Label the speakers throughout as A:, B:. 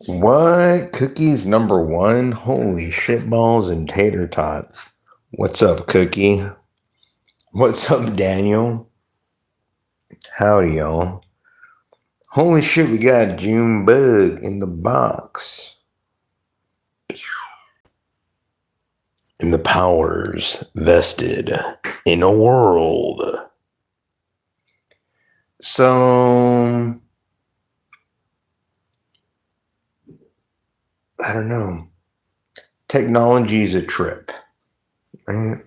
A: What? Cookies number one? Holy shitballs and tater tots. What's up, Cookie? What's up, Daniel? Howdy, y'all. Holy shit, we got June Bug in the box. And the powers vested in a world. So, I don't know. Technology is a trip, right?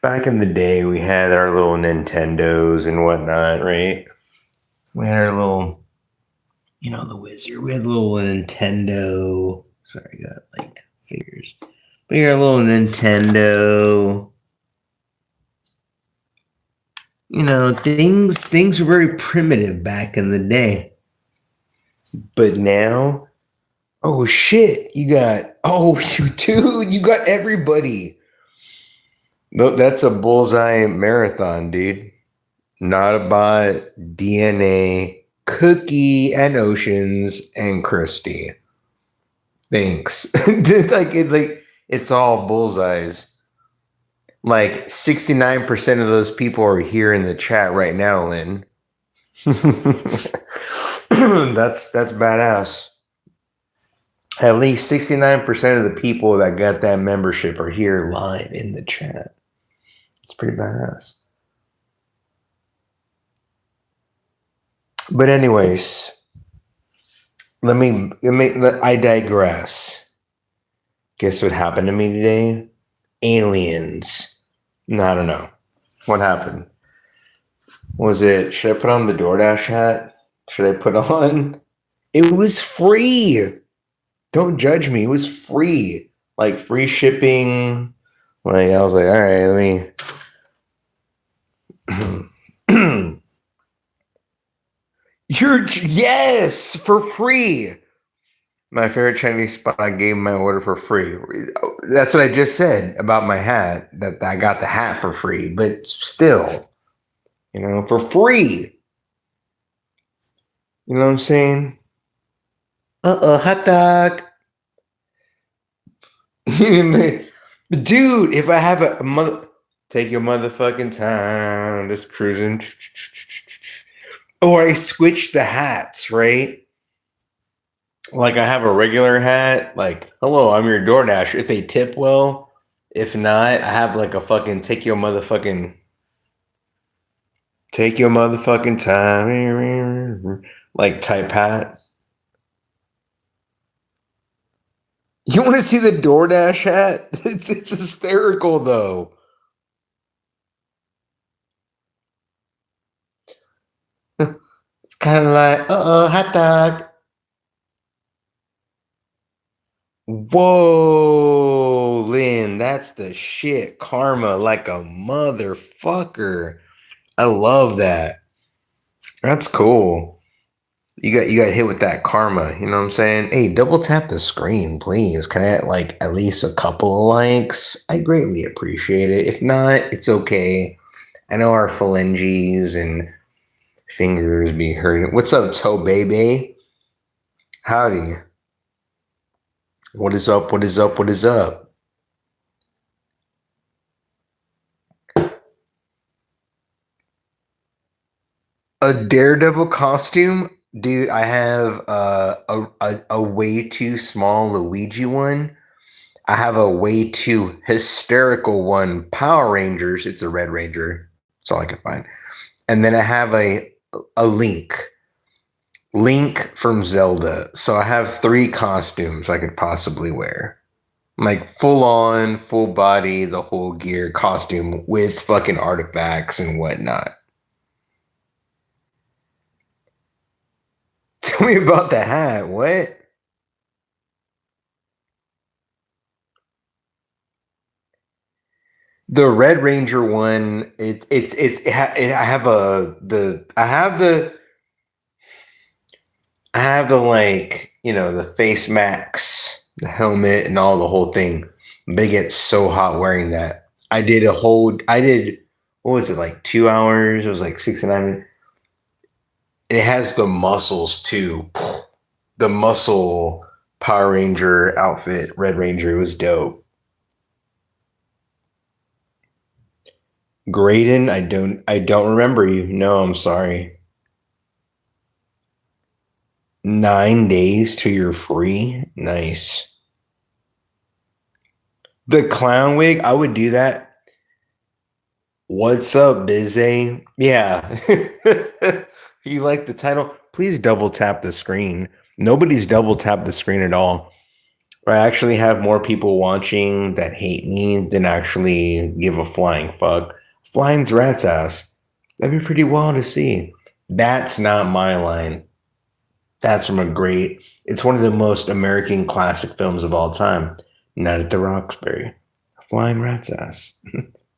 A: Back in the day, we had our little Nintendos and whatnot, right? We had our little, the wizard. We had a little Nintendo. Sorry, I got like figures. We got a little Nintendo. Things were very primitive back in the day. But now, oh shit, you got you got everybody. No, that's a bullseye marathon, dude. Not about DNA, Cookie, and Oceans, and Christy. Thanks. It's all bullseyes. Like 69% of those people are here in the chat right now, Lynn. That's badass. At least 69% of the people that got that membership are here live in the chat. It's pretty badass. But anyways, I digress. Guess what happened to me today? Aliens. No, I don't know. What happened? Should I put on the DoorDash hat? Should I put on? It was free. Don't judge me. It was free. Like free shipping. Like I was like, all right, let me. Yes, for free. My favorite Chinese spot gave my order for free. That's what I just said about my hat, that I got the hat for free, but still, for free. You know what I'm saying? Hot dog. Dude, if I have take your motherfucking time, just cruising. Or I switch the hats, right? Like I have a regular hat, like, hello, I'm your DoorDash. If they tip well, if not, I have like a fucking take your motherfucking time, like type hat. You want to see the DoorDash hat? It's hysterical though. It's kind of like, hot dog. Whoa, Lynn, that's the shit. Karma like a motherfucker. I love that. That's cool. You got hit with that karma, you know what I'm saying? Hey, double tap the screen, please. Can I like at least a couple of likes? I greatly appreciate it. If not, it's okay. I know our phalanges and fingers be hurting. What's up, Toe Baby? Howdy. What is up? What is up? What is up? A Daredevil costume? Dude, I have a way too small Luigi one. I have a way too hysterical one, Power Rangers. It's a Red Ranger. That's all I can find. And then I have a Link. Link from Zelda. So I have 3 costumes I could possibly wear. Like full on, full body, the whole gear costume with fucking artifacts and whatnot. Tell me about the hat. What? The Red Ranger one, I have the like, the face max, the helmet and all the whole thing. They get so hot wearing that. I did what was it, like 2 hours? It was like 6 to 9 minutes. It has the muscles too. the muscle Power Ranger outfit, Red Ranger. It was dope. Graydon, I don't remember you. No, I'm sorry. 9 days till you're free. Nice. The clown wig, I would do that. What's up, Bizay? Yeah. You like the title? Please double tap the screen. Nobody's double tapped the screen at all. I actually have more people watching that hate me than actually give a flying fuck. Flying's rat's ass. That'd be pretty wild to see. That's not my line. That's from it's one of the most American classic films of all time. Night at the Roxbury. Flying rat's ass.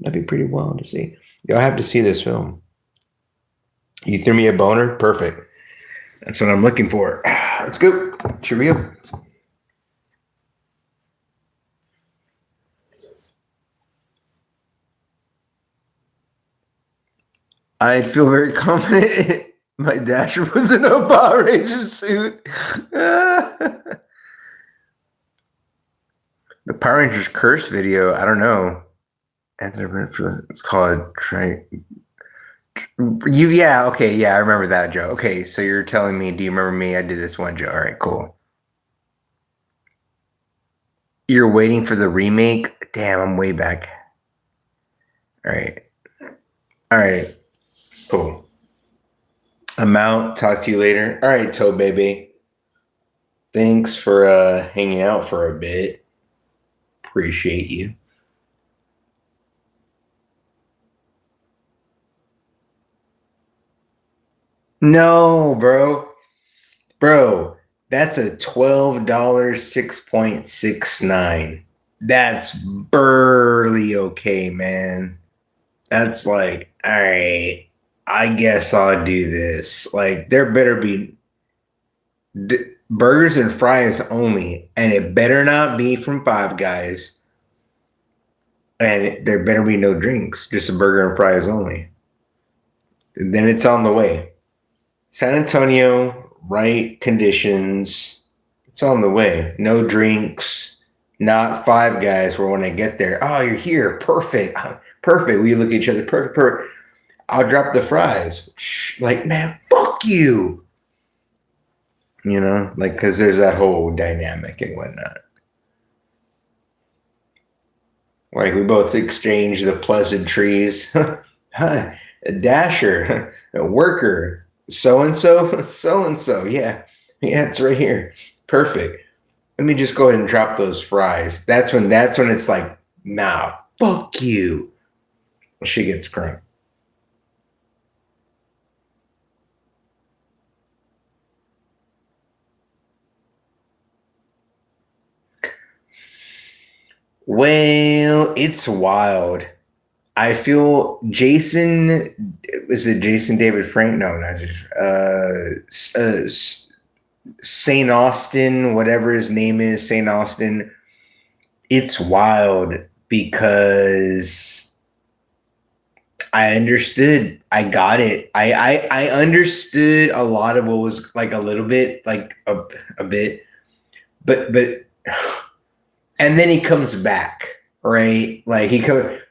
A: That'd be pretty wild to see. Y'all have to see this film. You threw me a boner? Perfect. That's what I'm looking for. Let's go. Cheerio. I feel very confident my Dasher was in a Power Ranger suit. The Power Rangers curse video, I don't know. It's called yeah, okay, yeah, I remember that, Joe. Okay, so you're telling me, do you remember me? I did this one, Joe. All right, cool. You're waiting for the remake? Damn, I'm way back. All right. Cool. I'm out. Talk to you later. All right, Toe Baby. Thanks for hanging out for a bit. Appreciate you. No, bro. Bro, that's a $12 6.69. That's barely okay, man. That's like, all right, I guess I'll do this. Like, there better be burgers and fries only, and it better not be from Five Guys. And there better be no drinks, just a burger and fries only. And then it's on the way. San Antonio, right conditions. It's on the way. No drinks, not Five Guys where when I get there, oh, you're here. Perfect. Perfect. We look at each other. Perfect. I'll drop the fries. Like, man, fuck you. You know, like, because there's that whole dynamic and whatnot. Like, we both exchange the pleasantries. Hi, a Dasher, a worker, so and so. Yeah, it's right here. Perfect. Let me just go ahead and drop those fries. That's when it's like, nah, fuck you. She gets crunk. Well, it's wild. I feel Jason, was it Jason David Frank? No, not St. Austin, whatever his name is, St. Austin. It's wild because I understood. I got it. I understood a lot of what was like a little bit, like a bit, but and then he comes back, right? Like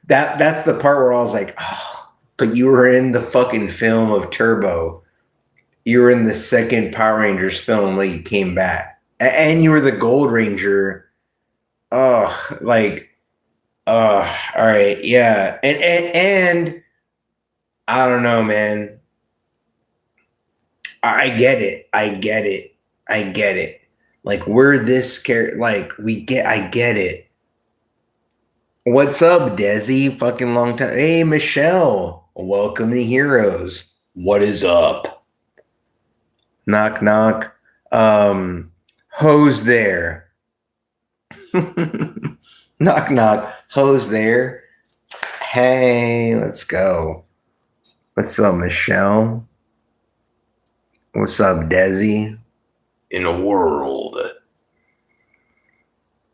A: that's the part where I was like, oh, but you were in the fucking film of Turbo. You were in the second Power Rangers film, like you came back. And you were the Gold Ranger. Oh, like, all right, yeah. And I don't know, man. I get it. Like, we're this character. Like, I get it. What's up, Desi? Fucking long time. Hey, Michelle. Welcome to Heroes. What is up? Knock, knock. Who's there? Knock, knock. Who's there? Hey, let's go. What's up, Michelle? What's up, Desi? In a world.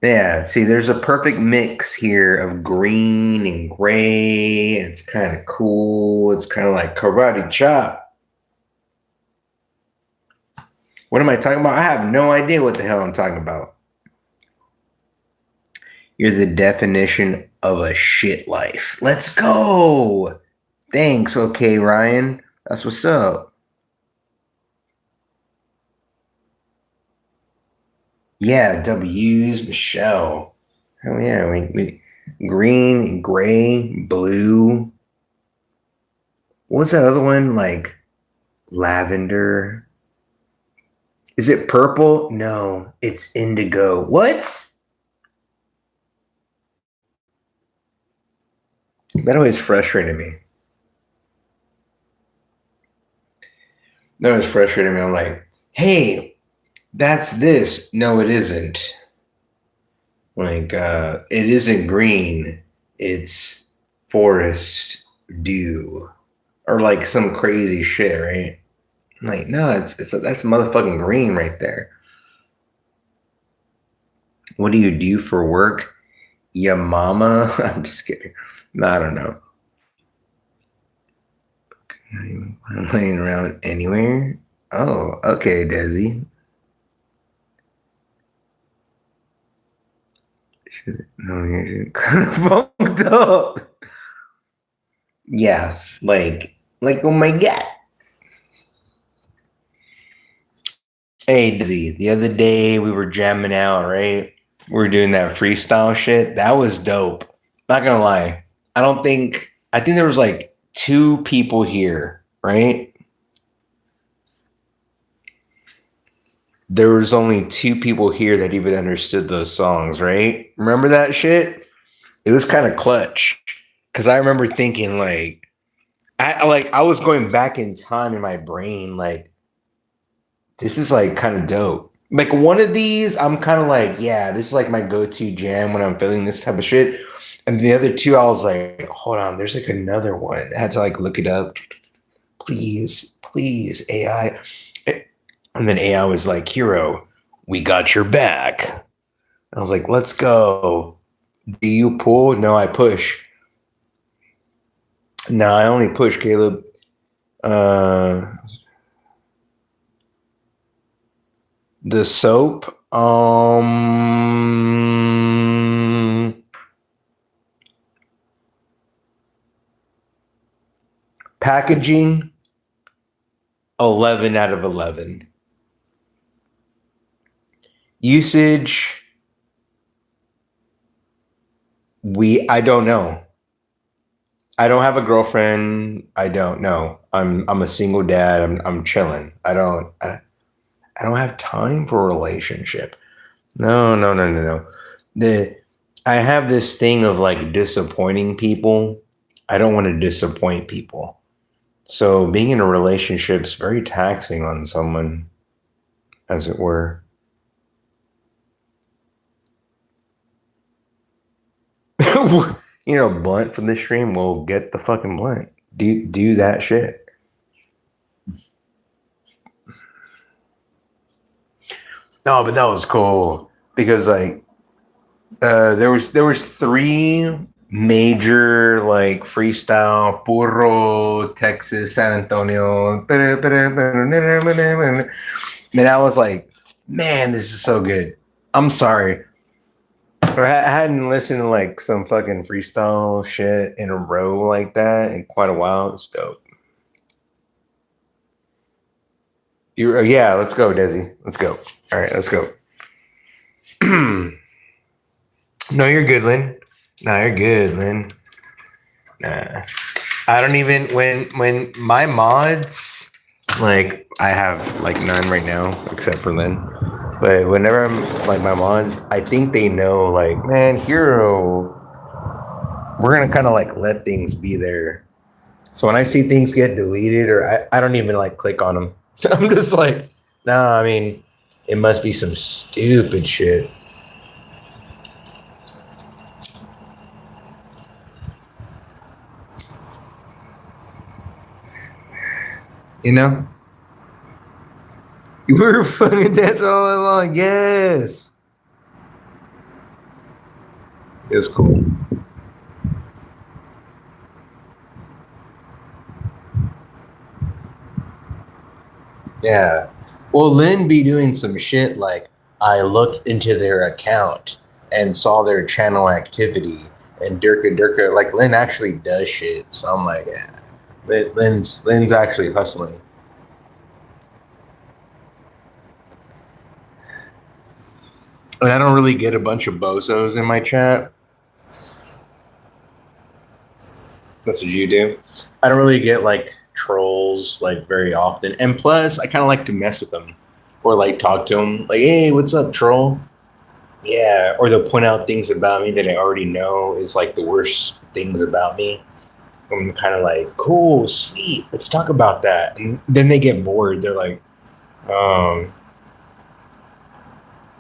A: Yeah, see, there's a perfect mix here of green and gray. It's kind of cool. It's kind of like karate chop. What am I talking about? I have no idea what the hell I'm talking about. You're the definition of a shit life. Let's go. Thanks, okay, Ryan. That's what's up. Yeah, W's, Michelle. Oh yeah, we green, gray, blue. What's that other one? Like lavender. Is it purple? No, it's indigo. What? That always frustrated me. That always frustrated me. I'm like, hey, that's this. No, it isn't. Like, it isn't green. It's forest dew. Or like some crazy shit, right? I'm like, no, it's that's motherfucking green right there. What do you do for work? Ya mama? I'm just kidding. No, I don't know. I'm playing around anywhere. Oh, okay, Desi. No, you're kind of funked up. Yeah, like oh my god. Hey, Desi. The other day we were jamming out, right? We were doing that freestyle shit. That was dope. Not gonna lie. I think there was like two people here, right? There was only two people here that even understood those songs, right? Remember that shit? It was kind of clutch. Cause I remember thinking I was going back in time in my brain, like, this is like kind of dope. Like one of these, I'm kind of like, yeah, this is like my go-to jam when I'm feeling this type of shit. And the other two, I was like, hold on, there's like another one. I had to like look it up. Please, please, AI. And then AI was like, Hero, we got your back. I was like, let's go. Do you pull? No, I push. No, I only push, Caleb. The soap. Packaging. 11 out of 11. Usage. I don't know. I don't have a girlfriend. I don't know. I'm a single dad. I'm chilling. I don't have time for a relationship. No, no, no, no, no. I have this thing of like disappointing people. I don't want to disappoint people. So being in a relationship is very taxing on someone, as it were. Blunt from the stream. Well, get the fucking blunt. Do that shit. No, but that was cool because like there was three major like freestyle Puro, Texas, San Antonio. And I was like, man, this is so good. I'm sorry. I hadn't listened to like some fucking freestyle shit in a row like that in quite a while. It's dope. Yeah, let's go, Desi. Let's go. All right, let's go. No, you're good, Lynn. No, you're good, Lynn. Nah. I don't even when my mods, like, I have like none right now except for Lynn. But whenever I'm like my mods, I think they know like, man, Hero, we're gonna kind of like let things be there. So when I see things get deleted or I don't even like click on them. I'm just like, nah, I mean, it must be some stupid shit. You know? We're fucking, that's all I want. Yes. It was cool. Yeah. Well, Lynn be doing some shit like I looked into their account and saw their channel activity and Durka Durka. Like Lynn actually does shit. So I'm like, yeah, Lynn's actually hustling. And I don't really get a bunch of bozos in my chat. That's what you do. I don't really get like trolls like very often. And plus, I kind of like to mess with them or like talk to them. Like, hey, what's up, troll? Yeah. Or they'll point out things about me that I already know is like the worst things about me. I'm kind of like, cool, sweet, let's talk about that. And then they get bored. They're like, um,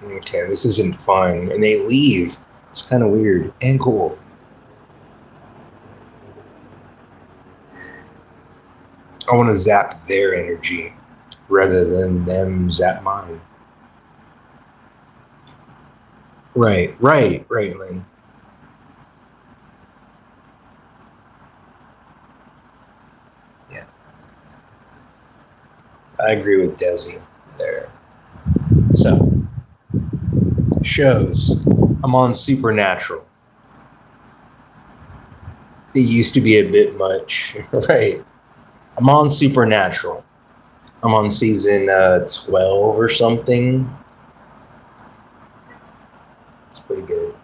A: okay, this isn't fun. And they leave. It's kind of weird and cool. I want to zap their energy rather than them zap mine. Right, Lynn. Yeah, I agree with Desi there. So, shows. I'm on Supernatural. It used to be a bit much, right? I'm on Supernatural. I'm on season 12 or something. It's pretty good.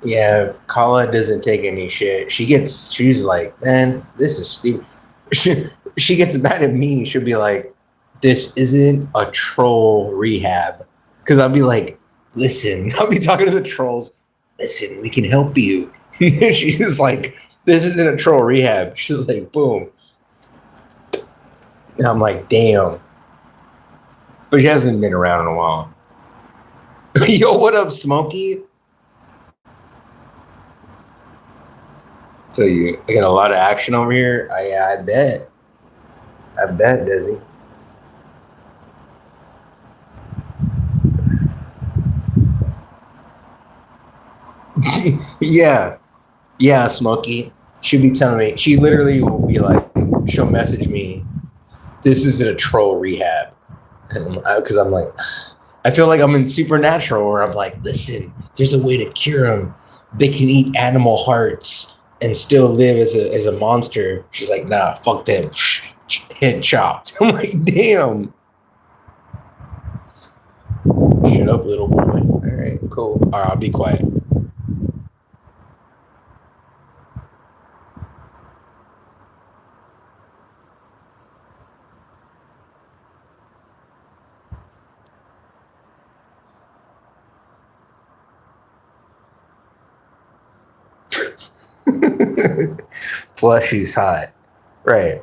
A: Yeah, Kala doesn't take any shit. She's like, man, this is stupid. She gets mad at me. She'll be like, this isn't a troll rehab. Because I'll be like, listen, I'll be talking to the trolls. Listen, we can help you. She's like, this isn't a troll rehab. She's like, boom. And I'm like, damn. But she hasn't been around in a while. Yo, what up, Smokey? So you I got a lot of action over here. I bet. I bet, Desi. Yeah. Yeah, Smokey. She'll be telling me, she literally will be like, she'll message me, this isn't a troll rehab. Because I'm like, I feel like I'm in Supernatural where I'm like, listen, there's a way to cure them. They can eat animal hearts and still live as a monster. She's like, nah, fuck them. Head chopped. I'm like, damn. Shut up, little boy. All right, cool. All right, I'll be quiet. Flushy's hot. Right.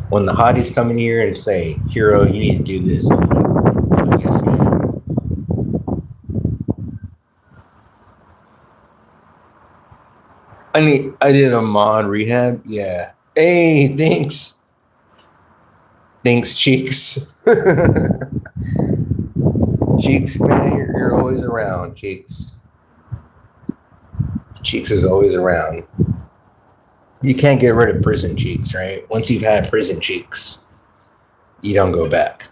A: When the hotties come in here and say, Hero, you need to do this, I'm like, oh, yes, man. I did a mod rehab. Yeah. Hey, thanks. Thanks, Cheeks. Cheeks, man, you're always around, Cheeks. Cheeks is always around. You can't get rid of prison cheeks, right? Once you've had prison cheeks, you don't go back.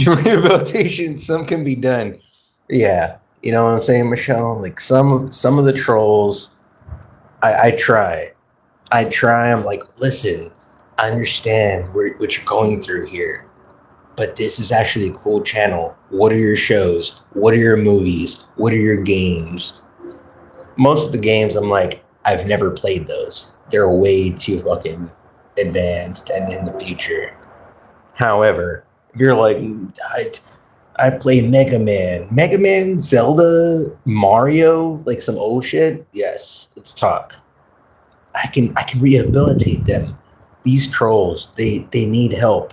A: Rehabilitation, some can be done. Yeah, you know what I'm saying, Michelle? Like some of the trolls, I try. I try. I'm like, listen, I understand what you're going through here, but this is actually a cool channel. What are your shows? What are your movies? What are your games? Most of the games, I'm like, I've never played those. They're way too fucking advanced and in the future. However, if you're like, I play Mega Man, Zelda, Mario, like some old shit. Yes, let's talk. I can rehabilitate them. These trolls, they need help.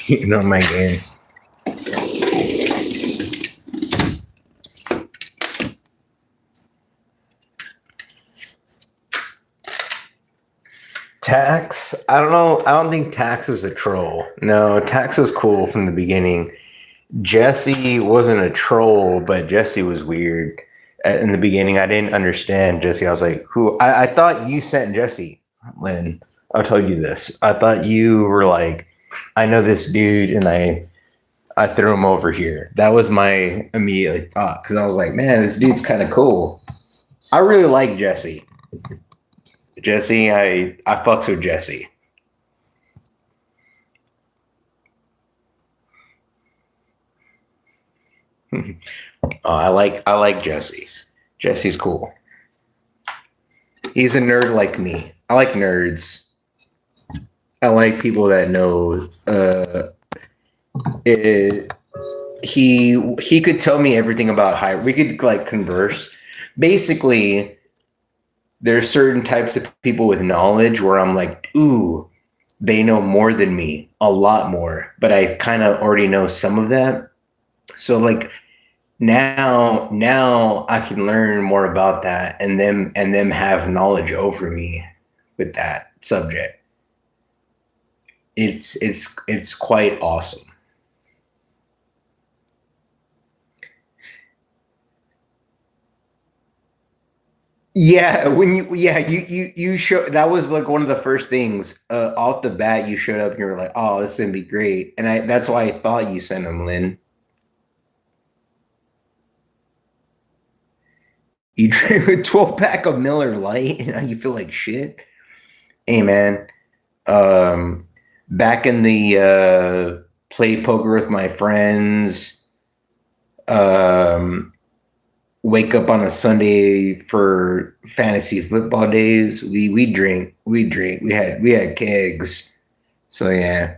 A: You know my game. Tax? I don't know. I don't think Tax is a troll. No, Tax is cool from the beginning. Jesse wasn't a troll, but Jesse was weird in the beginning. I didn't understand Jesse. I was like, who? I thought you sent Jesse, Lynn. I'll tell you this. I thought you were like, I know this dude, and I threw him over here. That was my immediate thought because I was like, man, this dude's kind of cool. I really like Jesse. Jesse, I fucks with Jesse. I like Jesse. Jesse's cool. He's a nerd like me. I like nerds. I like people that know. He could tell me everything about high. We could like converse. Basically, there's certain types of people with knowledge where I'm like, ooh, they know more than me, a lot more. But I kind of already know some of that. So like now I can learn more about that and them have knowledge over me with that subject. It's quite awesome. Yeah, you show that was like one of the first things off the bat. You showed up and you were like, "Oh, this is gonna be great," and that's why I thought you sent him, Lynn. You drink a 12 pack of Miller Lite and now you feel like shit. Hey man, um, back in the play poker with my friends. Um, Wake up on a Sunday for fantasy football days. We drink. We had kegs. So yeah,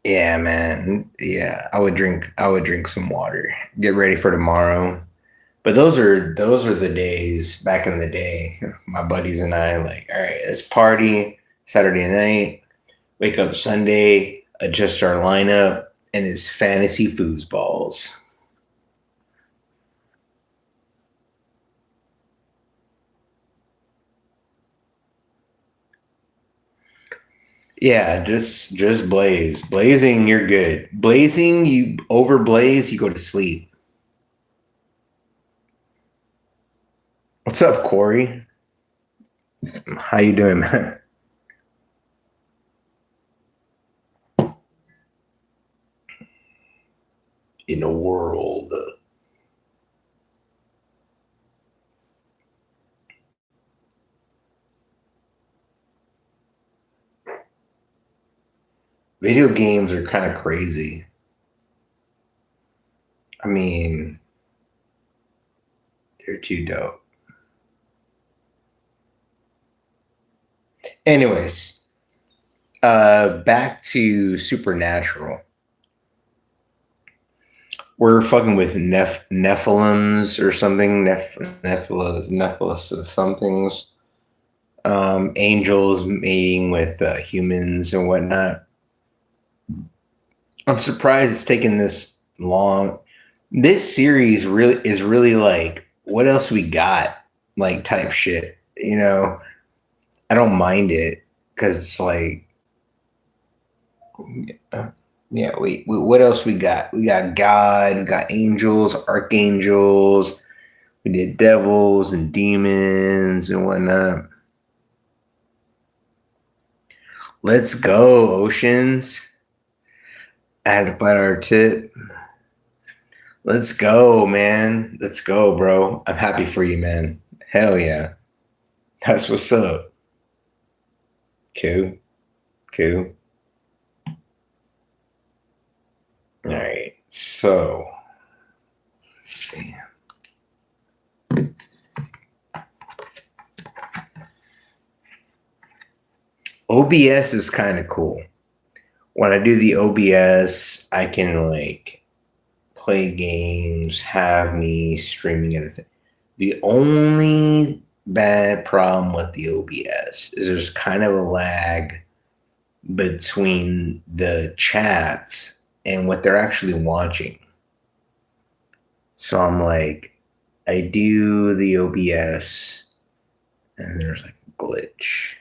A: yeah, man. Yeah, I would drink some water. Get ready for tomorrow. But those are the days back in the day. My buddies and I like, all right, let's party Saturday night. Wake up Sunday, adjust our lineup, and it's fantasy foosballs. Yeah, just blaze. Blazing, you're good. Blazing, you over blaze, you go to sleep. What's up, Corey? How you doing, man? In a world. Video games are kind of crazy. I mean, they're too dope. Anyways, back to Supernatural. We're fucking with Nephilims or something. Nephilis of somethings. Angels mating with humans and whatnot. I'm surprised it's taken this long. This series really like what else we got like type shit. I don't mind it because it's like uh, yeah. What else we got? We got God. We got angels, archangels. We did devils and demons and whatnot. Let's go, oceans. Add to bite our tip. Let's go, man. Let's go, bro. I'm happy for you, man. Hell yeah. That's what's up. Cool. Cool. All right. So, let's see. OBS is kind of cool. When I do the OBS, I can like play games, have me streaming anything. The only bad problem with the OBS is there's kind of a lag between the chats and what they're actually watching. So I'm like, I do the OBS and there's like a glitch.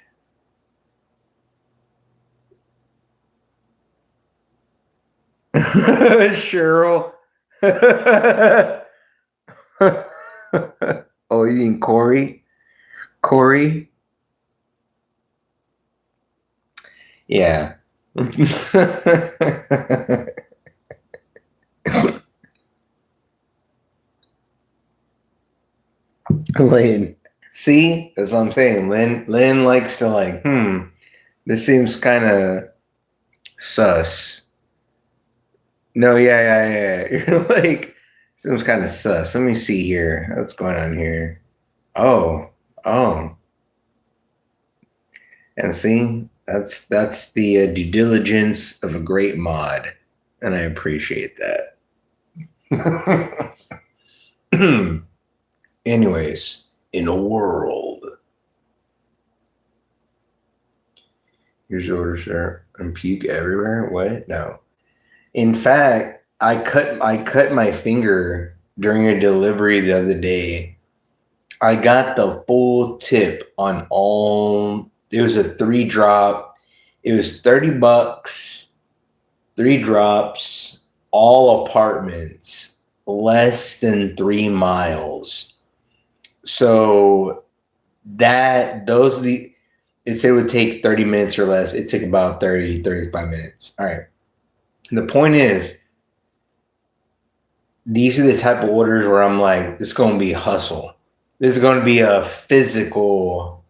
A: Cheryl. Oh, you mean Corey? Corey? Yeah. Lynn. See? That's what I'm saying. Lynn likes to like, this seems kind of sus. No, yeah. You're like, seems kind of sus. Let me see here. What's going on here? Oh, oh. And see, that's the due diligence of a great mod, and I appreciate that. Anyways, in a world, here's your order, sir. And puke everywhere. What? No. In fact, I cut my finger during a delivery the other day. I got the full tip on all. It was a 3 drop. It was $30, 3 drops, all apartments, less than 3 miles. So those are the. It said it would take 30 minutes or less. It took about 30, 35 minutes. All right. And the point is, these are the type of orders where I'm like, this is going to be a hustle. This is going to be a physical.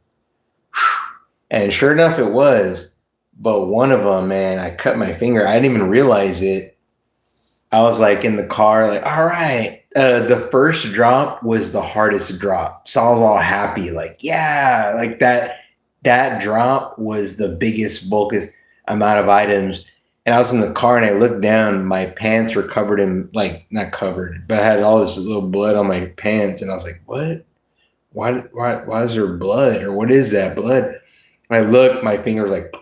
A: And sure enough, it was. But one of them, man, I cut my finger. I didn't even realize it. I was like in the car, like, all right. The first drop was the hardest drop. So I was all happy, like, yeah, like that drop was the biggest, bulkiest amount of items. And I was in the car and I looked down, my pants were covered in, like, not covered, but I had all this little blood on my pants. And I was like, what? Why is there blood? Or what is that blood? And I looked, my finger was like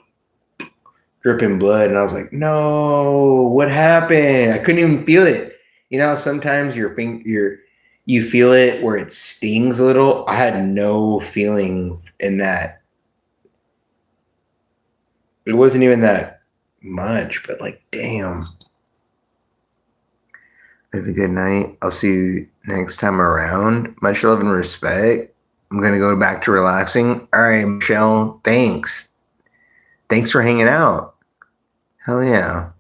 A: dripping blood. And I was like, no, what happened? I couldn't even feel it. You know, sometimes you feel it where it stings a little. I had no feeling in that. It wasn't even that much, but like, damn. Have a good night. I'll see you next time around. Much love and respect. I'm going to go back to relaxing. All right, Michelle. Thanks. Thanks for hanging out. Hell yeah.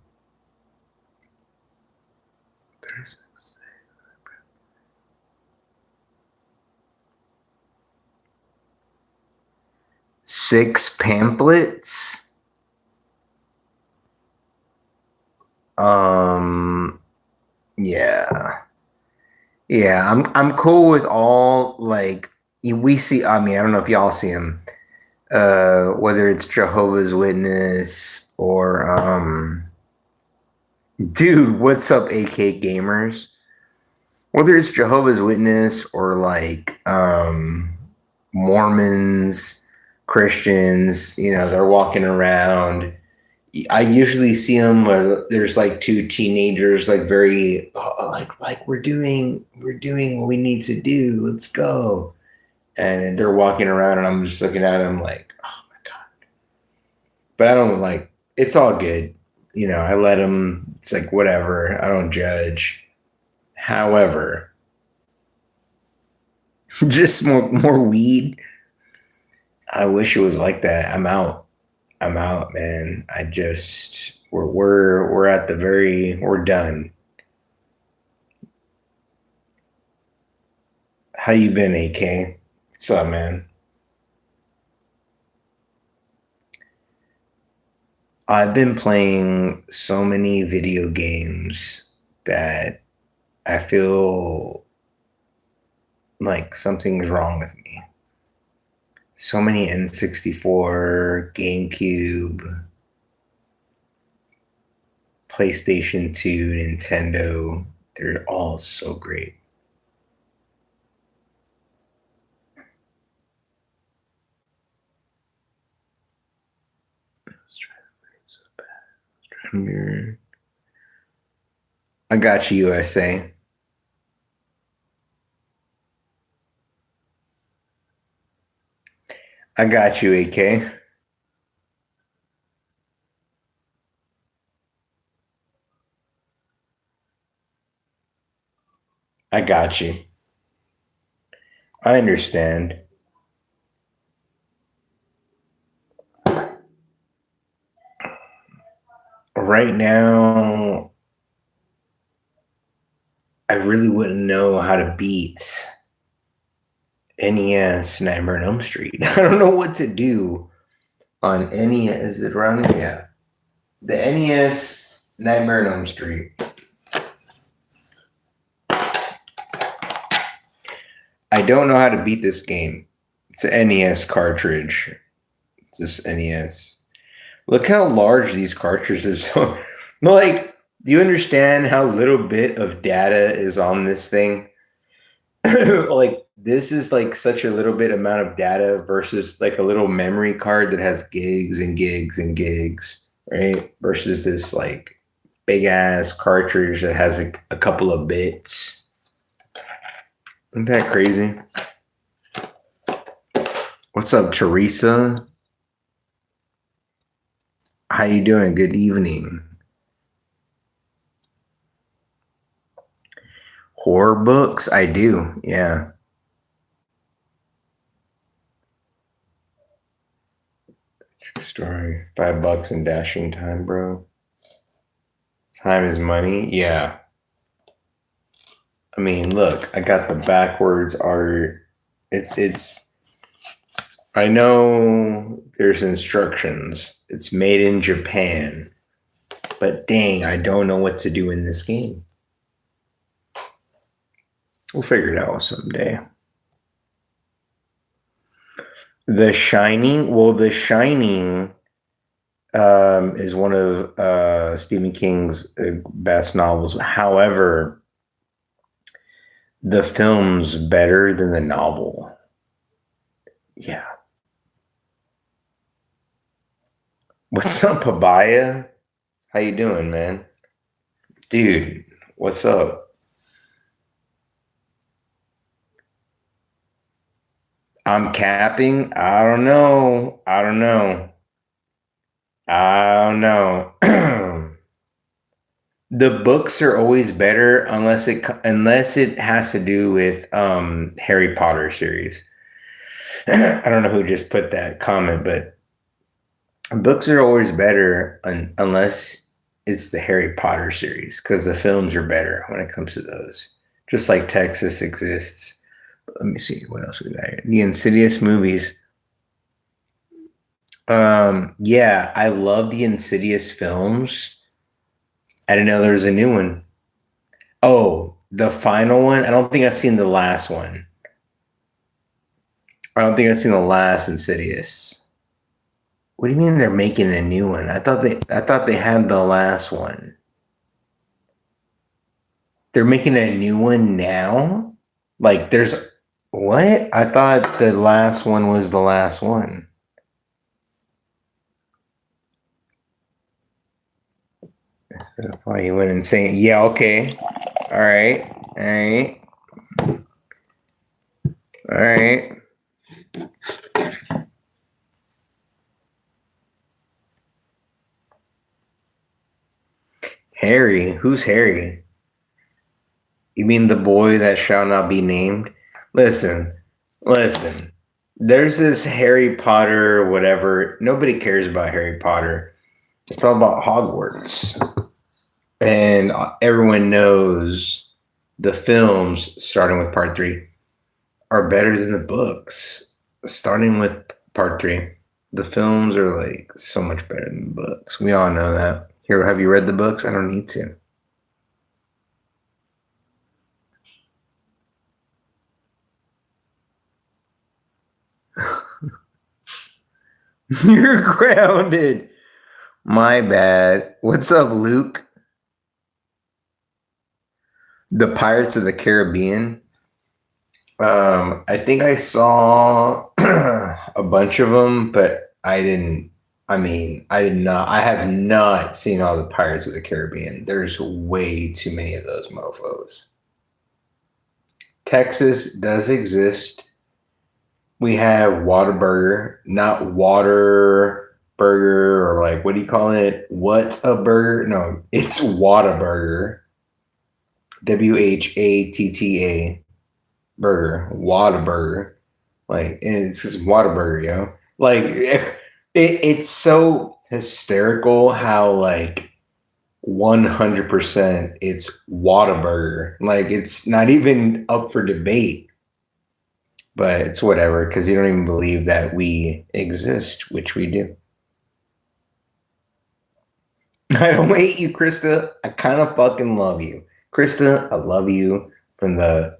A: 6 pamphlets. Yeah. Yeah, I'm cool with all, like, we see, I mean, I don't know if y'all see them. Whether it's Jehovah's Witness or dude, what's up, AK gamers? Whether it's Jehovah's Witness or like Mormons, Christians, you know, they're walking around. I usually see them where there's like 2 teenagers, like very like we're doing what we need to do. Let's go. And they're walking around, and I'm just looking at them like, oh my god. But I don't like. It's all good, you know. I let them. It's like whatever. I don't judge. However, just more weed. I wish it was like that. I'm out. I'm out, man. I just we're at the we're done. How you been, AK? What's up, man? I've been playing so many video games that I feel like something's wrong with me. So many N64, GameCube, PlayStation 2, Nintendo. They're all so great. I got you, USA. I got you, AK. I got you. I understand. Right now, I really wouldn't know how to beat NES Nightmare on Elm Street. I don't know what to do on NES. Is it running? Yeah. The NES Nightmare on Elm Street. I don't know how to beat this game. It's an NES cartridge. It's this NES. Look how large these cartridges are. Like, do you understand how little bit of data is on this thing? Like, this is like such a little bit amount of data versus like a little memory card that has gigs and gigs and gigs, right? Versus this like big ass cartridge that has a couple of bits. Isn't that crazy? What's up, Teresa? How you doing? Good evening. Horror books? I do, yeah. True story. $5 in dashing time, bro. Time is money. Yeah. I mean, look, I got the backwards art. It's I know there's instructions. It's made in Japan. But dang, I don't know what to do in this game. We'll figure it out someday. The Shining. Well, The Shining is one of Stephen King's best novels. However, the film's better than the novel. Yeah. What's up, Papaya? How you doing, man? Dude, what's up? I'm capping. I don't know. I don't know. I don't know. The books are always better unless it has to do with Harry Potter series. I don't know who just put that comment, but books are always better unless it's the Harry Potter series because the films are better when it comes to those. Just like Texas exists. Let me see what else we got here. The Insidious movies. Yeah, I love the Insidious films. I didn't know there was a new one. Oh, the final one? I don't think I've seen the last one. I don't think I've seen the last Insidious. What do you mean they're making a new one? I thought they had the last one. They're making a new one now? Like there's what? I thought the last one was the last one. That's why he went insane. Yeah, okay. All right. All right. All right. Harry? Who's Harry? You mean the boy that shall not be named? Listen. There's this Harry Potter, whatever. Nobody cares about Harry Potter. It's all about Hogwarts. And everyone knows the films, starting with part 3, are better than the books. Starting with part 3, the films are like so much better than the books. We all know that. Here, have you read the books? I don't need to. You're grounded. My bad. What's up, Luke? The Pirates of the Caribbean. I think I saw a bunch of them, but I I mean, I have not seen all the Pirates of the Caribbean. There's way too many of those mofos. Texas does exist. We have Whataburger, not Water Burger, or like, what do you call it? What a burger? No, it's Whataburger. WHATTA burger. Whataburger. Like, and it's just Whataburger, yo. Like, it's so hysterical how, like, 100% it's Whataburger. Like, it's not even up for debate. But it's whatever, because you don't even believe that we exist, which we do. I don't hate you, Krista. I kind of fucking love you. Krista, I love you from the,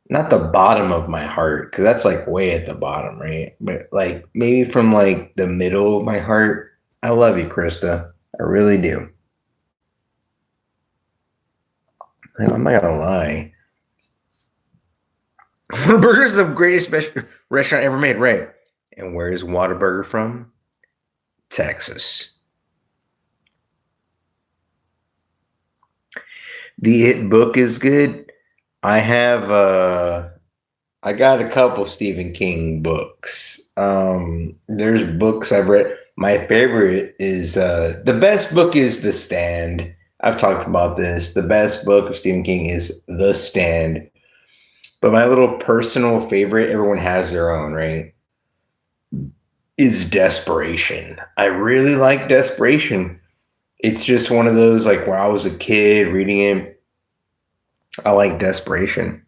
A: not the bottom of my heart, because that's like way at the bottom, right? But like maybe from like the middle of my heart. I love you, Krista. I really do. Like, I'm not gonna lie. Whataburger's the greatest restaurant ever made, right? And where is Whataburger from? Texas. The It book is good. I have I got a couple Stephen King books. There's books I've read. My favorite is the best book is The Stand. I've talked about this. The best book of Stephen King is The Stand. But my little personal favorite, everyone has their own, right? Is Desperation. I really like Desperation. It's just one of those, like, when I was a kid reading it, I like Desperation.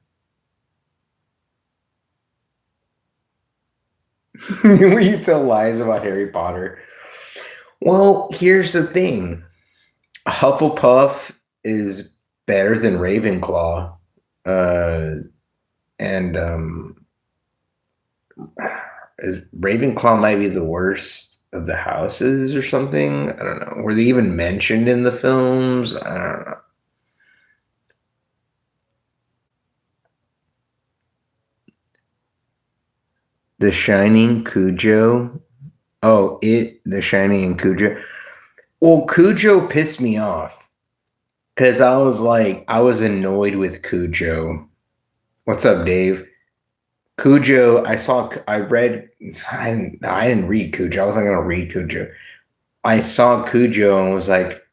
A: When you tell lies about Harry Potter. Well, here's the thing. Hufflepuff is better than Ravenclaw. Uh, and is Ravenclaw might be the worst of the houses or something? I don't know. Were they even mentioned in the films? I don't know. The Shining, Cujo. Oh, The Shining and Cujo. Well, Cujo pissed me off because I was annoyed with Cujo. What's up, Dave? Cujo, I didn't read Cujo. I wasn't going to read Cujo. I saw Cujo and was like,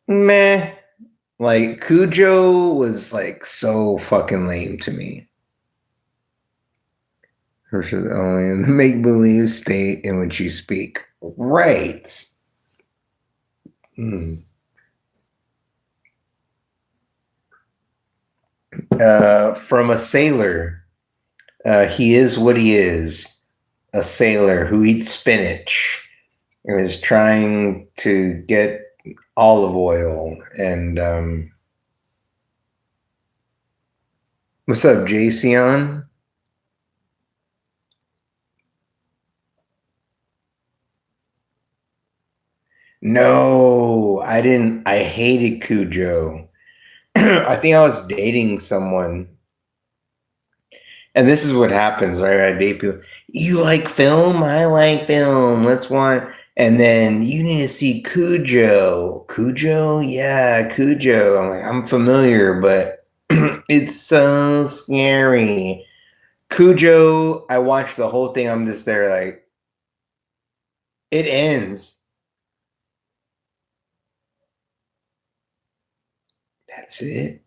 A: meh. Like, Cujo was like so fucking lame to me. Versus only in the make believe state in which you speak. Right. Hmm. From a sailor, he is what he is, a sailor who eats spinach and is trying to get olive oil. And what's up, Jason? No, I didn't. I hated Cujo. I think I was dating someone. And this is what happens, right? I date people. You like film? I like film. Let's watch. And then you need to see Cujo. Cujo? Yeah, Cujo. I'm like, I'm familiar, but it's so scary. Cujo, I watched the whole thing. I'm just there like, it ends. That's it.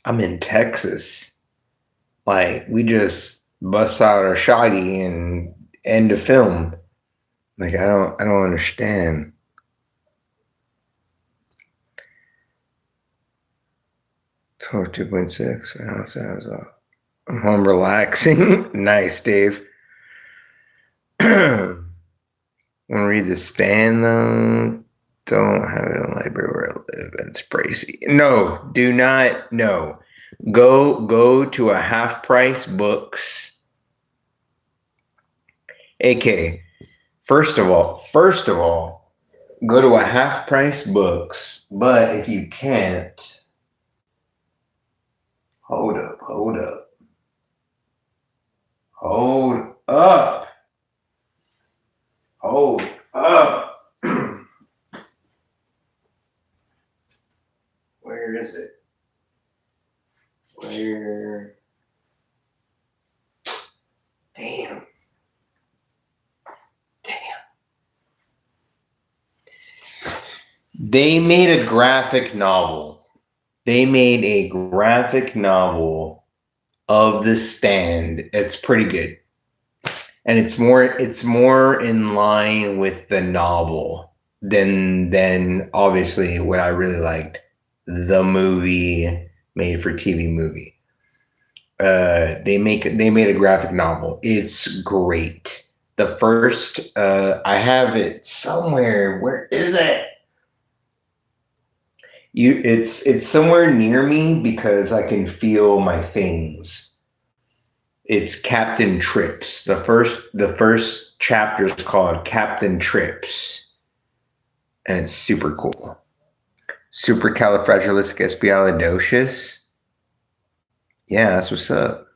A: I'm in Texas. Like, we just bust out our shoddy and end the film. Like, I don't understand. 2.6. I'm home relaxing. Nice, Dave. Want to read The Stand, though? Don't have it in the library where I live. It's pricey. No, do not. No. Go to a half price books. AK. First of all, go to a half price books. But if you can't, hold up. Hold up. They made a graphic novel. They made a graphic novel of The Stand. It's pretty good. And it's more in line with the novel than obviously what I really liked, the movie made for TV movie. They made a graphic novel. It's great. The first I have it somewhere. Where is it? It's somewhere near me because I can feel my things. It's Captain Trips. The first chapter is called Captain Trips, and it's super cool. Supercalifragilisticexpialidocious. Yeah, that's what's up.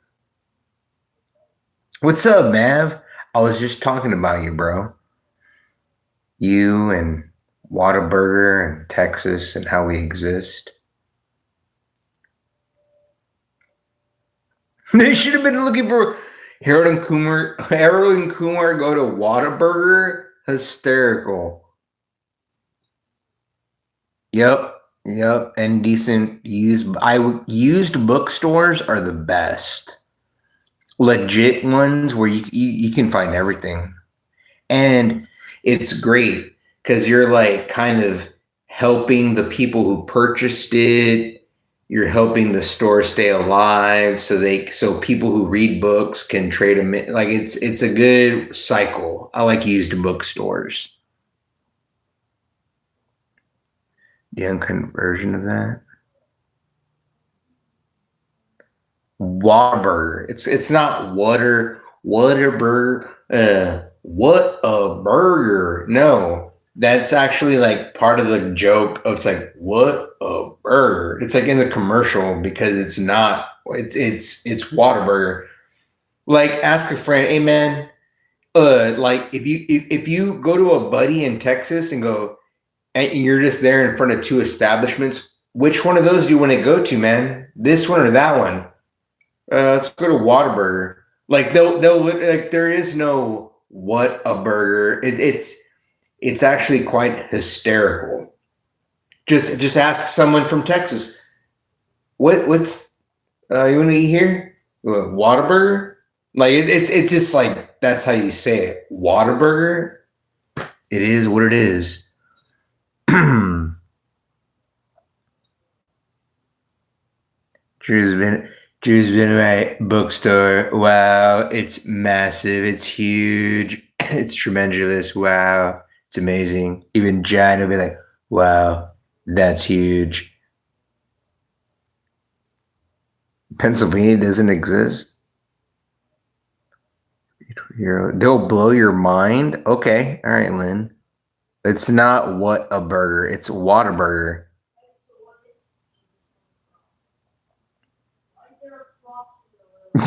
A: What's up, Mav? I was just talking about you, bro. You and Whataburger and Texas and how we exist. They should have been looking for Harold and Kumar. Harold and Kumar go to Whataburger. Hysterical. Yep, yep. And decent used bookstores are the best. Legit ones where you can find everything, and it's great because you're like kind of helping the people who purchased it. You're helping the store stay alive, so people who read books can trade them in. Like it's a good cycle. I like used bookstores. The uncut version of that. Whataburger. It's not Whataburger. What a burger. No, that's actually like part of the joke. Oh, it's like what a burger. It's like in the commercial because it's not. It's Whataburger. Like ask a friend, hey man, like if you go to a buddy in Texas and go and you're just there in front of two establishments, which one of those do you want to go to, man? This one or that one? Let's go to Whataburger. Like like there is no what a burger. It's actually quite hysterical. Just ask someone from Texas. What's you want to eat here? Whataburger? Like it's just like that's how you say it. Whataburger. It is what it is. Drew's been to my bookstore. Wow, it's massive. It's huge. It's tremendous. Wow, it's amazing. Even John will be like, "Wow, that's huge." Pennsylvania doesn't exist. They'll blow your mind. Okay, all right, Lynn. It's not what a burger. It's Whataburger.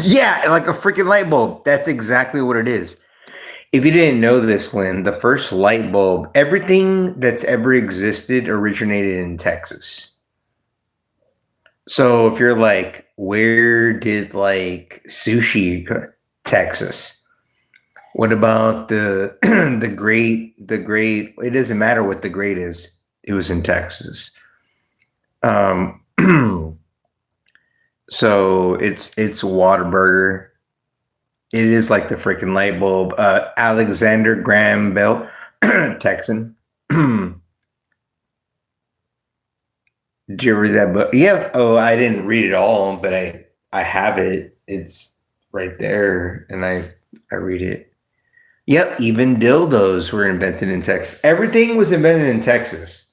A: Yeah, like a freaking light bulb. That's exactly what it is. If you didn't know this, Lynn, the first light bulb, everything that's ever existed originated in Texas. So if you're like, where did like sushi Texas? What about the the great? It doesn't matter what the great is. It was in Texas. Um, so it's Whataburger. It is like the freaking light bulb. Alexander Graham Bell, Texan. Did you ever read that book? Yeah. Oh, I didn't read it all, but I have it. It's right there, and I read it. Yep. Even dildos were invented in Texas. Everything was invented in Texas.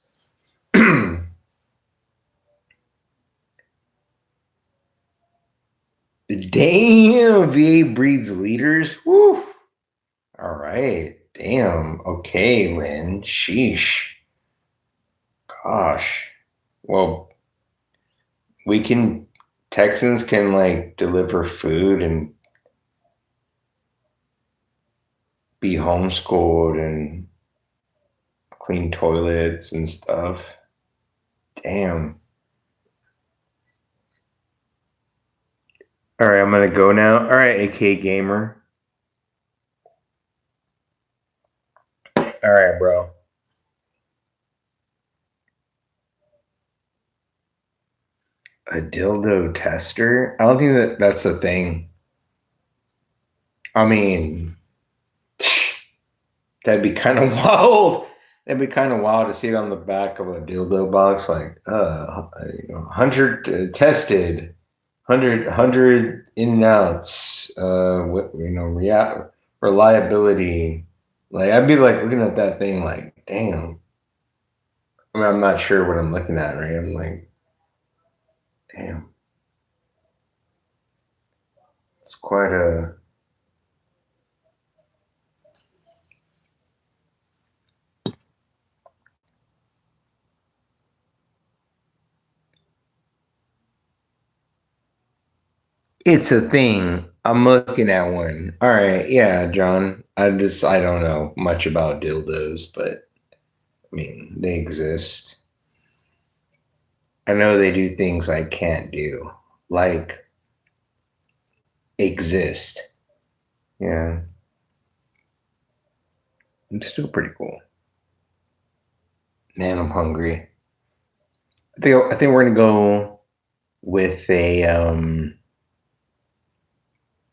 A: Damn, VA breeds leaders. Woo. All right. Damn. Okay, Lynn. Sheesh. Gosh. Well, we can Texans can like deliver food and be homeschooled and clean toilets and stuff. Damn. All right, I'm gonna go now. All right, AK Gamer. All right, bro. A dildo tester? I don't think that that's a thing. I mean, that'd be kind of wild. That'd be kind of wild to see it on the back of a dildo box, like 100 tested, 100 in and outs, reliability. Like I'd be like looking at that thing, like, damn. I mean, I'm not sure what I'm looking at, right? I'm like, damn, it's quite a. It's a thing. I'm looking at one. All right, yeah, John. I don't know much about dildos, but I mean they exist. I know they do things I can't do, like exist. Yeah, it's still pretty cool. Man, I'm hungry. I think we're gonna go with a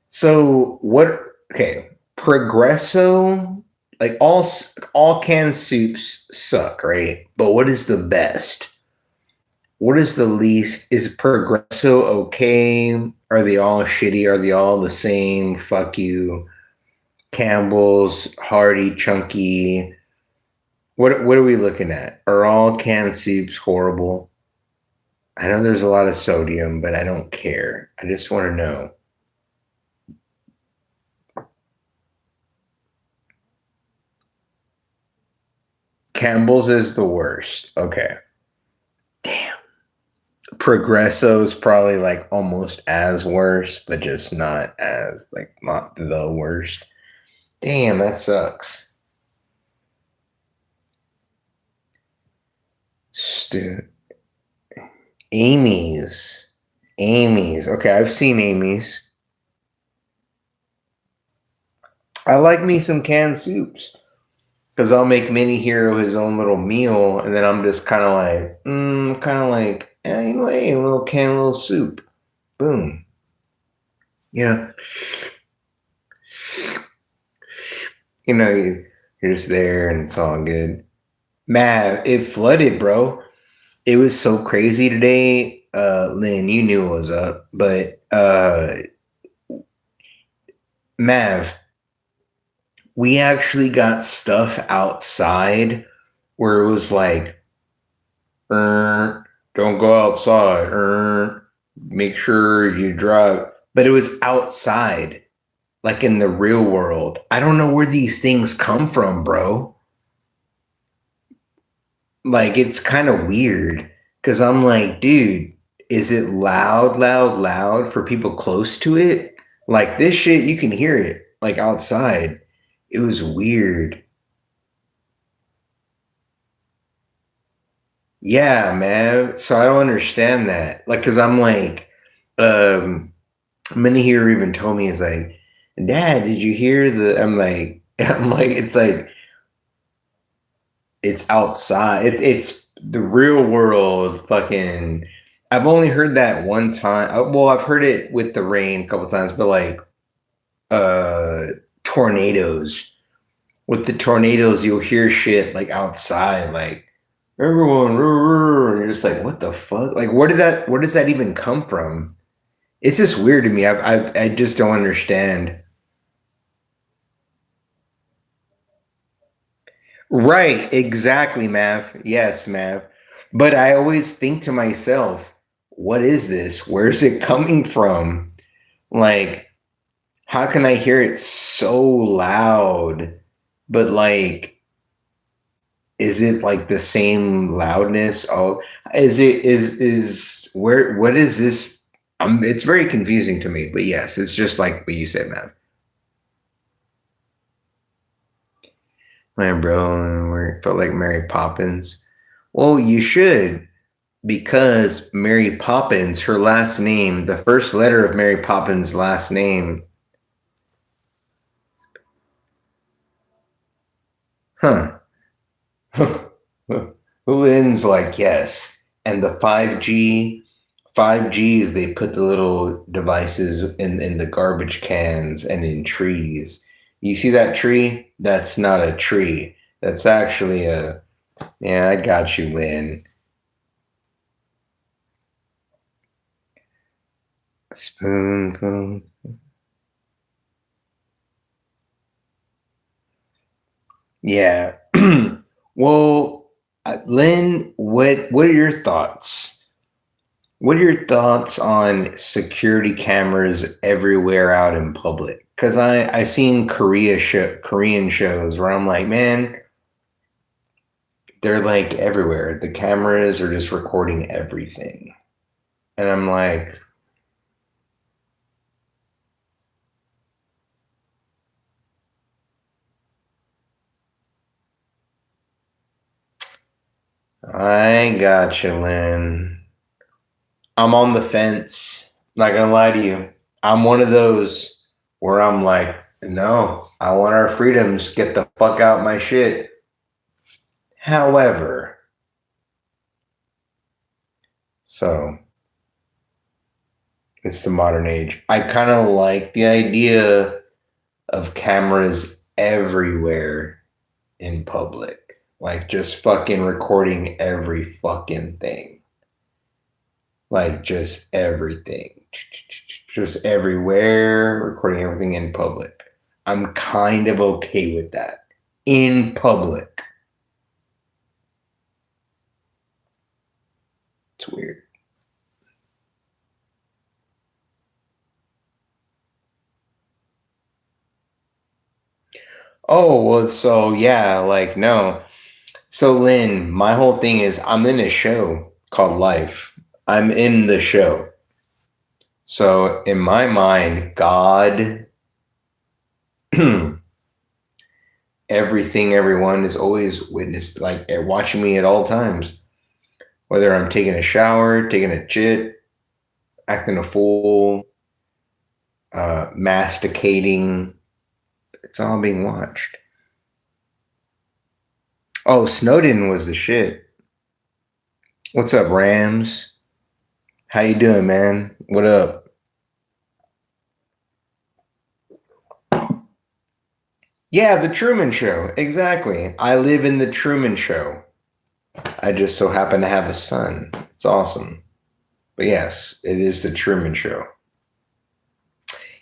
A: So what? Okay, Progresso. Like all canned soups suck, right? But what is the best? What is the least? Is Progresso okay? Are they all shitty? Are they all the same? Fuck you. Campbell's, Hearty, Chunky. What are we looking at? Are all canned soups horrible? I know there's a lot of sodium, but I don't care. I just want to know. Campbell's is the worst. Okay. Damn. Progresso's probably like almost as worse, but just not as like not the worst. Damn, that sucks. Stu Amy's. Amy's. Okay, I've seen Amy's. I like me some canned soups. Because I'll make Mini Hero his own little meal, and then I'm just kind of like, anyway, a little canned little soup. Boom. Yeah. You're just there and it's all good. Man, it flooded, bro. It was so crazy today. Lynn, you knew what was up, but Mav, we actually got stuff outside where it was like, don't go outside. Make sure you drive. But it was outside, like in the real world. I don't know where these things come from, bro. Like it's kind of weird because I'm like, dude, is it loud, loud, loud for people close to it? Like this shit, you can hear it like outside. It was weird. Yeah, man. So I don't understand that. Like, cause I'm like, many here even told me, it's like, Dad, did you hear the? I'm like, it's like, it's outside. It's the real world. Fucking. I've only heard that one time. Well, I've heard it with the rain a couple times, but like, uh, tornadoes. With the tornadoes, you'll hear shit like outside, like everyone, and you're just like, what the fuck? Like, where does that even come from? It's just weird to me. I just don't understand. Right, exactly, Mav. Yes, Mav. But I always think to myself, what is this? Where's it coming from? Like, how can I hear it so loud? But like, is it like the same loudness? Oh, is where what is this? It's very confusing to me. But yes, it's just like what you said, Mav. Man, bro, felt like Mary Poppins. Well, you should, because Mary Poppins, her last name, the first letter of Mary Poppins' last name, huh? Who ends like yes? And the 5G 5G is they put the little devices in the garbage cans and in trees. You see that tree? That's not a tree. That's actually a. Yeah, I got you, Lynn. Spoonful. Yeah. Well, Lynn, what are your thoughts? What are your thoughts on security cameras everywhere out in public? Because I seen Korean shows where I'm like, man, they're like everywhere. The cameras are just recording everything, and I'm like, I got you, Lynn. I'm on the fence. Not gonna lie to you. I'm one of those where I'm like, no, I want our freedoms. Get the fuck out my shit. However, so it's the modern age. I kind of like the idea of cameras everywhere in public. Like just fucking recording every fucking thing. Like just everything. Just everywhere, recording everything in public. I'm kind of okay with that. In public. It's weird. Oh, well, so yeah, like, no. So, Lynn, my whole thing is I'm in a show called Life. I'm in the show. So, in my mind, God, everything, everyone is always witnessed, like watching me at all times. Whether I'm taking a shower, taking a shit, acting a fool, masticating, it's all being watched. Oh, Snowden was the shit. What's up, Rams? How you doing, man? What up? Yeah, the Truman Show. Exactly. I live in the Truman Show. I just so happen to have a son. It's awesome. But yes, it is the Truman Show.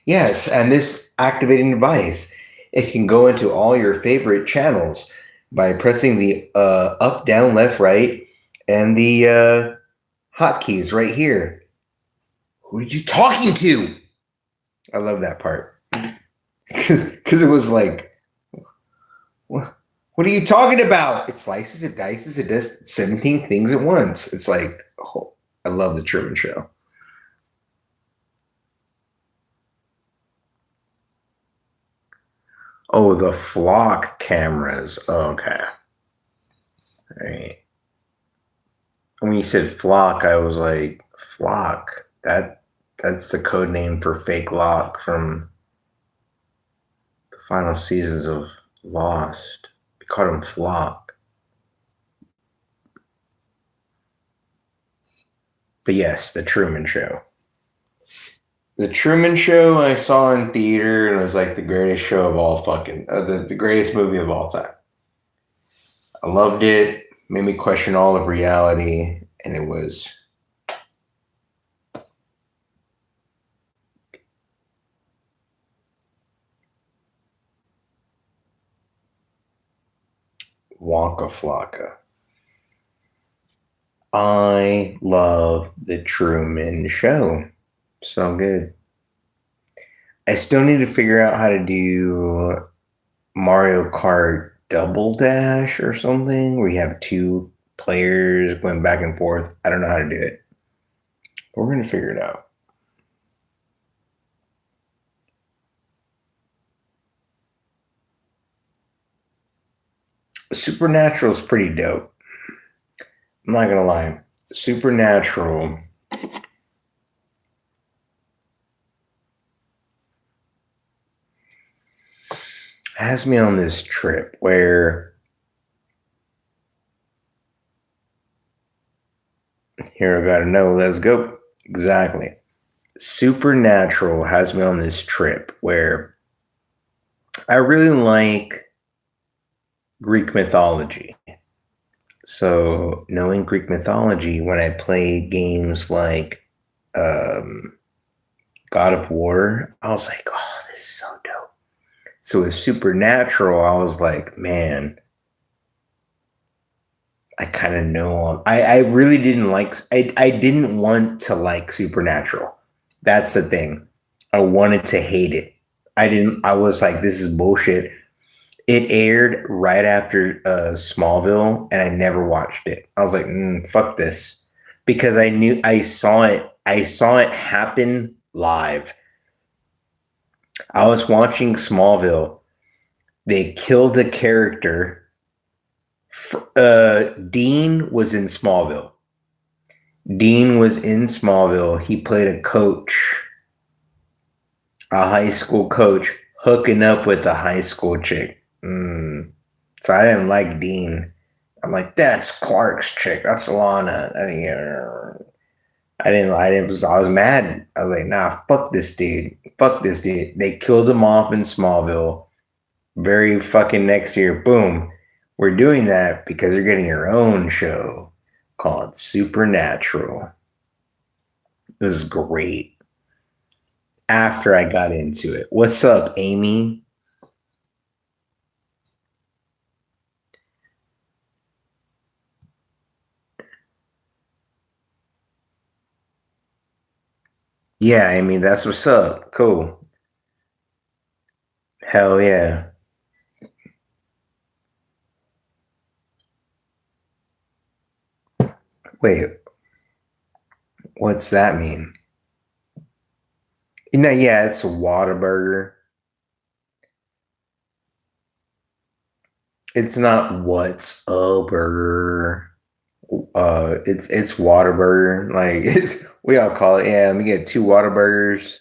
A: Yes, and this activating device, it can go into all your favorite channels by pressing the up, down, left, right, and the hotkeys right here. Who are you talking to? I love that part. Because it was like, what are you talking about? It slices, it dices, it does 17 things at once. It's like, oh, I love the Truman Show. Oh, the flock cameras. Okay. All right. When you said flock, I was like, flock. That's the code name for fake Lock from the final seasons of Lost. We called him Flock. But yes, the Truman Show. The Truman Show I saw in theater and it was like the greatest show of all fucking the greatest movie of all time. I loved it. Made me question all of reality, and it was Wonka Flocka. I love the Truman Show. So good. I still need to figure out how to do Mario Kart Double Dash or something where you have two players going back and forth. I don't know how to do it. But we're going to figure it out. Supernatural is pretty dope. I'm not going to lie. Supernatural has me on this trip where here I gotta know, let's go. Exactly. Supernatural has me on this trip where I really like Greek mythology. So, knowing Greek mythology, when I play games like um, God of War, I was like, oh, this is so dope. So, with Supernatural, I was like, man, I kind of know. I really didn't like, I didn't want to like Supernatural. That's the thing. I wanted to hate it. I was like, this is bullshit. It aired right after Smallville, and I never watched it. I was like, fuck this, because I knew I saw it. I saw it happen live. I was watching Smallville. They killed a character. Dean was in Smallville. Dean was in Smallville. He played a coach, a high school coach, hooking up with a high school chick. So I didn't like Dean. I'm like, that's Clark's chick. That's Lana. I was mad. I was like, nah, fuck this dude. Fuck this dude. They killed him off in Smallville. Very fucking next year, boom. We're doing that because you're getting your own show called Supernatural. It was great. After I got into it. What's up, Amy? Yeah, Amy, that's what's up. Cool. Hell yeah. Wait, what's that mean? Yeah, it's a Whataburger. It's not what's a burger. It's Whataburger. Like it's we all call it. Yeah, let me get 2 Whataburgers.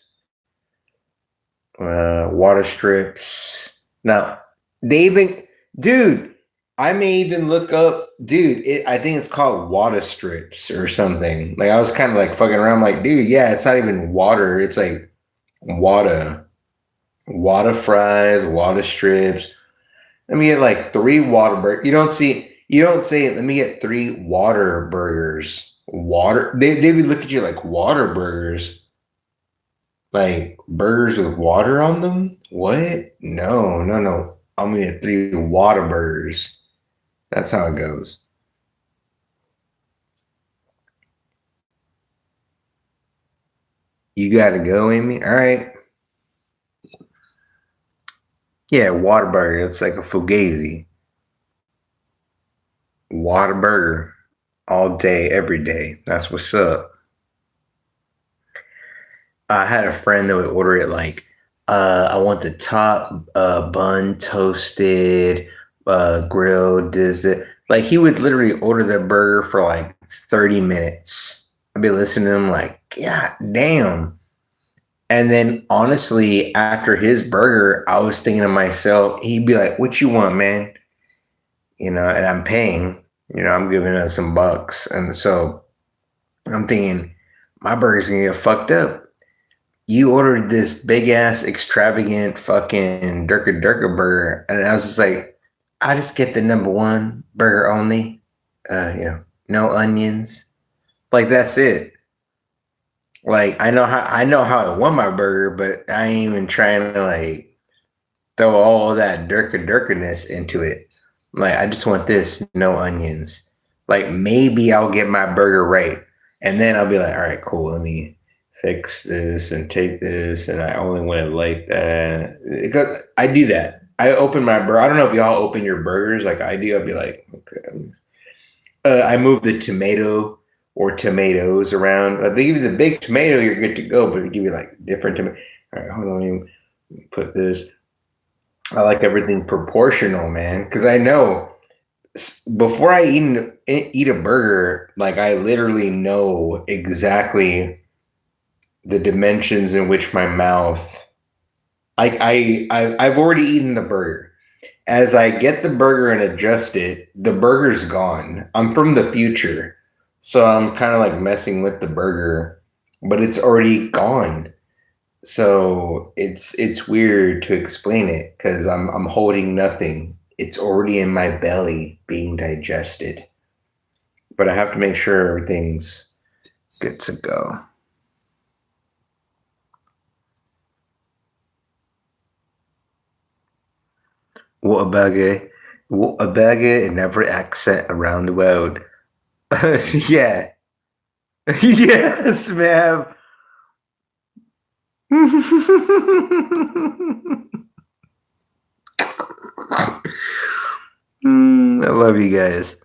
A: Water strips. Now, they even, dude, I may even look up, dude. I think it's called water strips or something. Like I was kind of like fucking around, like, dude, yeah, it's not even water. It's like water fries, water strips. Let me get like 3 water burgers. You don't say, let me get 3 water burgers. Water, they would look at you like water burgers. Like burgers with water on them? What? No, no, no. I'm gonna get 3 water burgers. That's how it goes. You gotta go, Amy. All right. Yeah, water burger. It's like a fugazi. Water burger. All day, every day. That's what's up. I had a friend that would order it like, I want the top bun toasted, grilled, this, that. Like he would literally order the burger for like 30 minutes. I'd be listening to him like, God damn. And then honestly, after his burger, I was thinking to myself, he'd be like, what you want, man? And I'm paying, I'm giving us some bucks. And so I'm thinking, my burger's gonna get fucked up. You ordered this big ass extravagant fucking Durka Durka burger. And I was just like, I just get the number 1 burger only. No onions. Like that's it. Like I know how I want my burger, but I ain't even trying to like throw all that Durka Durkaness into it. Like I just want this, no onions. Like maybe I'll get my burger right. And then I'll be like, all right, cool, let me fix this and take this, and I only want it like that. Because I do that. I open my burger. I don't know if y'all open your burgers like I do. I'll be like, okay. I move the tomato or tomatoes around. They give you the big tomato, you're good to go, but they give you like different tomato. All right, hold on. Let me put this. I like everything proportional, man, because I know before I eat a burger, like I literally know exactly the dimensions in which my mouth. I've already eaten the burger. As I get the burger and adjust it, the burger's gone. I'm from the future, so I'm kind of like messing with the burger but it's already gone. So it's weird to explain it because I'm holding nothing. It's already in my belly being digested. But I have to make sure everything's good to go. Whataburger, Whataburger in every accent around the world. Yeah. Yes, ma'am. I love you guys.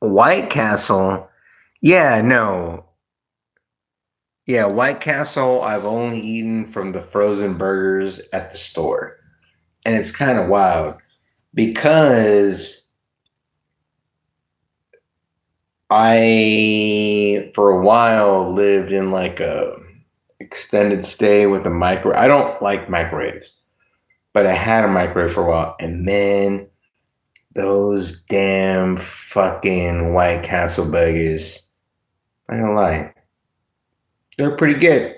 A: White Castle. Yeah, no. Yeah, White Castle, I've only eaten from the frozen burgers at the store. And it's kind of wild because I, for a while, lived in like a extended stay with a micro. I don't like microwaves, but I had a microwave for a while. And man, those damn fucking White Castle burgers, I don't lie, they're pretty good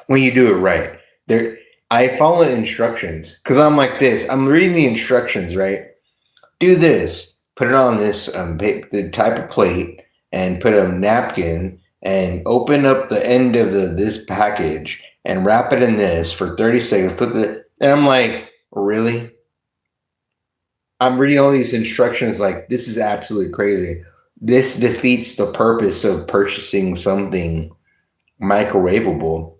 A: when you do it right. They're, I follow the instructions because I'm like this. I'm reading the instructions, right? Do this. Put it on this the type of plate and put a napkin and open up the end of this package and wrap it in this for 30 seconds. Flip it. And I'm like, really? I'm reading all these instructions like this is absolutely crazy. This defeats the purpose of purchasing something microwavable.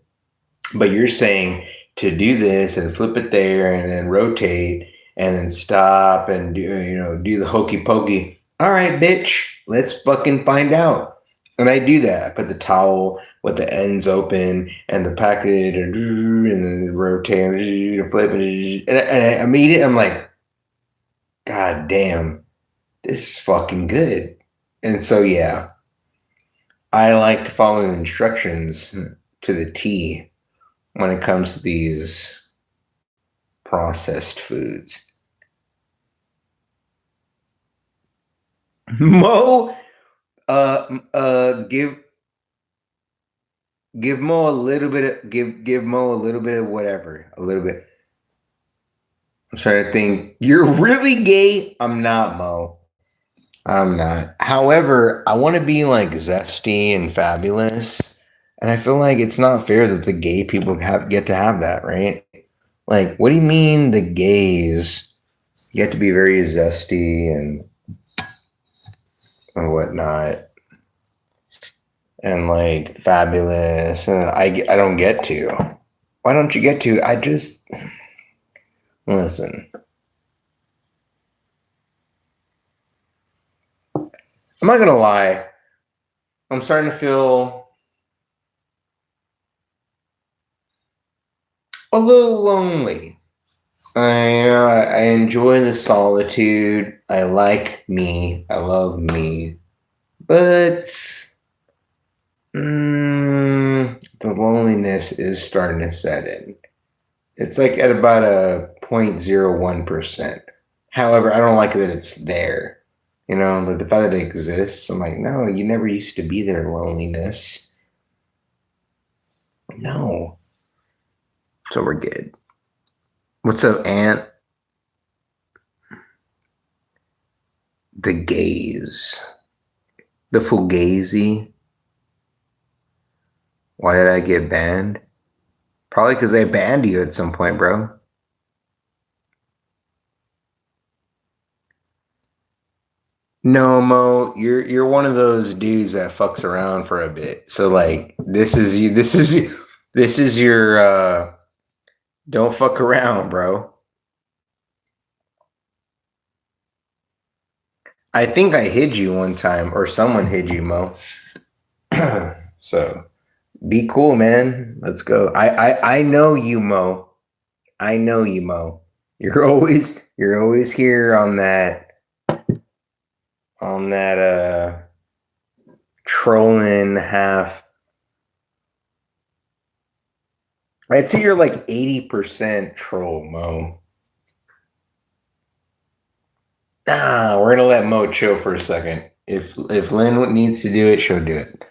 A: But you're saying to do this and flip it there and then rotate and then stop and do the hokey pokey. All right, bitch, let's fucking find out. And I do that. I put the towel with the ends open and the packet and then rotate and flip it. And I'm eating. I'm like, God damn, this is fucking good. And so yeah, I like to follow the instructions to the T when it comes to these processed foods. Mo, give Mo a little bit of give Mo a little bit of whatever, a little bit. I'm trying to think. You're really gay. I'm not, Mo. I'm not. However, I want to be like zesty and fabulous, and I feel like it's not fair that the gay people get to have that, right? Like, what do you mean the gays get to be very zesty and whatnot, and like fabulous? And I don't get to. Why don't you get to? I just listen. I'm not gonna lie. I'm starting to feel a little lonely. I enjoy the solitude. I like me. I love me. But the loneliness is starting to set in. It's like at about a 0.01%. However, I don't like that it's there. You know, the fact that it exists, I'm like, no, you never used to be there, loneliness. No. So we're good. What's up, Aunt? The gaze. The fugazi. Why did I get banned? Probably because they banned you at some point, bro. No, Mo, you're one of those dudes that fucks around for a bit. So like this is you this is your don't fuck around, bro. I think I hid you one time or someone hid you, Mo. So be cool, man. Let's go. I know you, Mo. I know you, Mo. You're always here on that trolling half. I'd say you're like 80% troll, Mo. Nah, we're gonna let Mo chill for a second. If Lynn needs to do it, she'll do it.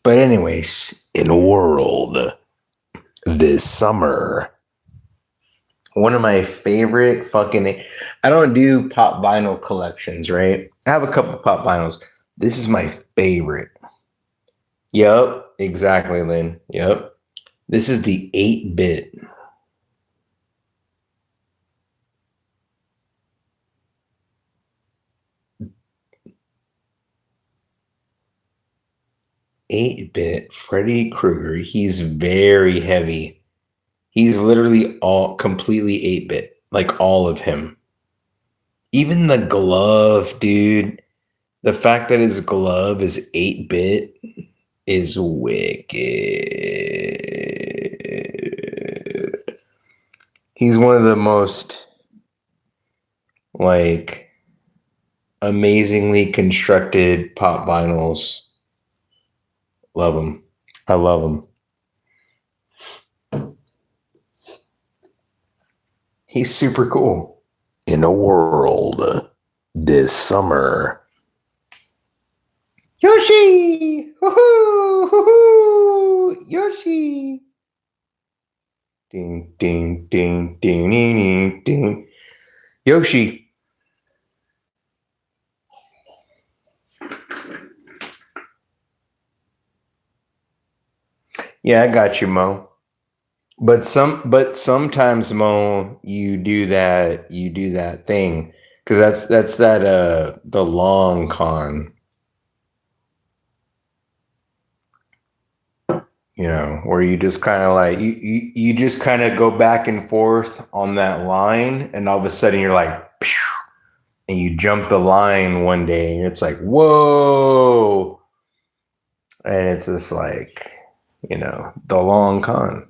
A: But anyways, in a world this summer, one of my favorite fucking I don't do pop vinyl collections, right? I have a couple pop vinyls. This is my favorite. Yep, exactly, Lynn. Yep. This is the 8-bit. 8-bit Freddy Krueger. He's very heavy. He's literally all completely 8-bit. Like all of him. Even the glove, dude. The fact that his glove is 8-bit is wicked. He's one of the most like amazingly constructed pop vinyls. Love him. I love him. He's super cool. In a world this summer. Yoshi! Woohoo! Woohoo! Yoshi! Ding, ding, ding, ding, ding, ding, ding. Yoshi. Yeah, I got you, Mo. But sometimes, Mo, you do that thing because that's that the long con, where you just kind of like you just kind of go back and forth on that line, and all of a sudden you're like, "Pew," and you jump the line one day, and it's like, whoa, and it's just like, the long con.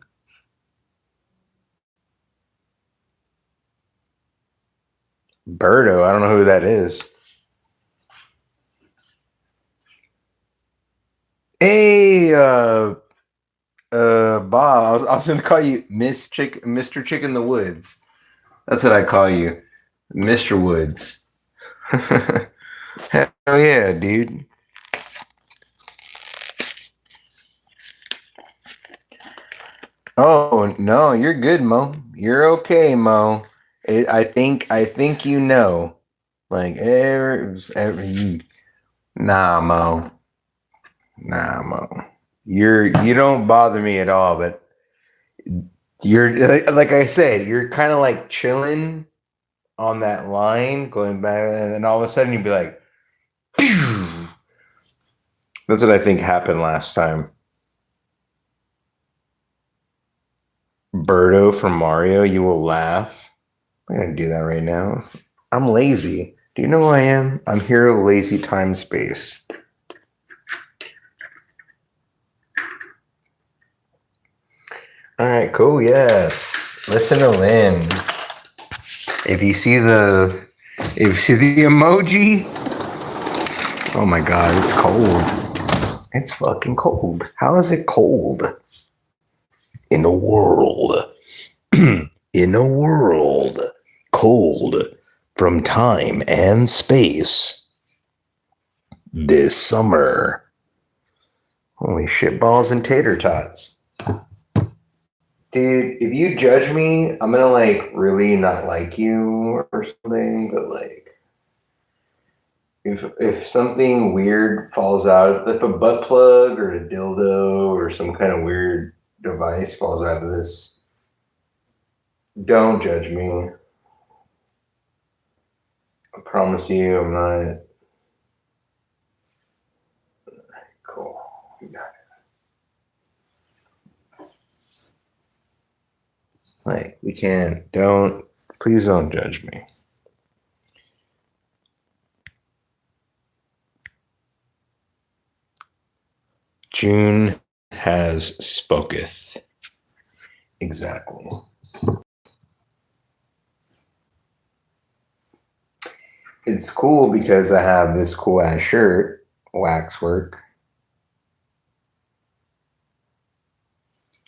A: Birdo, I don't know who that is. Hey, Bob, I was gonna call you Mr. Chick in the Woods. That's what I call you, Mr. Woods. Hell yeah, dude. Oh no, you're good, Mo. You're okay, Mo. I think you know. Like you, nah, Mo. Nah, Mo. You don't bother me at all, but you're like I said, you're kind of like chilling on that line, going back, and then all of a sudden you'd be like, pew! That's what I think happened last time. Birdo from Mario, you will laugh. I'm gonna do that right now. I'm lazy. Do you know who I am? I'm Hero Lazy Time Space. All right, cool. Yes. Listen to Lynn. If you see the emoji, oh my god, it's cold. It's fucking cold. How is it cold? In a world, in a world cold from time and space this summer. Holy shit balls and tater tots. Dude, if you judge me, I'm gonna like really not like you or something, but like if something weird falls out, if a butt plug or a dildo or some kind of weird device falls out of this, don't judge me. I promise you I'm not cool. You got it. Like we can't please don't judge me. June has spoketh. Exactly. It's cool because I have this cool ass shirt, waxwork.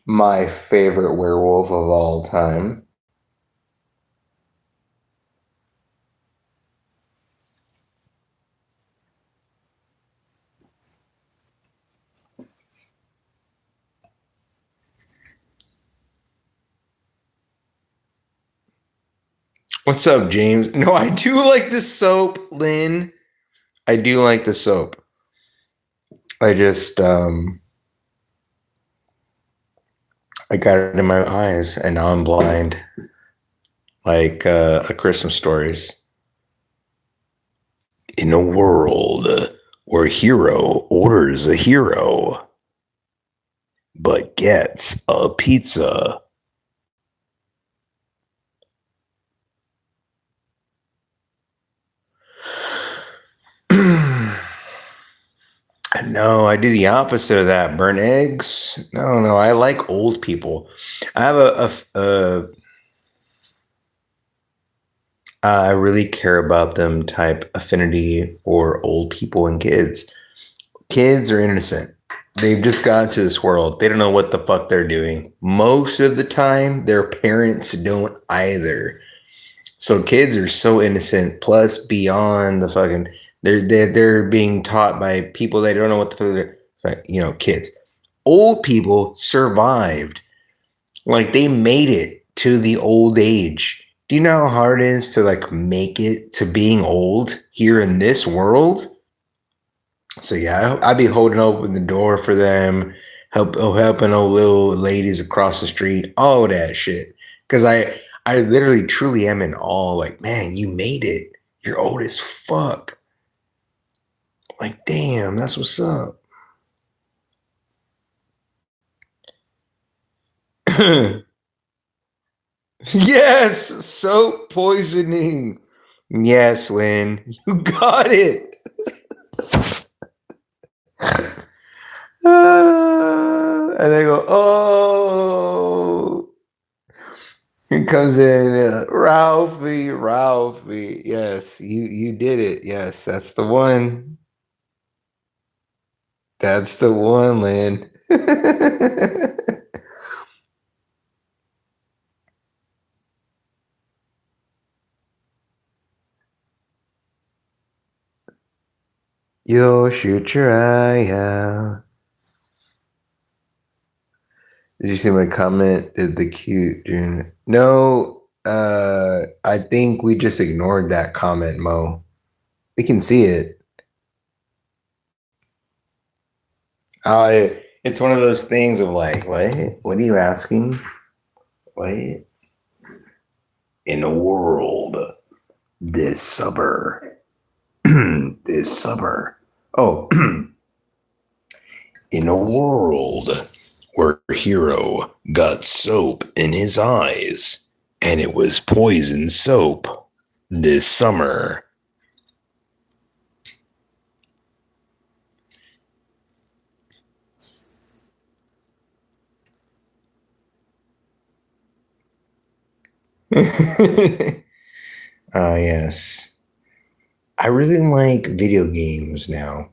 A: My favorite werewolf of all time. What's up, James? No, I do like the soap, Lynn. I do like the soap. I just I got it in my eyes and now I'm blind. Like A Christmas Stories. In a world where hero orders a hero but gets a pizza. No, I do the opposite of that. Burn eggs? No. I like old people. I have I really care about them type affinity for old people and kids. Kids are innocent. They've just got into this world. They don't know what the fuck they're doing. Most of the time, their parents don't either. So kids are so innocent. Plus, beyond the fucking, they're being taught by people they don't know what the fuck they're. Kids. Old people survived. Like they made it to the old age. Do you know how hard it is to like make it to being old here in this world? So yeah, I'd be holding open the door for them, helping old little ladies across the street, all that shit. Because I literally truly am in awe. Like, man, you made it. You're old as fuck. Like, damn, that's what's up. Yes, soap poisoning. Yes, Lynn, you got it. And they go, oh. Here comes in Ralphie. Yes, you did it. Yes, that's the one. That's the one, Lynn. You'll shoot your eye out. Did you see my comment? Did the cute June? No, I think we just ignored that comment, Mo. We can see it. It's one of those things of like, what? What are you asking? What? In a world this summer. This summer. Oh, in a world where hero got soap in his eyes and it was poison soap this summer. Yes. I really like video games now.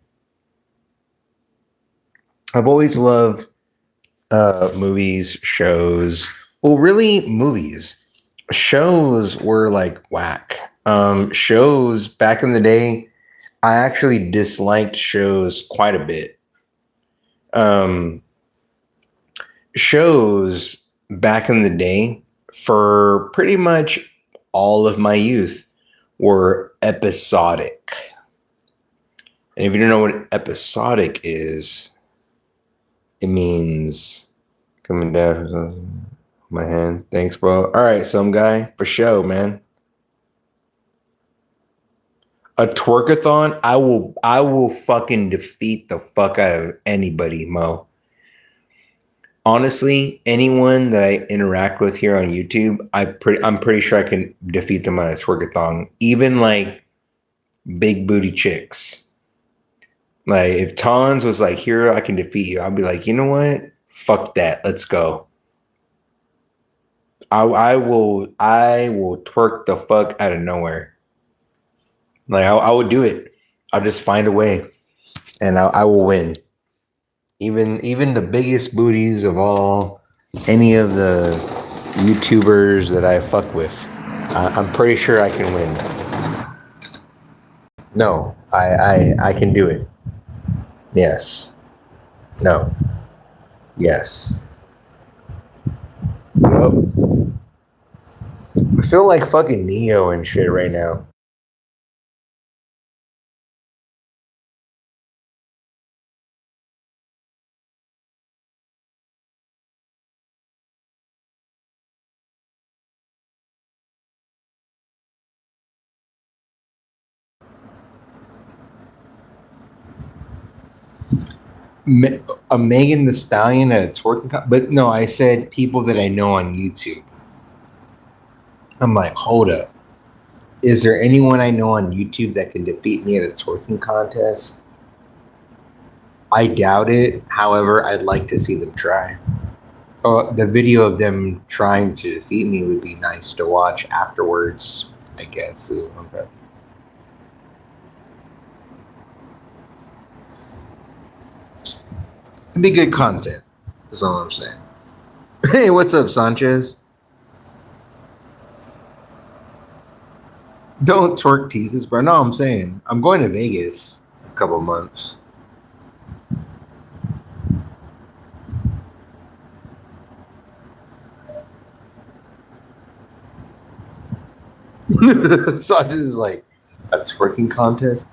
A: I've always loved movies, shows. Well, really, movies. Shows were like whack. Shows back in the day, I actually disliked shows quite a bit. Shows back in the day, for pretty much all of my youth, were episodic. And if you don't know what episodic is, it means coming down from my hand. Thanks, bro. All right, some guy for show, man. A twerkathon, I will fucking defeat the fuck out of anybody, Mo. Honestly, anyone that I interact with here on YouTube, I'm pretty sure I can defeat them on a twerkathon. Even like big booty chicks. Like if Tons was like, "Here, I can defeat you," I'd be like, "You know what? Fuck that. Let's go." I will twerk the fuck out of nowhere. Like I would do it. I'll just find a way, and I will win. Even the biggest booties of all, any of the YouTubers that I fuck with, I'm pretty sure I can win. No, I can do it. Yes. No. Yes. Nope. I feel like fucking Neo and shit right now. A Megan the Stallion at a twerking but no, I said people that I know on YouTube. I'm like, hold up. Is there anyone I know on YouTube that can defeat me at a twerking contest? I doubt it. However, I'd like to see them try. Oh, the video of them trying to defeat me would be nice to watch afterwards, I guess. Okay. It'd be good content, is all I'm saying. Hey, what's up, Sanchez? Don't twerk teases, bro. No, I'm saying I'm going to Vegas in a couple months. Sanchez is like a twerking contest.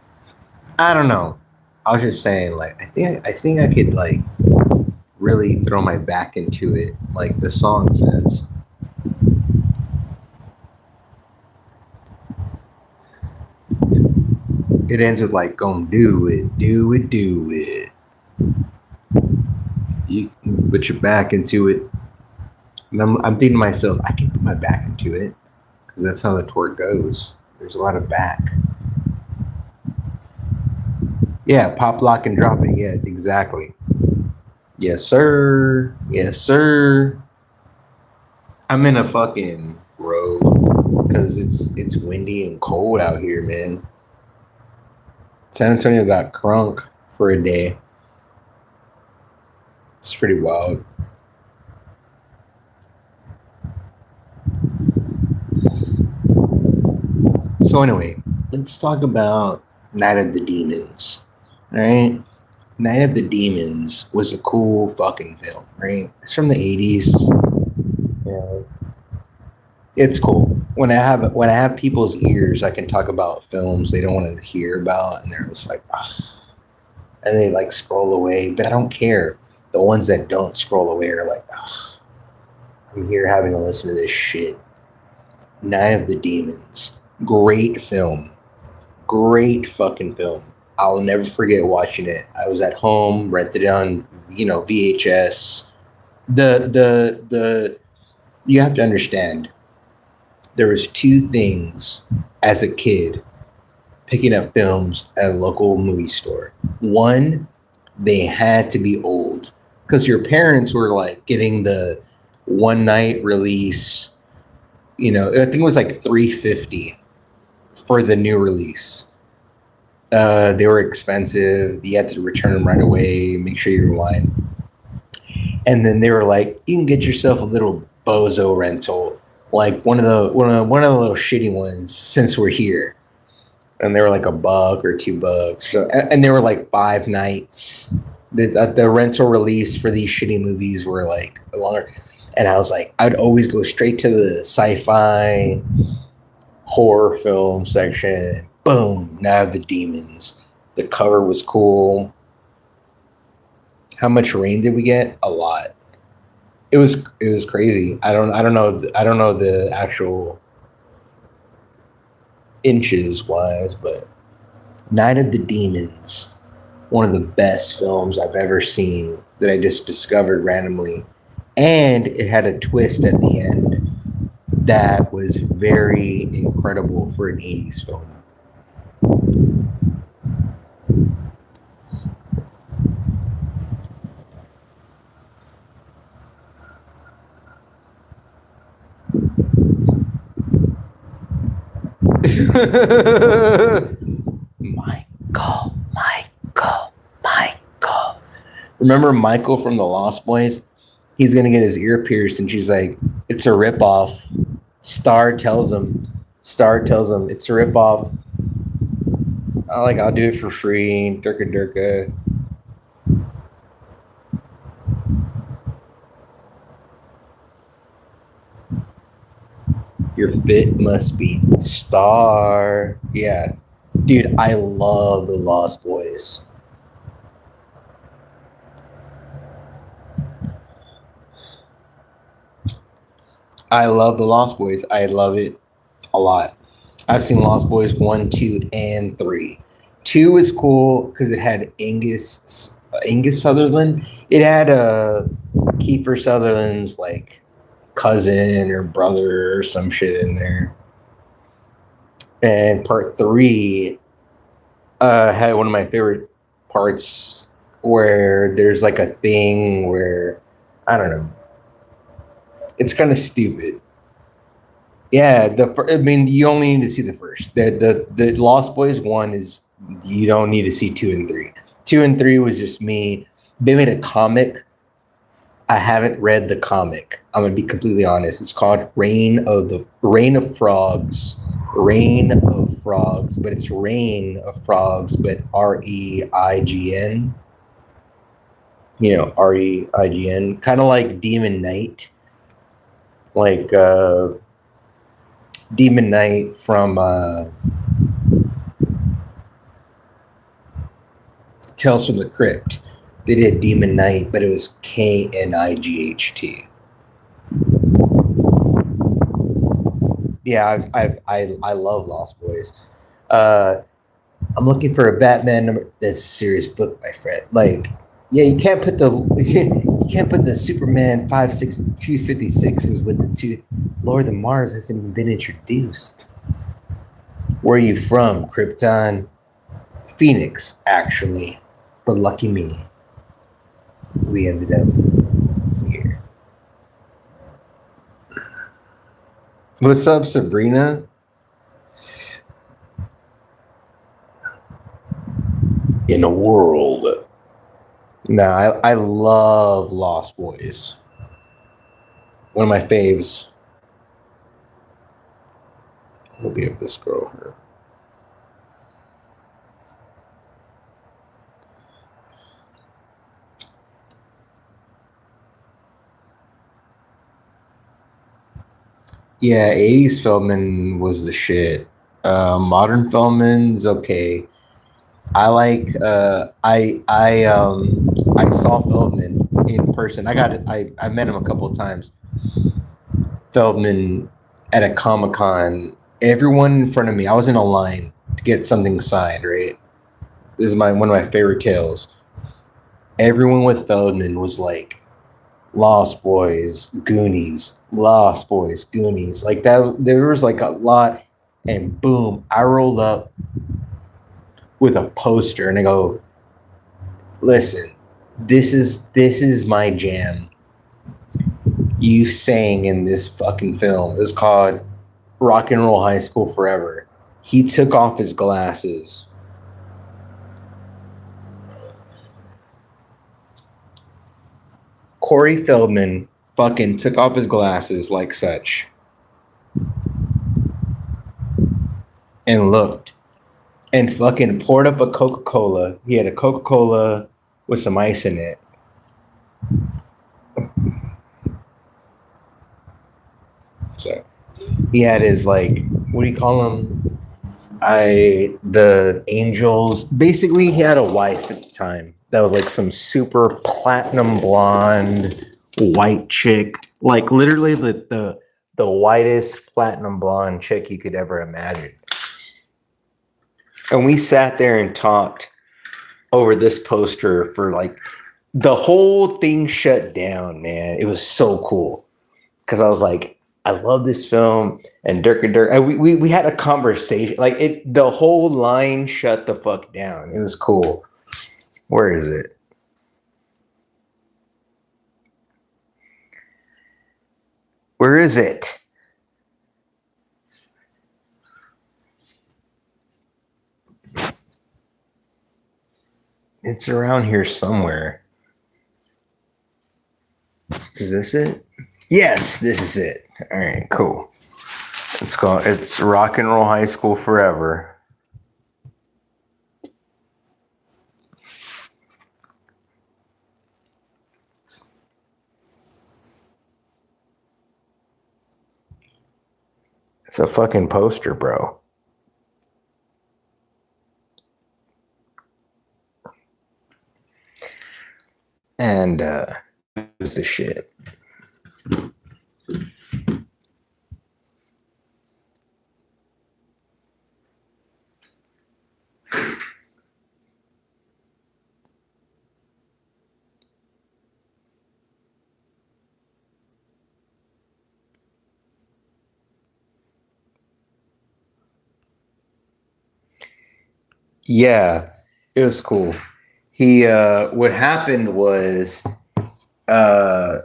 A: I don't know. I was just saying, like, I think I could like really throw my back into it, like the song says. It ends with like, "Gonna do it, do it, do it." You put your back into it, and I'm thinking to myself, I can put my back into it because that's how the twerk goes. There's a lot of back. Yeah, pop, lock, and drop it. Yeah, exactly. Yes, sir. Yes, sir. I'm in a fucking robe because it's windy and cold out here, man. San Antonio got crunk for a day. It's pretty wild. So anyway, let's talk about Night of the Demons. All right, Night of the Demons was a cool fucking film, right? It's from the 80s. Yeah. It's cool. When I have people's ears, I can talk about films they don't want to hear about, and they're just like, ugh, and they like scroll away. But I don't care. The ones that don't scroll away are like, ugh, I'm here having to listen to this shit. Night of the Demons, great film, great fucking film. I'll never forget watching it. I was at home, rented it on, VHS. The You have to understand, there was two things as a kid picking up films at a local movie store. One, they had to be old because your parents were like getting the one night release. I think it was like 350 for the new release. They were expensive. You had to return them right away. Make sure you rewind. And then they were like, you can get yourself a little bozo rental, like one of the little shitty ones. Since we're here, and they were like $1 or $2. So, and they were like 5 nights. The rental release for these shitty movies were like longer. And I was like, I'd always go straight to the sci-fi horror film section. Boom, Now the Demons. The cover was cool. How much rain did we get? A lot. It was crazy. I don't know the actual inches wise, but Night of the Demons, one of the best films I've ever seen that I just discovered randomly. And it had a twist at the end that was very incredible for an 80s film. Michael, Michael, Michael. Remember Michael from the Lost Boys? He's gonna get his ear pierced, and she's like, "It's a ripoff." Star tells him it's a ripoff. I'll do it for free. Durka Durka. Your fit must be star. Yeah. Dude, I love the Lost Boys. I love the Lost Boys. I love it a lot. I've seen Lost Boys 1, 2, and 3. 2 is cool because it had Angus Sutherland. It had Kiefer Sutherland's like cousin or brother or some shit in there. And part 3 had one of my favorite parts where there's like a thing where I don't know. It's kind of stupid. Yeah, I mean, you only need to see the first. The Lost Boys 1 is you don't need to see 2 and 3. 2 and 3 was just me. They made a comic. I haven't read the comic. I'm gonna be completely honest. It's called Reign of Frogs. Reign of Frogs, but it's Reign of Frogs, but REIGN. REIGN, kind of like Demon Knight, like Demon Knight from Tales from the Crypt. They did Demon Knight, but it was KNIGHT. Yeah, I love Lost Boys. I'm looking for a Batman number. That's a serious book, my friend. Like, yeah, you can't put the Superman 256s with the two. Lord of Mars hasn't even been introduced. Where are you from, Krypton? Phoenix, actually. But lucky me, we ended up here. What's up, Sabrina? In a world. No, I love Lost Boys. One of my faves. We'll give this girl her. Yeah, 80s Feldman was the shit. Modern Feldman's okay. I saw Feldman in person. I met him a couple of times. Feldman at a Comic-Con. Everyone in front of me, I was in a line to get something signed, right? This is one of my favorite tales. Everyone with Feldman was like Lost Boys, Goonies, Lost Boys, Goonies. Like that there was like a lot, and boom, I rolled up with a poster and I go, listen, this is my jam. You sang in this fucking film. It was called Rock and Roll High School Forever. He took off his glasses. Corey Feldman fucking took off his glasses like such and looked and fucking poured up a Coca-Cola. He had a Coca-Cola with some ice in it. So he had his like, what do you call them? The Angels. Basically, he had a wife at the time that was like some super platinum blonde white chick, like literally the whitest platinum blonde chick you could ever imagine. And we sat there and talked over this poster for like the whole thing shut down, man. It was so cool because I was like, I love this film, and Dirk and Dirk. We had a conversation. Like the whole line shut the fuck down. It was cool. Where is it? Where is it? It's around here somewhere. Is this it? Yes, this is it. All right, cool. It's Rock and Roll High School Forever. It's a fucking poster, bro. And it was the shit. Yeah, it was cool. He what happened was uh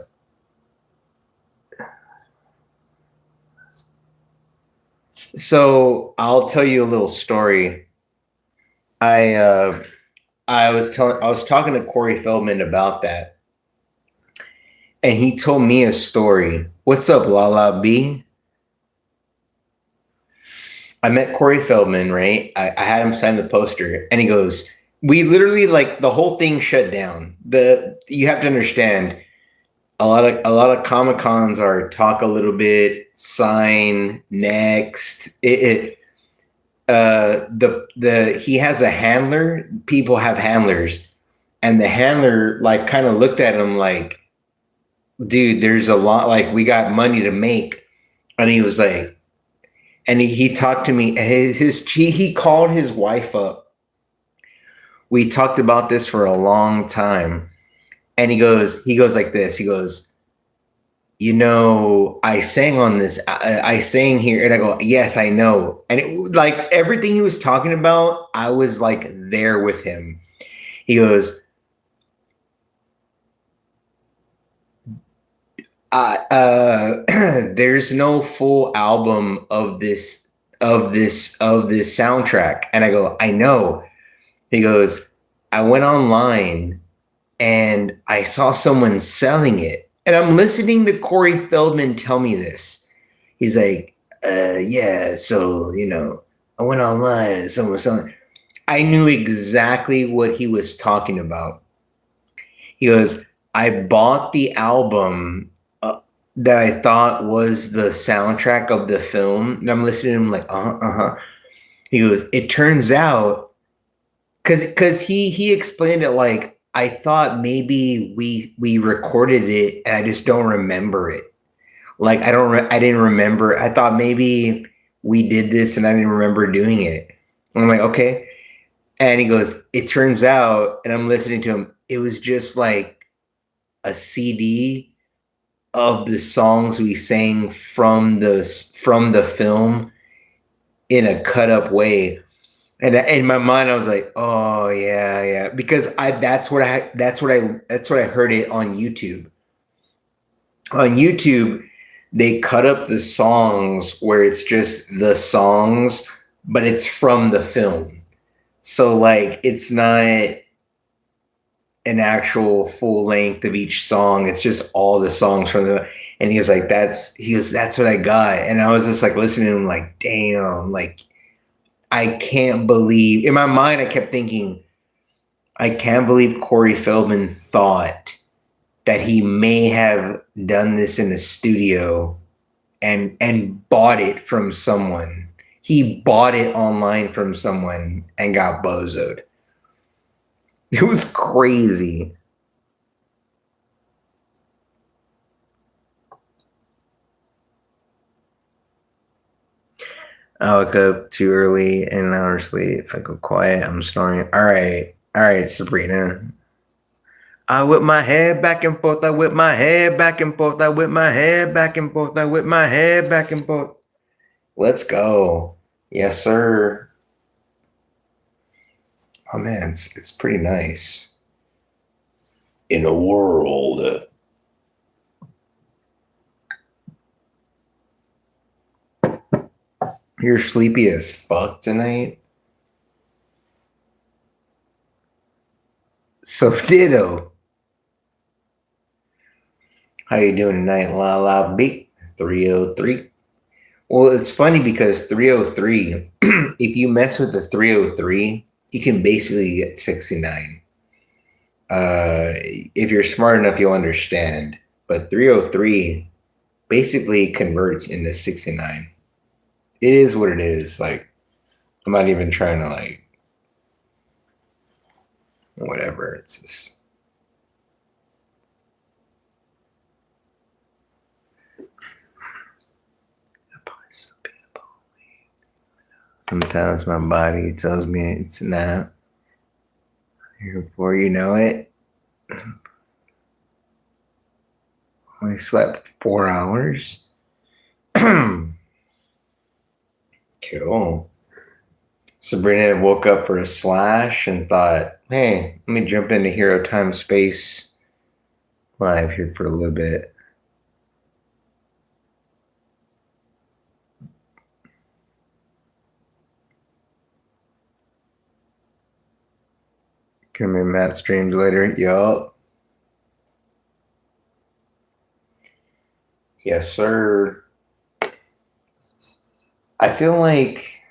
A: so I'll tell you a little story. I I was talking to Corey Feldman about that, and he told me a story. What's up, Lala B? I met Corey Feldman, right? I had him sign the poster, and he goes, "We literally like the whole thing shut down. The You have to understand, a lot of Comic Cons are talk a little bit, sign next. The he has a handler. People have handlers, and the handler like kind of looked at him like, dude, there's a lot, like we got money to make, and he was like, and he talked to me. He called his wife up. We talked about this for a long time, and he goes like this. He goes, you know, I sang on this. I sang here, and I go, yes, I know. And it like everything he was talking about, I was like there with him. He goes, there's no full album of this soundtrack, and I go, I know. He goes, I went online and I saw someone selling it, and I'm listening to Corey Feldman tell me this. He's like, yeah, so you know, I went online and someone was selling. I knew exactly what he was talking about. He goes, I bought the album that I thought was the soundtrack of the film. And I'm listening to him like, uh-huh. He goes, it turns out, because he explained it like, I thought maybe we recorded it and I just don't remember it. Like I didn't remember. I thought maybe we did this and I didn't remember doing it. And I'm like, okay. And he goes, it turns out, and I'm listening to him, it was just like a CD of the songs we sang from the film in a cut up way. And in my mind, I was like, "Oh yeah," because that's what I heard it on YouTube. On YouTube, they cut up the songs where it's just the songs, but it's from the film. So like, it's not an actual full length of each song. It's just all the songs from the. And he was like, that's what I got. And I was just like listening to him, like, damn, like I can't believe. In my mind, I kept thinking, I can't believe Corey Feldman thought that he may have done this in a studio and bought it from someone. He bought it online from someone and got bozoed. It was crazy. I woke up too early and an hour sleep. If I go quiet, I'm snoring. All right, Sabrina. I whip my head back and forth. I whip my head back and forth. I whip my head back and forth. I whip my head back and forth. Let's go. Yes, sir. Oh man, it's pretty nice. In a world. You're sleepy as fuck tonight. So ditto. How you doing tonight, La La B? 303. Well, it's funny because 303, if you mess with the 303, you can basically get 69. If you're smart enough, you'll understand. But 303 basically converts into 69. it is what it is. Like, I'm not even trying to like whatever. It's just sometimes my body tells me it's not. Before you know it, I slept 4 hours. Cool. Sabrina woke up for a slash and thought, hey, let me jump into Hero Time Space Live here for a little bit. Come in Matt streams later. Yup. Yes, sir. I feel like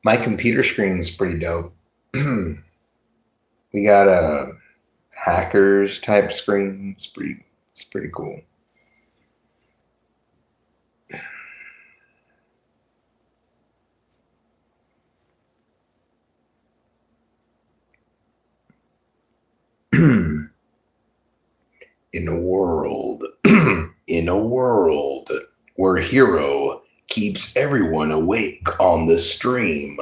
A: my computer screen is pretty dope. We got a hackers type screen. It's pretty cool. In a world where Hero keeps everyone awake on the stream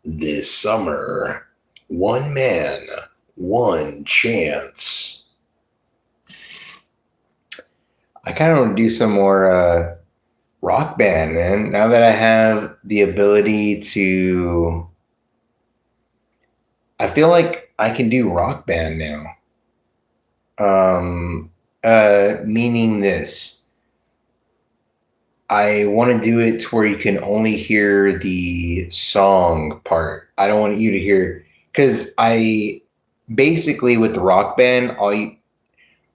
A: this summer, one man, one chance. I kind of want to do some more Rock Band, man. Now that I have the ability to, I feel like I can do Rock Band now. Meaning this, I want to do it to where you can only hear the song part. I don't want you to hear, because I basically with the Rock Band,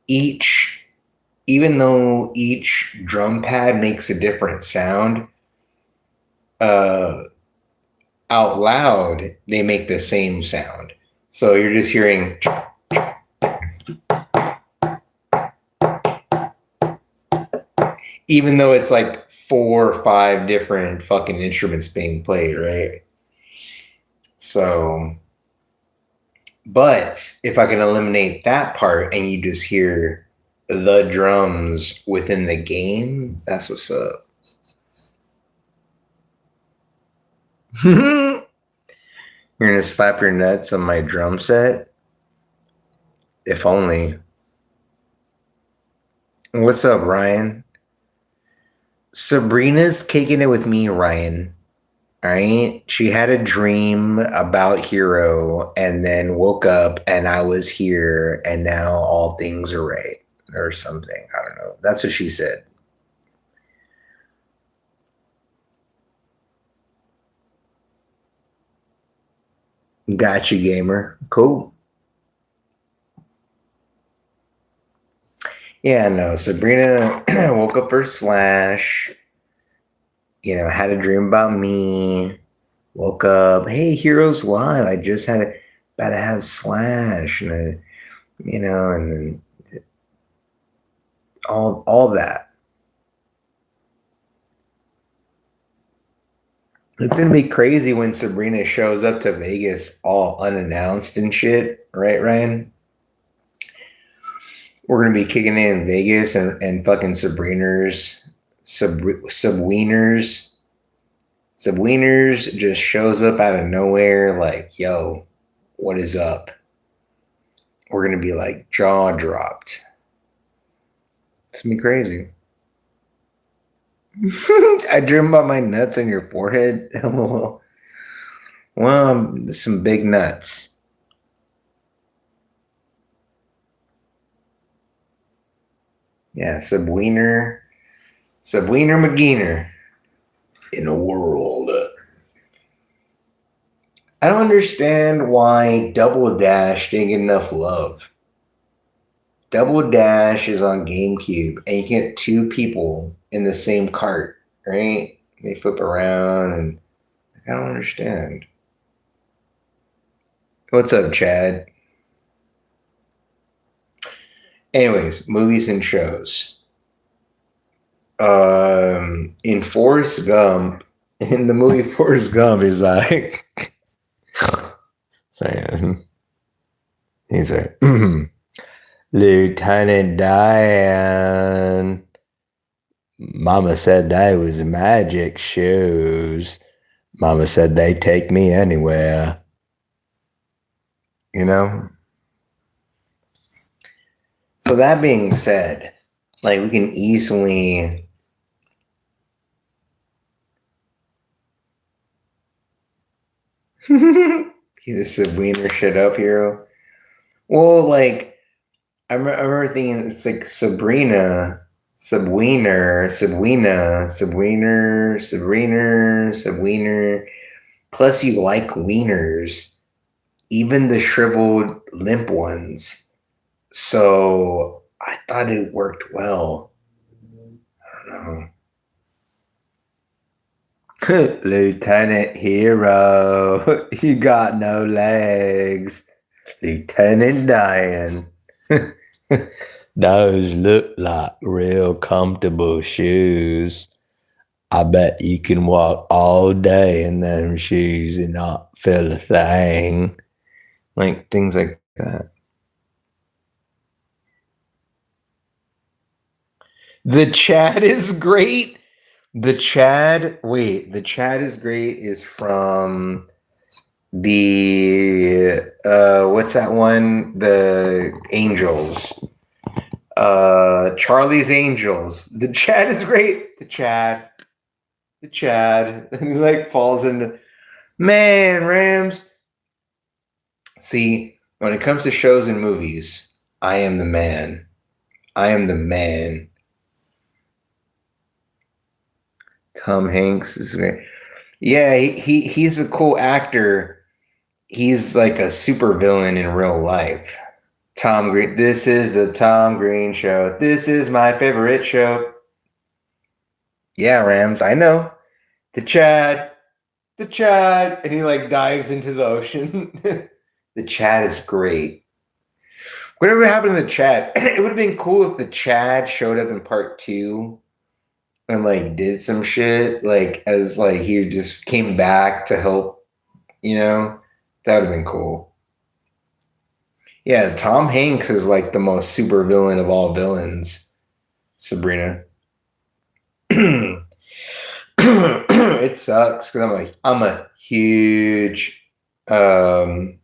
A: even though each drum pad makes a different sound, out loud they make the same sound. So you're just hearing. Even though it's like 4 or 5 different fucking instruments being played, right? So, but if I can eliminate that part and you just hear the drums within the game, that's what's up. You're gonna slap your nuts on my drum set? If only. What's up, Ryan? Sabrina's kicking it with me, Ryan. All right. She had a dream about Hero and then woke up and I was here and now all things are right or something. I don't know. That's what she said. Got you, gamer. Cool. Yeah, no. Sabrina woke up for Slash. Had a dream about me. Woke up. Hey, Heroes Live. I just had about to have Slash, and then, and then all that. It's gonna be crazy when Sabrina shows up to Vegas all unannounced and shit, right, Ryan? We're gonna be kicking it in Vegas and fucking Sabrina's Subwieners just shows up out of nowhere like, yo, what is up? We're gonna be like jaw dropped. It's gonna be crazy. I dream about my nuts on your forehead. Well, some big nuts. Yeah, Subwiener McGeener in a world. I don't understand why Double Dash didn't get enough love. Double Dash is on GameCube, and you get 2 people in the same cart, right? They flip around, and I don't understand. What's up, Chad? Anyways, movies and shows. In Forrest Gump, in the movie Forrest Gump, he's like saying, he's like, Lieutenant Dan. Mama said they was magic shoes. Mama said they take me anywhere. You know? So that being said, like we can easily this is a wiener shit up hero. Well, like I remember thinking it's like Sabrina, Subwiener. Plus, you like wieners, even the shriveled, limp ones. So I thought it worked well. I don't know. Lieutenant Hero, you got no legs. Lieutenant Dan. Those look like real comfortable shoes. I bet you can walk all day in them shoes and not feel a thing. Like things like that. The Chad is great. The Chad is great is from the what's that one? The Angels. Charlie's Angels. The Chad is great. The Chad. And he like falls into man, Rams. See, when it comes to shows and movies, I am the man. Tom Hanks is great. Yeah, he's a cool actor. He's like a super villain in real life. Tom Green. This is the Tom Green Show. This is my favorite show. Yeah, Rams, I know. The Chad, and he like dives into the ocean. The Chad is great. Whatever happened to the Chad? It would have been cool if the Chad showed up in part 2 and like did some shit, like as like he just came back to help, that would have been cool. Yeah, Tom Hanks is like the most super villain of all villains, Sabrina. It sucks because I'm a huge Tom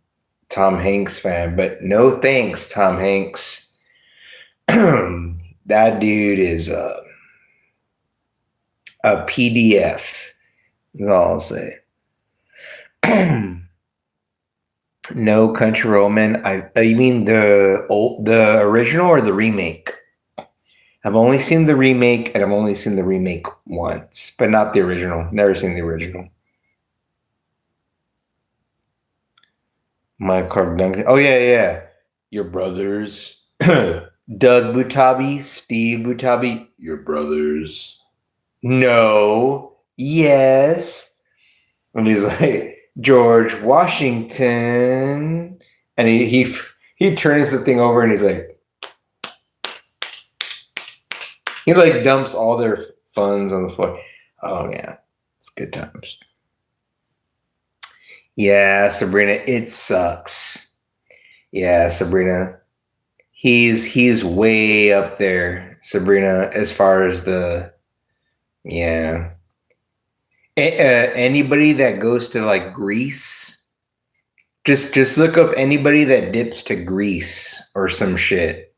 A: Hanks fan, but no thanks, Tom Hanks. That dude is a PDF. Is all I'll say. No Country Road Man. You mean the original or the remake? I've only seen the remake, and I've only seen the remake once, but not the original. Never seen the original. Mike Clark Duncan. Oh yeah. Your brothers, Doug Butabi, Steve Butabi. Your brothers. No. Yes. And he's like George Washington, and he turns the thing over, and he's like. He like dumps all their funds on the floor. Oh yeah, it's good times. Yeah, Sabrina, it sucks. Yeah, Sabrina, he's way up there, Sabrina, as far as the anybody that goes to like Greece. Just look up anybody that dips to Greece or some shit.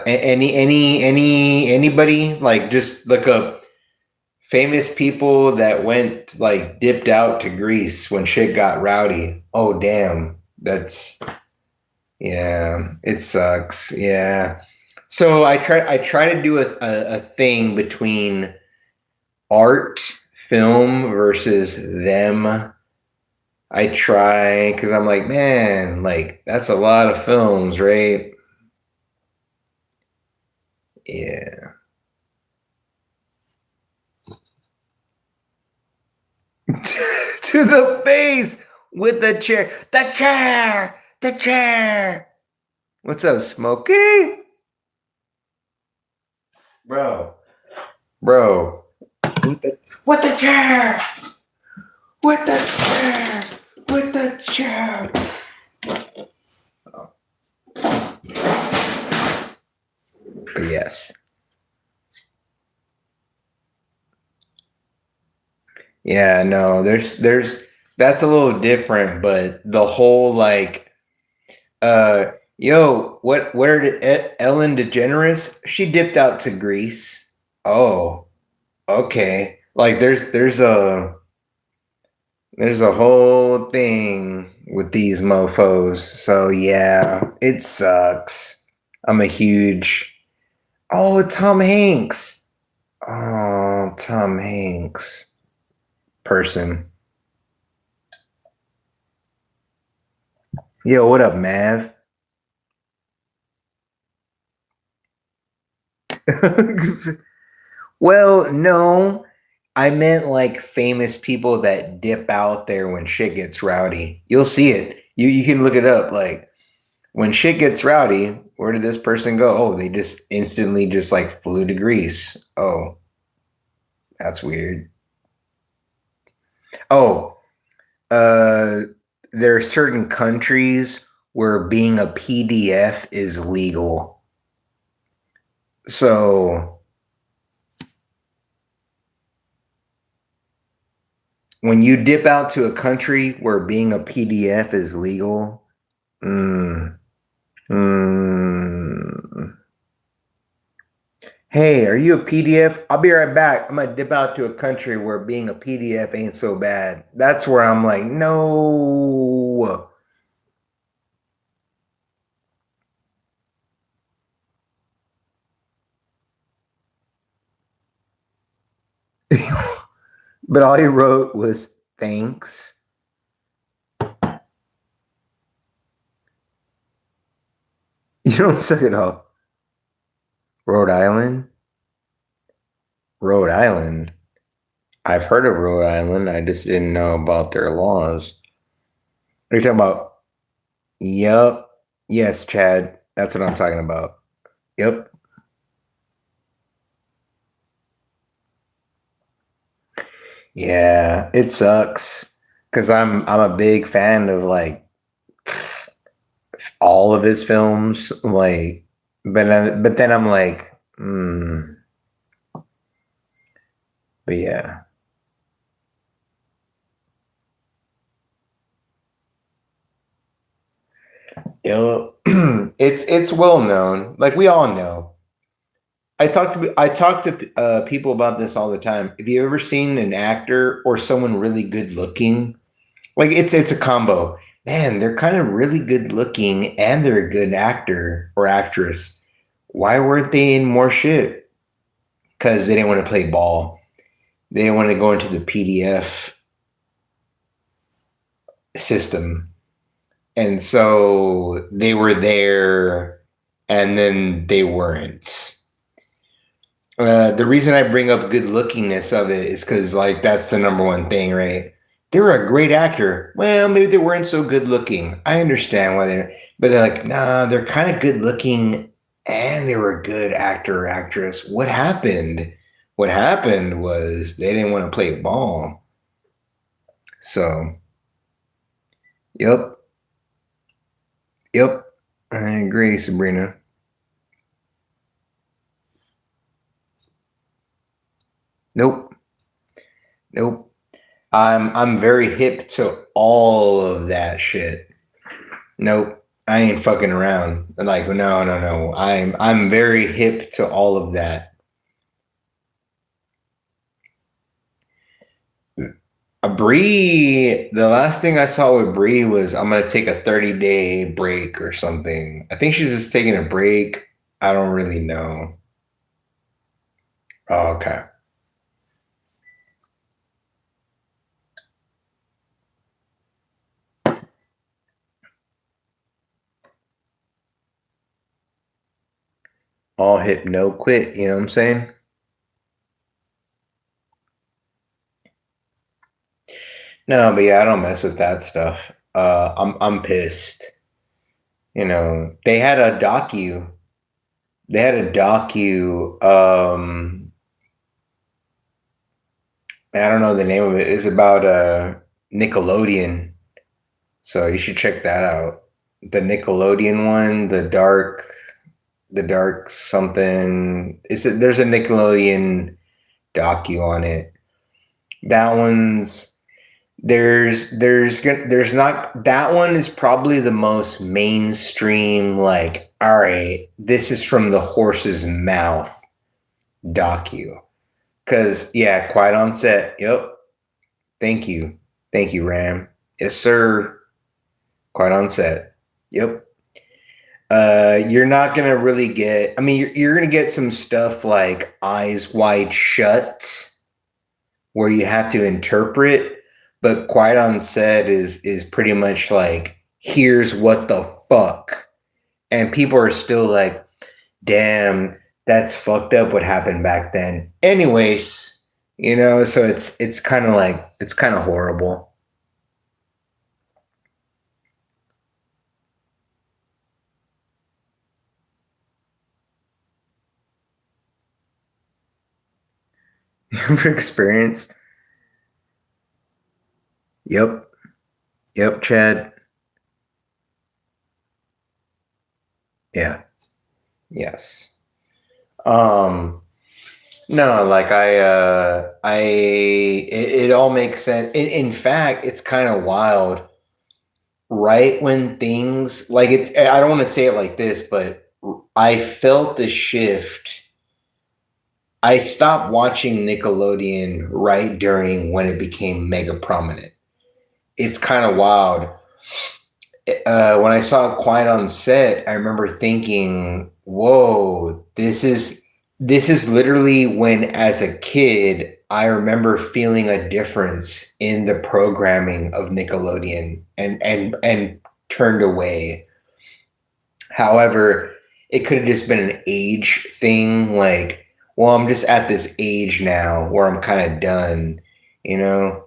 A: Anybody, like just look up famous people that went like dipped out to Greece when shit got rowdy. Oh damn, it sucks. Yeah. So I try to do a thing between art, film versus them. I try because I'm like, man, like that's a lot of films, right? Yeah. To the face with the chair. The chair. What's up, Smokey? Bro. bro. With the chair. With the chair. With the chair. But yes. Yeah, no, there's that's a little different, but the whole like yo, where did Ellen DeGeneres? She dipped out to Greece. Oh, okay. Like there's a whole thing with these mofos. So yeah, it sucks. I'm a huge Oh, Tom Hanks. Oh, Tom Hanks person. Yo, what up, Mav? Well, no. I meant like famous people that dip out there when shit gets rowdy. You'll see it. You can look it up. Like when shit gets rowdy, where did this person go? Oh, they just instantly just like flew to Greece. Oh, that's weird. Oh, uh there are certain countries where being a PDF is legal. So when you dip out to a country where being a PDF is legal, mm, mm, hey, are you a PDF? I'll be right back. I'm gonna dip out to a country where being a PDF ain't so bad. That's where I'm like, no. But all he wrote was thanks. You don't suck it up. Rhode Island? Rhode Island. I've heard of Rhode Island. I just didn't know about their laws. Are you talking about? Yep. Yes, Chad. That's what I'm talking about. Yep. Yeah, it sucks because I'm a big fan of like all of his films. Like, but then I'm like, but yeah. You know, it's well known. Like we all know. I talk to people about this all the time. Have you ever seen an actor or someone really good looking? Like it's a combo. Man, they're kind of really good looking and they're a good actor or actress. Why weren't they in more shit? Because they didn't want to play ball. They didn't want to go into the PDF system. And so they were there and then they weren't. The reason I bring up good lookingness of it is because like that's the number one thing, right? They were a great actor. Well, maybe they weren't so good looking. I understand why they're, but they're like, nah, they're kind of good looking, and they were a good actor or actress. What happened? What happened was they didn't want to play ball. So, yep, yep, I agree, Sabrina. Nope, nope. I'm very hip to all of that shit. Nope. I ain't fucking around. Like, no, no, no. I'm very hip to all of that. Bree, the last thing I saw with Bree was I'm gonna take a 30-day break or something. I think she's just taking a break. I don't really know. Oh, okay. All hip, no quit. You know what I'm saying? No, but yeah, I don't mess with that stuff. I'm pissed. You know, they had a docu. They had a docu. I don't know the name of it. It's about Nickelodeon. So you should check that out. The Nickelodeon one, the dark something. There's a Nickelodeon docu on it. That one's there's not that one is probably the most mainstream, like, all right, this is from the horse's mouth docu. Cause yeah, Quiet on Set. Yep. Thank you. Thank you, Ram. Yes, sir. Quiet on Set. Yep. You're not gonna really get. I mean, you're gonna get some stuff like Eyes Wide Shut, where you have to interpret. But Quiet on Set is pretty much like, here's what the fuck, and people are still like, damn, that's fucked up. What happened back then? Anyways, so it's kind of like it's kind of horrible. Your experience. Yep. Yep, Chad. Yeah. Yes. Um no, like it all makes sense. In fact, it's kind of wild. Right when things like it's I don't want to say it like this, but I felt the shift. I stopped watching Nickelodeon right during when it became mega prominent. It's kind of wild. When I saw Quiet on Set, I remember thinking, "Whoa, this is literally when, as a kid, I remember feeling a difference in the programming of Nickelodeon and turned away." However, it could have just been an age thing, like, well, I'm just at this age now where I'm kind of done, you know?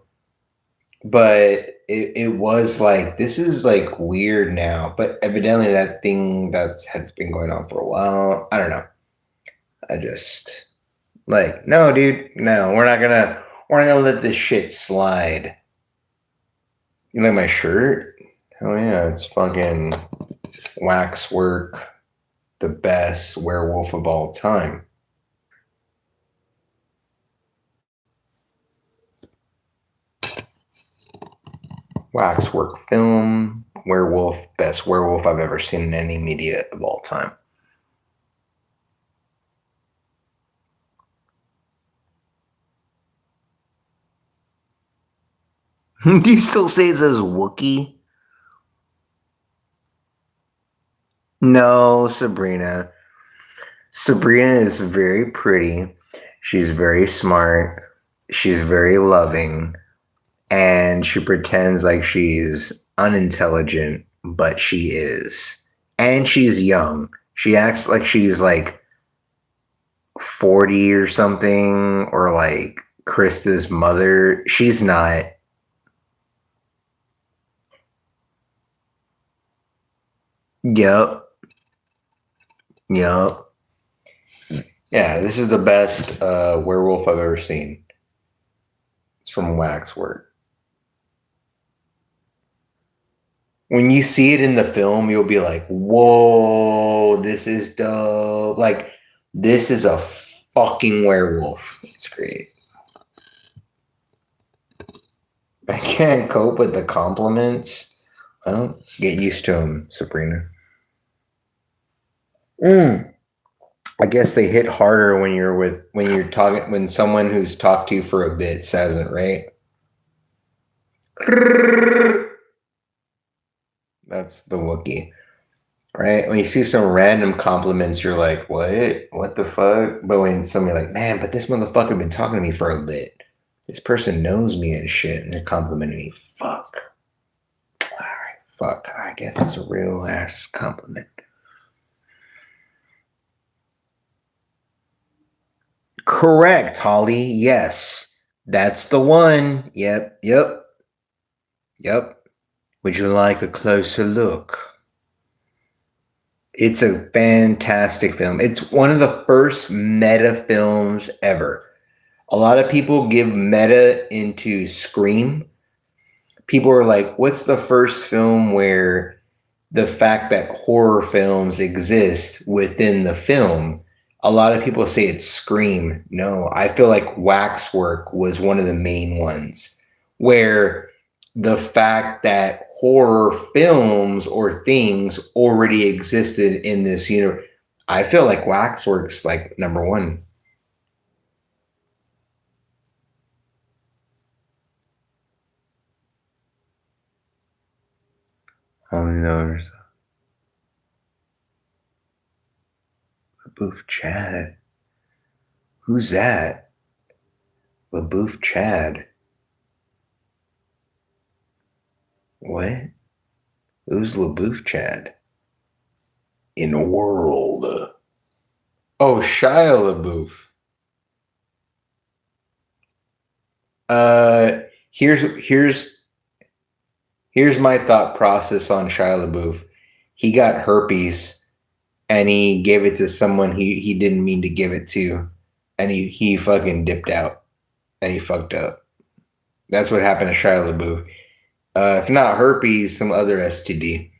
A: But it was like, this is like weird now, but evidently that thing has been going on for a while. I don't know. I just like, no, dude, no, we're not gonna let this shit slide. You like my shirt? Hell yeah, it's fucking Waxwork, the best werewolf of all time. Waxwork film, werewolf, best werewolf I've ever seen in any media of all time. Do you still say it says Wookie? No, Sabrina. Sabrina is very pretty. She's very smart. She's very loving. And she pretends like she's unintelligent, but she is. And she's young. She acts like she's like 40 or something, or like Krista's mother. She's not. Yep. Yep. Yeah, this is the best werewolf I've ever seen. It's from Waxwork. When you see it in the film, you'll be like, whoa, this is dope. Like, this is a fucking werewolf. It's great. I can't cope with the compliments. Well, get used to them, Sabrina. Mm. I guess they hit harder when you're talking when someone who's talked to you for a bit says it, right? That's the Wookiee, right? When you see some random compliments, you're like, "What? What the fuck?" But when somebody like, "Man, but this motherfucker been talking to me for a bit. This person knows me and shit, and they're complimenting me. Fuck. All right, fuck. I guess it's a real ass compliment." Correct, Holly. Yes, that's the one. Yep, yep, yep. Would you like a closer look? It's a fantastic film. It's one of the first meta films ever. A lot of people give meta into Scream. People are like, what's the first film where the fact that horror films exist within the film? A lot of people say it's Scream. No, I feel like Waxwork was one of the main ones where the fact that horror films or things already existed in this universe. I feel like Waxwork's like number one. How many knows? LaBouffe Chad. Who's that? LaBouffe Chad. What? Who's LaBouffe Chad? In a world. Oh, Shia LaBeouf. Uh, here's here's here's my thought process on Shia LaBeouf. He got herpes and he gave it to someone he didn't mean to give it to, and he fucking dipped out and he fucked up. That's what happened to Shia LaBeouf. If not herpes, some other STD.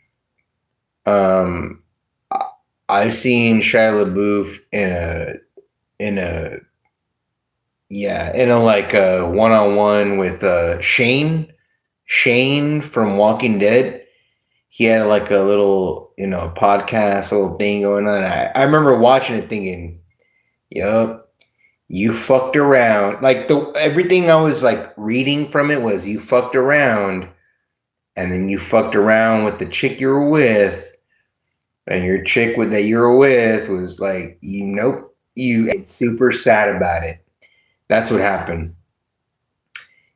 A: Um, I've seen Shia LaBeouf in a yeah in a like a one on one with Shane from Walking Dead. He had like a little podcast, little thing going on. I remember watching it thinking, "Yup, you fucked around." Like the everything I was like reading from it was you fucked around, and then you fucked around with the chick you were with, and your chick with that you were with was like, nope, you super sad about it. That's what happened.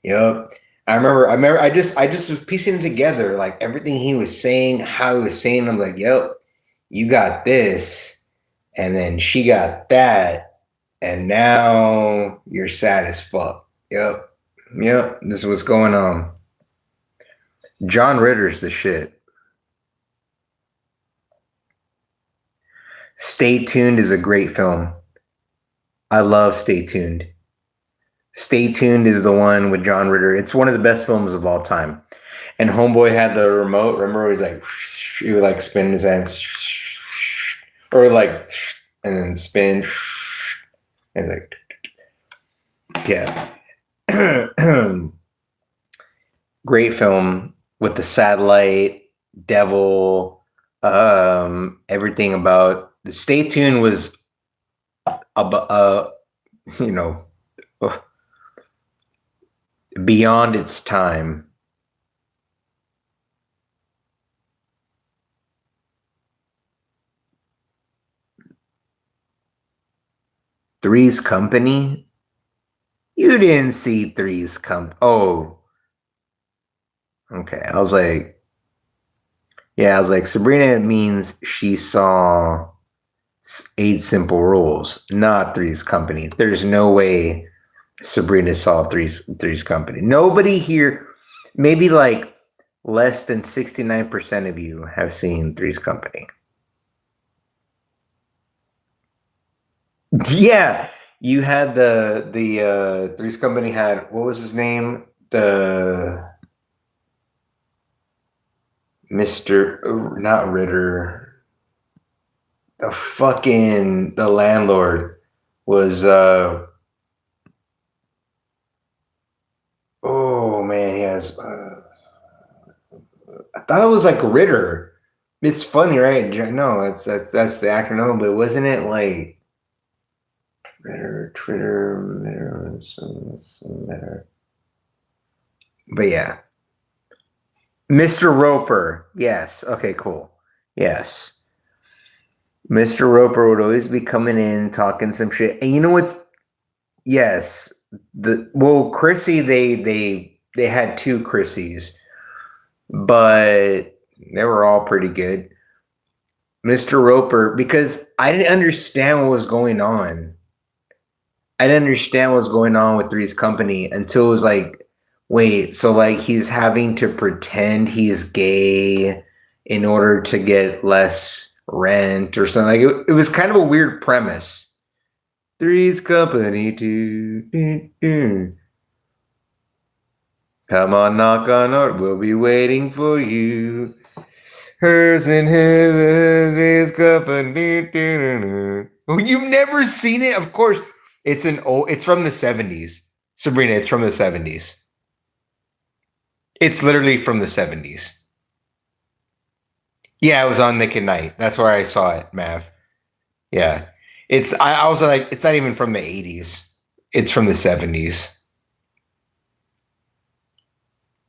A: Yep. I just was piecing it together, like everything he was saying, how he was saying. I'm like, yep, you got this, and then she got that, and now you're sad as fuck. Yep. Yep. This is what's going on. John Ritter's the shit. Stay Tuned is a great film. I love Stay Tuned. Stay Tuned is the one with John Ritter. It's one of the best films of all time. And Homeboy had the remote. Remember, he would like spin his hands, or like, and then spin. And it's like, yeah. Great film with the satellite, devil, everything about the Stay Tuned was you know, beyond its time. Three's Company? You didn't see Three's Company. Oh. Okay. I was like, Sabrina means she saw 8 Simple Rules, not Three's Company. There's no way Sabrina saw Three's Company. Nobody here, maybe like less than 69% of you have seen Three's Company. Yeah, you had the Three's Company had, what was his name? The Mr. Not Ritter. The landlord was oh man, he has I thought it was like Ritter. It's funny, right? No, that's the actor. No, but wasn't it like Ritter, some Ritter? But yeah, Mr. Roper. Yes. Okay. Cool. Yes. Mr. Roper would always be coming in talking some shit. And you know what's yes. Chrissy, they had 2 Chrissies, but they were all pretty good. Mr. Roper, because I didn't understand what was going on. I didn't understand what was going on with Three's Company until it was like, wait, so like he's having to pretend he's gay in order to get less rent or something. Like it was kind of a weird premise. Three's Company too. Come on, knock on our. We'll be waiting for you. Hers and his, Three's Company. Oh, you've never seen it? Of course, it's an old. It's from the 70s. Sabrina, it's from the 70s. It's literally from the 70s. Yeah, it was on Nick at Night. That's where I saw it, Mav. Yeah. I was like, it's not even from the 80s. It's from the 70s.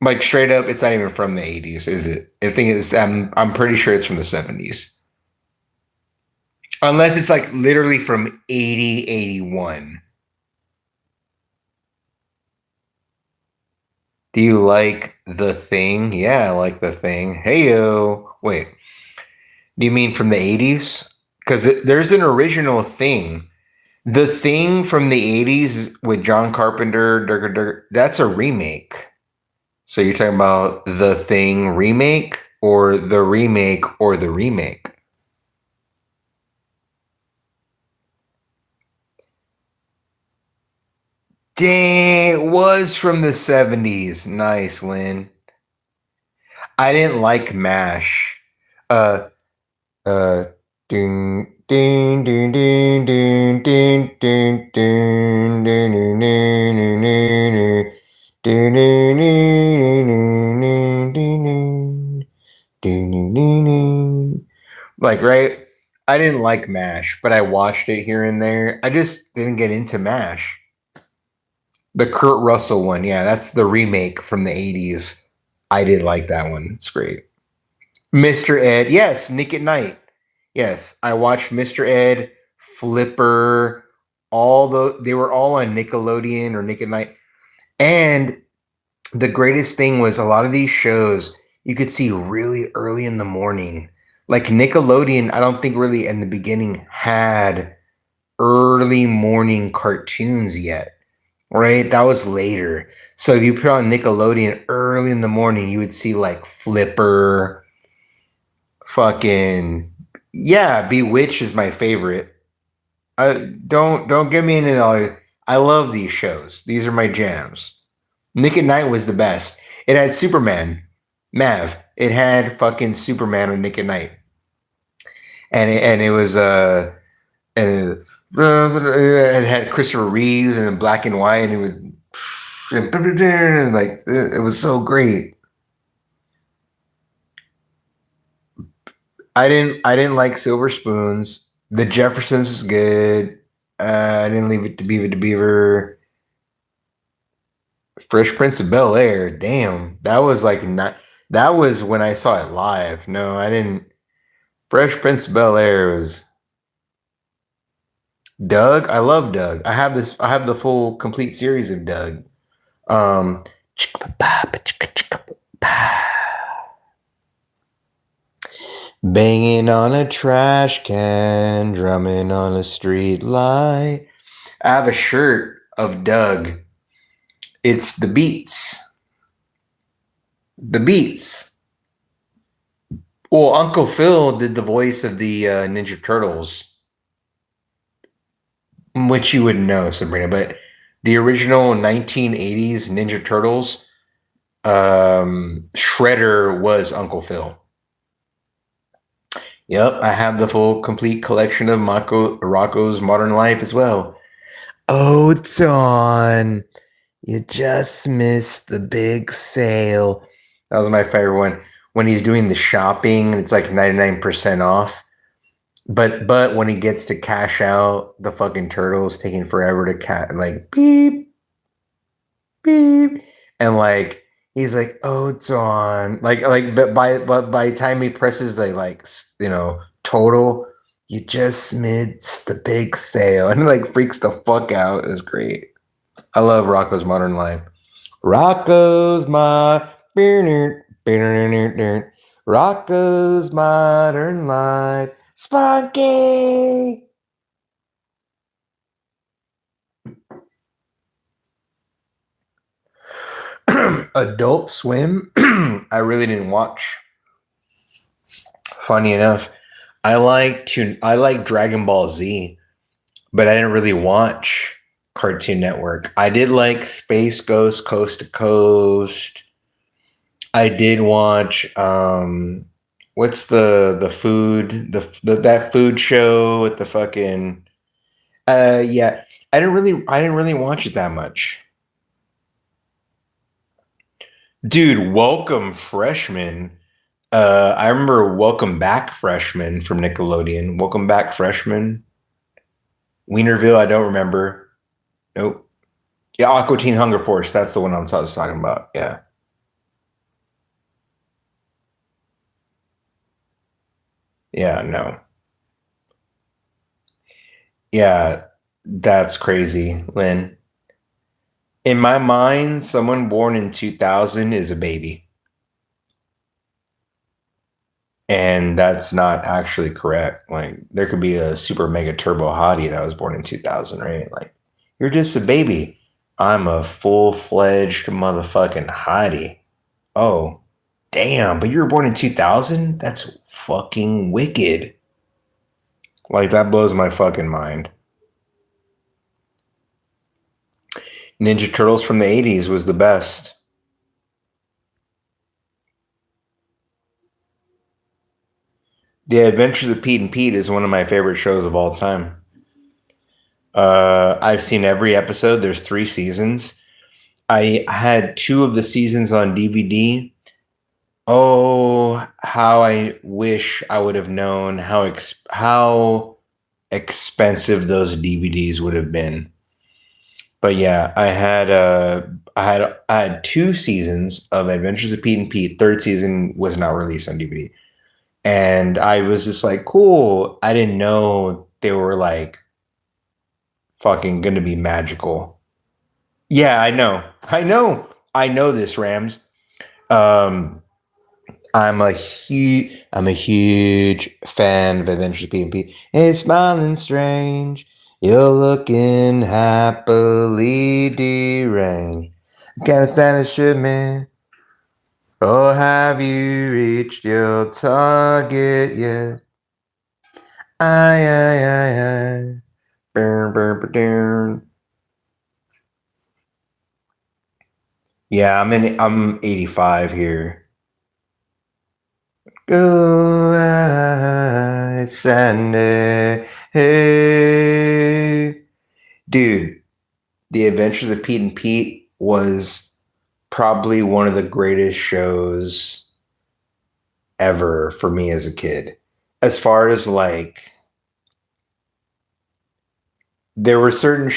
A: Like straight up, it's not even from the 80s, is it? I think it's I'm pretty sure it's from the 70s. Unless it's like literally from 80, 81. Do you like The Thing? Yeah, I like The Thing. Hey yo. Wait. Do you mean from the 80s? Because there's an original Thing. The Thing from the 80s with John Carpenter, that's a remake. So you're talking about The Thing remake or the remake or the remake? Dang, it was from the 70s. Nice, Lynn. I didn't like MASH. Uh uh ding ding ding ding ding ding ding ding ding ding ding. Like, right? I didn't like MASH, but I watched it here and there. I just didn't get into MASH. The Kurt Russell one, yeah, that's the remake from the 80s. I did like that one. It's great. Mr. Ed, yes, Nick at Night. Yes, I watched Mr. Ed, Flipper, they were all on Nickelodeon or Nick at Night. And the greatest thing was a lot of these shows you could see really early in the morning. Like Nickelodeon, I don't think really in the beginning had early morning cartoons yet. Right? That was later. So if you put on Nickelodeon early in the morning, you would see like Flipper, fucking yeah, Bewitched is my favorite. Don't get me into all. I love these shows. These are my jams. Nick at Night was the best. It had Superman, Mav. It had fucking Superman on Nick at Night, and it was and it had Christopher Reeves and in black and white, and it was like it was so great. I didn't like Silver Spoons. The Jeffersons is good. I didn't leave it to Beaver to Beaver. Fresh Prince of Bel Air. Damn, that was like not. That was when I saw it live. No, I didn't. Fresh Prince of Bel Air was Doug. I love Doug. I have this. I have the full complete series of Doug. Um, banging on a trash can, drumming on a street light. I have a shirt of Doug. It's the Beats. The Beats. Well, Uncle Phil did the voice of the Ninja Turtles, which you wouldn't know, Sabrina, but the original 1980s Ninja Turtles, Shredder was Uncle Phil. Yep, I have the full complete collection of Rocco's Modern Life as well. Oh, Dawn, you just missed the big sale. That was my favorite one. When he's doing the shopping, it's like 99% off. But when he gets to cash out, the fucking turtle's taking forever to like beep beep, and like he's like, "Oh, Dawn," but by the time he presses the like total, you just missed the big sale, and he like freaks the fuck out. It was great. I love Rocco's Modern Life. Rocco's my Rocco's Modern Life. Spunky. Adult Swim. I really didn't watch. Funny enough, I like Dragon Ball Z, but I didn't really watch Cartoon Network. I did like Space Ghost Coast to Coast. I did watch what's the food the that food show with the fucking yeah. I didn't really watch it that much. Dude, Welcome Freshman. I remember Welcome Back Freshman from Nickelodeon. Welcome Back Freshman. Wienerville, I don't remember. Nope. Yeah, Aqua Teen Hunger Force. That's the one I was talking about. Yeah. Yeah, no. Yeah, that's crazy, Lynn. In my mind, someone born in 2000 is a baby. And that's not actually correct. Like, there could be a super mega turbo hottie that was born in 2000, right? Like, you're just a baby. I'm a full fledged motherfucking hottie. Oh, damn, but you were born in 2000? That's fucking wicked. Like, that blows my fucking mind. Ninja Turtles from the 80s was the best. The Adventures of Pete and Pete is one of my favorite shows of all time. I've seen every episode. There's 3 seasons. I had 2 of the seasons on DVD. Oh, how I wish I would have known how expensive those DVDs would have been. But yeah, I had 2 seasons of Adventures of Pete and Pete. Third season was not released on DVD. And I was just like, cool. I didn't know they were like fucking gonna be magical. Yeah, I know. I know this, Rams. Um I'm a huge fan of Adventures of Pete and Pete. Hey, smiling strange. You're looking happily deranged. Can't stand a shipment. Oh, have you reached your target yet? Aye, aye, aye, aye. Burn, burn, burn, burn. Yeah, I'm 85 here. Go Sandy. Hey. Dude, The Adventures of Pete and Pete was probably one of the greatest shows ever for me as a kid. As far as like, there were certain,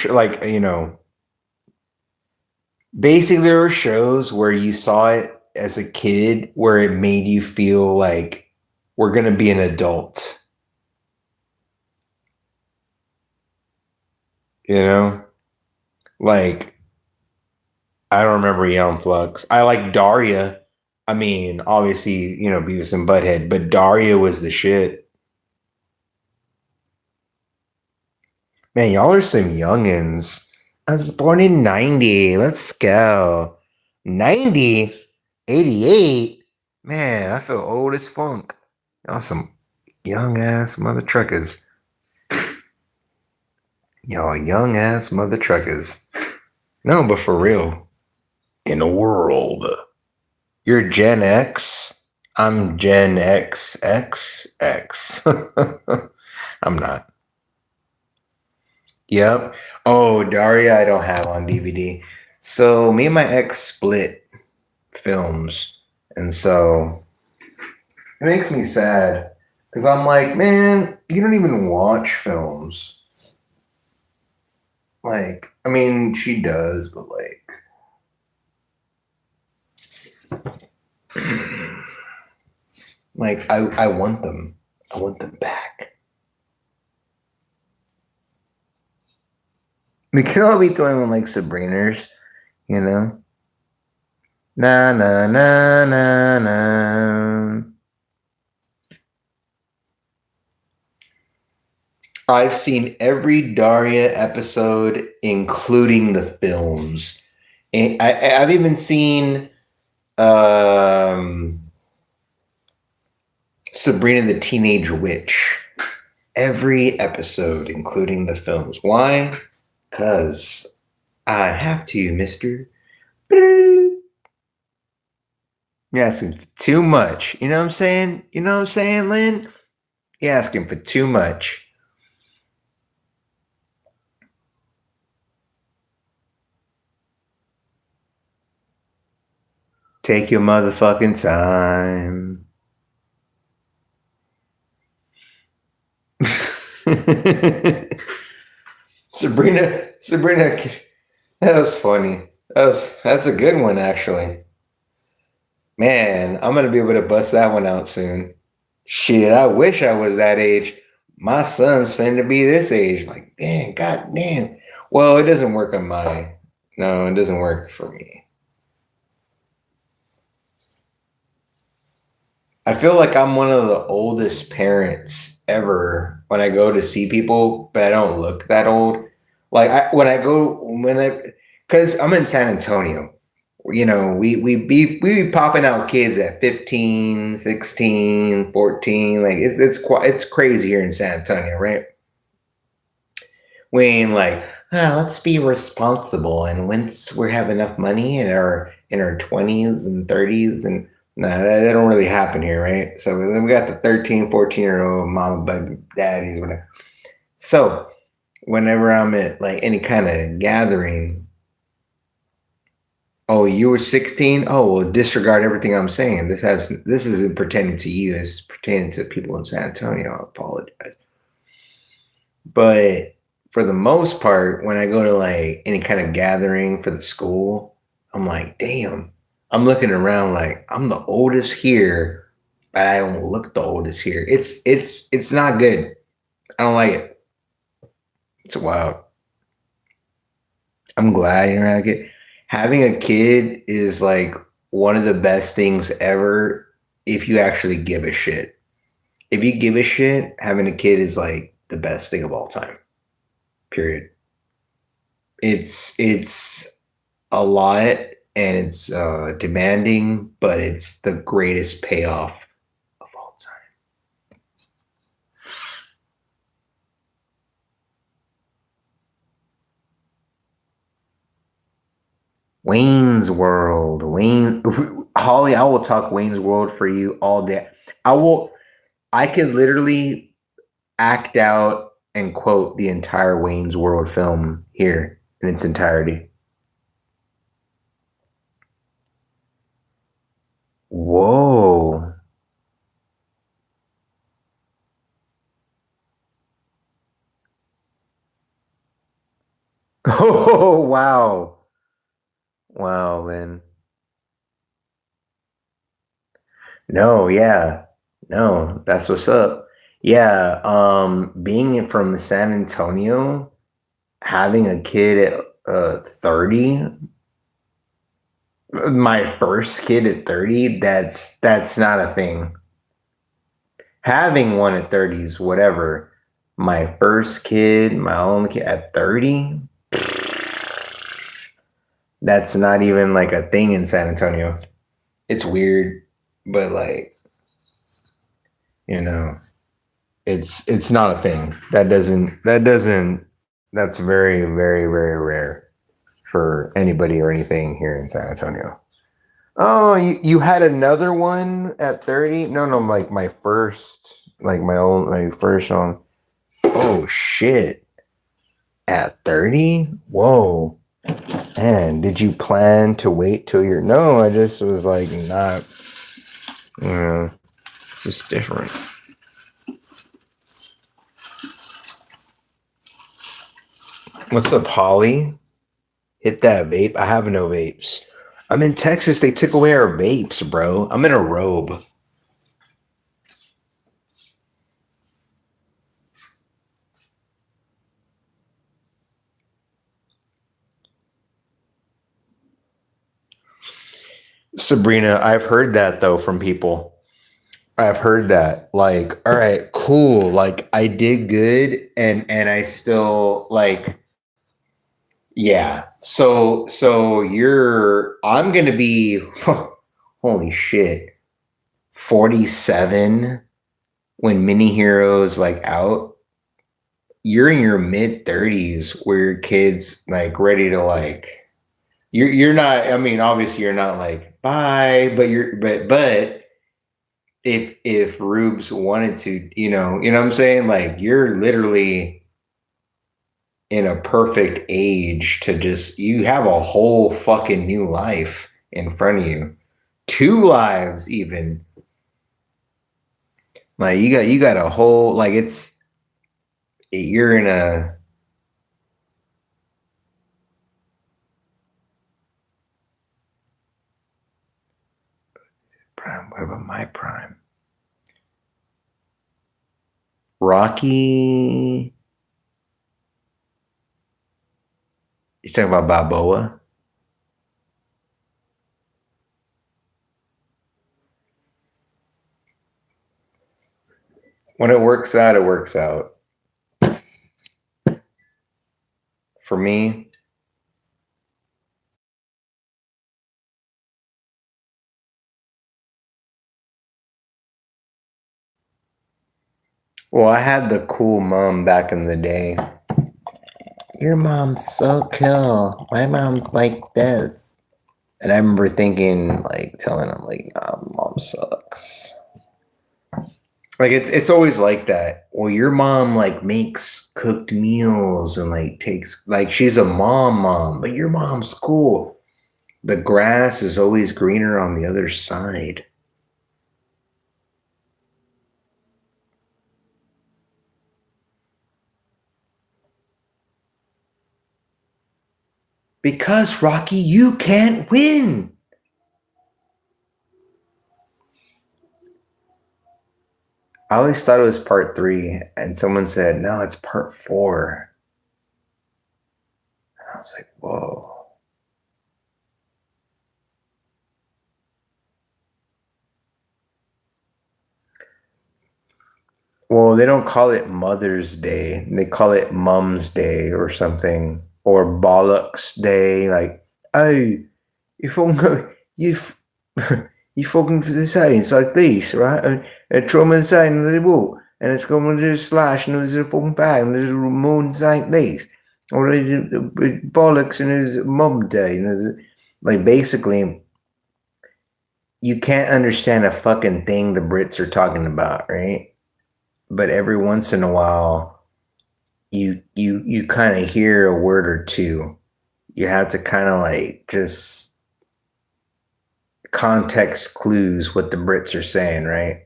A: basically there were shows where you saw it as a kid where it made you feel like we're going to be an adult, you know? Like, I don't remember Young Flux. I like Daria. I mean, obviously, Beavis and Butthead, but Daria was the shit. Man, y'all are some youngins. I was born in 90. Let's go. 90? 88? Man, I feel old as funk. Y'all some young ass mother truckers. Y'all young ass mother truckers. No, but for real. In a world. You're Gen X. I'm Gen XXX. I'm not. Yep. Oh, Daria, I don't have on DVD. So me and my ex split films. And so it makes me sad because I'm like, man, you don't even watch films. Like, I mean, she does, but like, like I want them. I want them back. We can all be doing like Sabrina's, you know? Na na na na na. I've seen every Daria episode, including the films. And I've even seen Sabrina the Teenage Witch. every episode, including the films. Why? Because I have to, mister. You're asking for too much. You know what I'm saying? You know what I'm saying, Lynn? You're asking for too much. Take your motherfucking time. Sabrina, that was funny. That's a good one, actually. Man, I'm gonna be able to bust that one out soon. Shit, I wish I was that age. My son's finna be this age. Like, damn, god damn. Well, it doesn't work on my. No, it doesn't work for me. I feel like I'm one of the oldest parents ever when I go to see people, but I don't look that old. Like because I'm in San Antonio. You know, we be popping out kids at 15, 16, 14. Like it's crazy here in San Antonio, right? We ain't like, let's be responsible, and once we have enough money in our 20s and 30s, and nah, that don't really happen here, right? So then we got the 13, 14-year old mama, baby, daddies, whatever. So whenever I'm at like any kind of gathering, oh, you were 16? Oh, well, disregard everything I'm saying. This isn't pertaining to you, it's pertaining to people in San Antonio. I apologize. But for the most part, when I go to like any kind of gathering for the school, I'm like, damn. I'm looking around like I'm the oldest here, but I don't look the oldest here. It's not good. I don't like it. It's wild. I'm glad you know like it. Having a kid is like one of the best things ever if you actually give a shit. If you give a shit, having a kid is like the best thing of all time. Period. It's a lot and it's demanding, but it's the greatest payoff of all time. Wayne's World, Wayne Holly, I will talk Wayne's World for you all day. I will. I could literally act out and quote the entire Wayne's World film here in its entirety. Whoa. Oh, wow. Wow, Lynn. No, yeah. No, that's what's up. Yeah, being from San Antonio, having a kid at 30, my first kid at 30, that's not a thing. Having one at 30 is whatever. My first kid, my own kid at 30, that's not even like a thing in San Antonio. It's weird, but like, you know, it's not a thing. That's very, very, very rare for anybody or anything here in San Antonio. Oh, you had another one at 30? No, no, like my first, like my first one. Oh shit. At 30? Whoa. Man, did you plan to wait till you're no, I just was like not it's just different. What's up, Holly? Hit that vape. I have no vapes. I'm in Texas. They took away our vapes, bro. I'm in a robe. Sabrina, I've heard that though from people. I've heard that. Like, all right, cool. Like I did good and I still like yeah. So you're I'm going to be holy shit. 47 when Mini Heroes like out you're in your mid 30s where your kid's like ready to like you're not, I mean, obviously you're not like bye, but but if Rubes wanted to, you know what I'm saying? Like you're literally in a perfect age to just you have a whole fucking new life in front of you. Two lives even. Like you got a whole like you're in a prime. What about my prime? Rocky. You talking about Balboa? When it works out, it works out. For me, well, I had the cool mom back in the day. Your mom's so cool. My mom's like this. And I remember thinking, like, telling him, like, nah, mom sucks. Like it's always like that. Well, your mom like makes cooked meals and like takes like she's a mom, but your mom's cool. The grass is always greener on the other side. Because Rocky, you can't win. I always thought it was part 3, and someone said, no, it's part 4. And I was like, whoa. Well, they don't call it Mother's Day. They call it Mum's Day or something. Or Bollocks Day. Like, oh, you fucking, you, you fucking for the signs like this, right? And trauma the sign of the wall. And it's going to slash and there's a fucking bag and there's a moon like this. Or bollocks and there's Mum Day. And there's like basically, you can't understand a fucking thing the Brits are talking about, right? But every once in a while you kind of hear a word or two. You have to kind of like just context clues what the Brits are saying, right?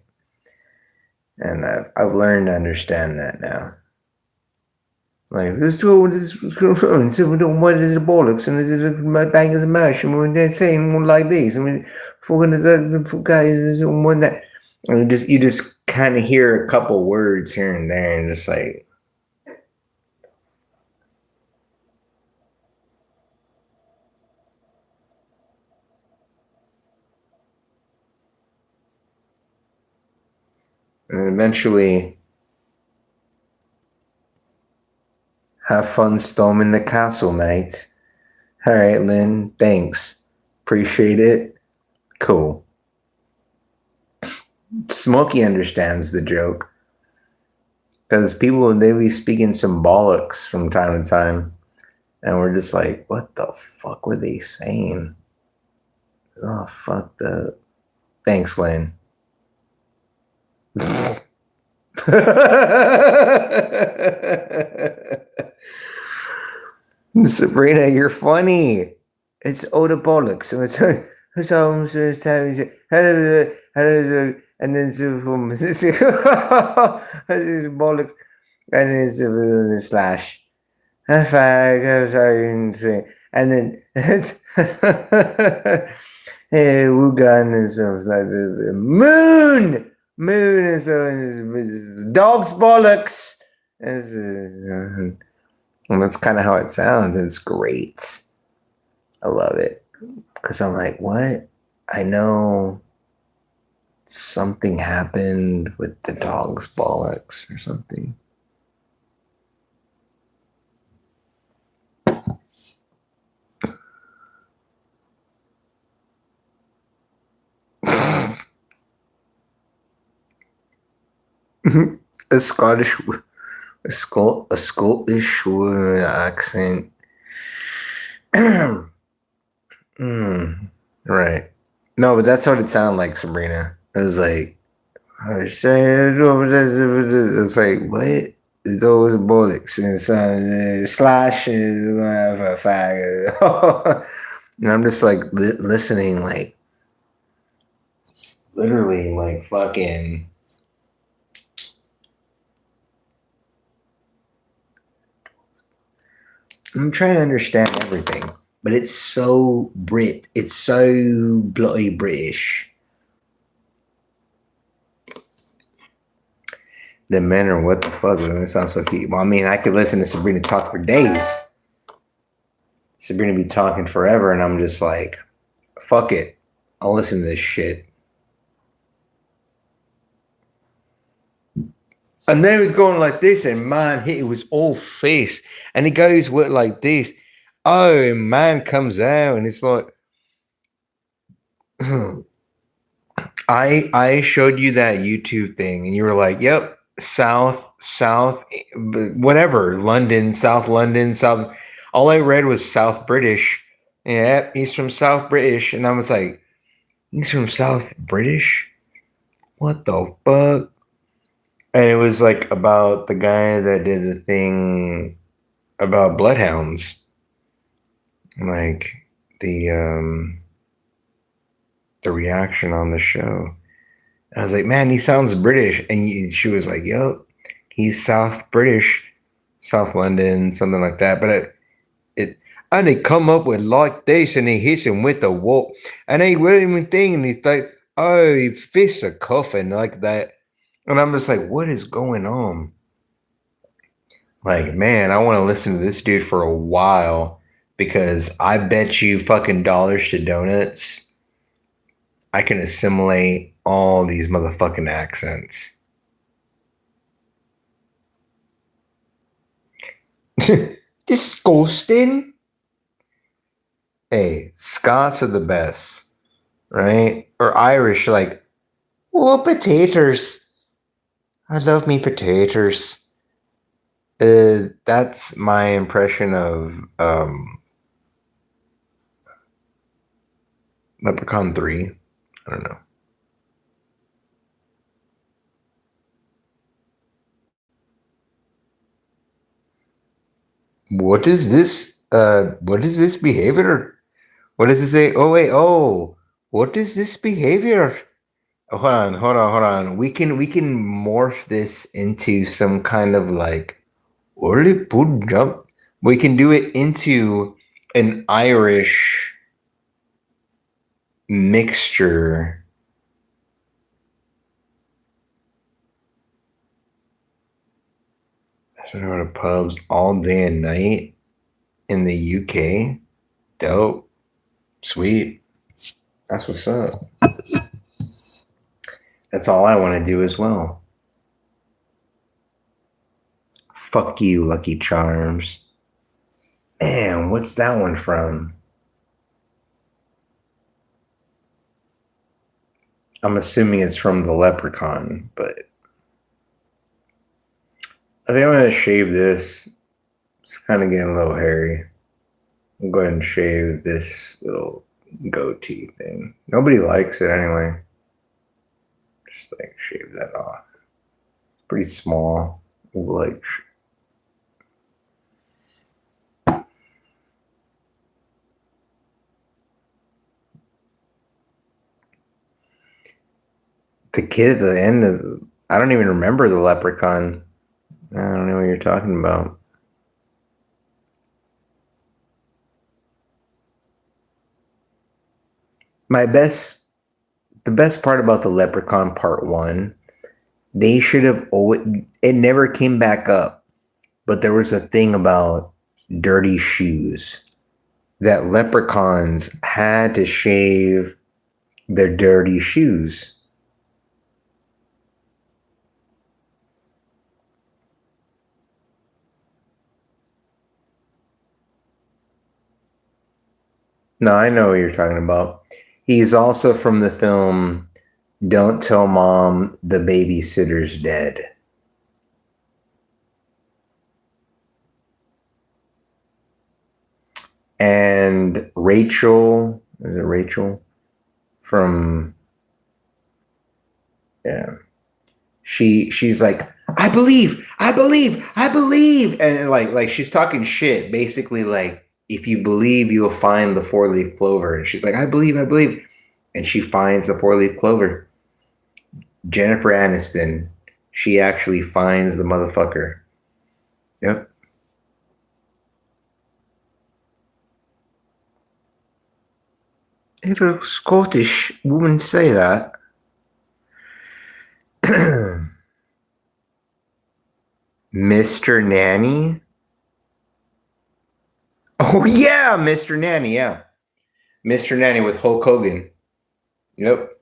A: And I've learned to understand that now. Like this what is the bollocks and this is my bang is a mash and when they're saying one like this. I mean for the guys one that and you just kind of hear a couple words here and there and just like and eventually have fun storming the castle, mate. All right, Lynn. Thanks. Appreciate it. Cool. Smokey understands the joke. Because people, they be speaking some bollocks from time to time. And we're just like, what the fuck were they saying? Oh, fuck the. Thanks, Lynn. Sabrina, you're funny. It's Oda Bollocks. And then bollocks and it's slash. And then Wugan is like moon. Moon is dog's bollocks. And that's kind of how it sounds. It's great. I love it. Because I'm like, what? I know something happened with the dog's bollocks or something. A Scottish A Scottish accent. Right. No, but that's what it sounded like, Sabrina. It was like, it's like, what? It's always bullets and some slashes, whatever, faggot. And I'm just like listening, like, literally, like, fucking. I'm trying to understand everything, but it's so Brit. It's so bloody British. The men are what the fuck? It sounds so cute. Well, I mean, I could listen to Sabrina talk for days. Sabrina be talking forever, and I'm just like, fuck it. I'll listen to this shit. And then it was going like this, and man, it was all face. And he goes with like this. Oh, and man comes out, and it's like, I showed you that YouTube thing, and you were like, "Yep, South, whatever, London, South." All I read was South British. Yeah, he's from South British, and I was like, "He's from South British? What the fuck?" And it was like about the guy that did the thing about bloodhounds, like the reaction on the show. I was like, man, he sounds British. And she was like, yup, he's South British, South London, something like that. But and they come up with like this and they hit him with the whoop. And they really even think, and he's like, oh, he fists a coffin like that. And I'm just like, what is going on? Like, man, I want to listen to this dude for a while because I bet you fucking dollars to donuts I can assimilate all these motherfucking accents. Disgusting. Hey, Scots are the best, right? Or Irish, like, oh, potatoes. I love me potatoes. That's my impression of Leprechaun 3. I don't know. What is this? What is this behavior? What does it say? Oh wait, oh, what is this behavior? Oh, hold on. We can morph this into some kind of like early put jump. We can do it into an Irish mixture. I don't know, to pubs all day and night in the UK. Dope. Sweet. That's what's up. That's all I want to do as well. Fuck you, Lucky Charms. Man, what's that one from? I'm assuming it's from the Leprechaun, but I think I'm gonna shave this. It's kind of getting a little hairy. I'll go ahead and shave this little goatee thing. Nobody likes it anyway. Just like shave that off. It's pretty small. Like the kid at the end of, I don't even remember the Leprechaun. I don't know what you're talking about. The best part about the Leprechaun Part 1, they should have always, it never came back up, but there was a thing about dirty shoes that leprechauns had to shave their dirty shoes. No, I know what you're talking about. He's also from the film Don't Tell Mom the Babysitter's Dead. And Rachel, is it Rachel from, yeah, she's like, I believe, I believe, I believe, and like she's talking shit, basically like, if you believe, you'll find the 4-leaf clover, and she's like, I believe, I believe, and she finds the 4-leaf clover. Jennifer Aniston, she actually finds the motherfucker. Yep. If a Scottish woman say that, Mr. Nanny. Oh yeah, Mr. Nanny. Yeah, Mr. Nanny with Hulk Hogan. Yep,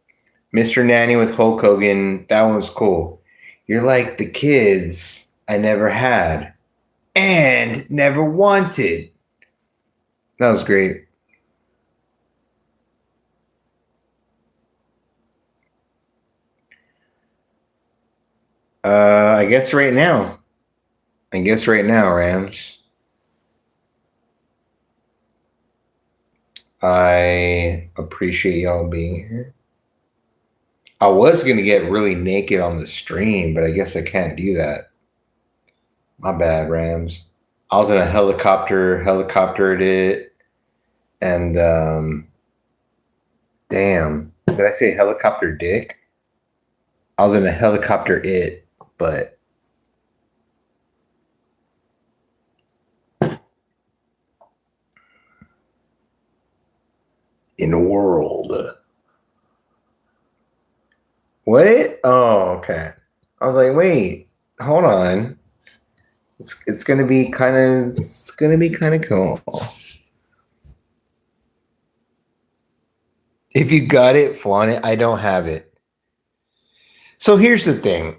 A: Mr. Nanny with Hulk Hogan. That one was cool. You're like the kids I never had and never wanted. That was great. I guess right now. I guess right now, Rams. I appreciate y'all being here. I was gonna get really naked on the stream, but I guess I can't do that. My bad, Rams. I was in a helicoptered it, and damn, did I say helicopter dick? I was in a helicopter it, but in the world. What? Oh, okay. I was like, wait, hold on. It's gonna be kind of cool. If you got it, flaunt it. I don't have it. So here's the thing.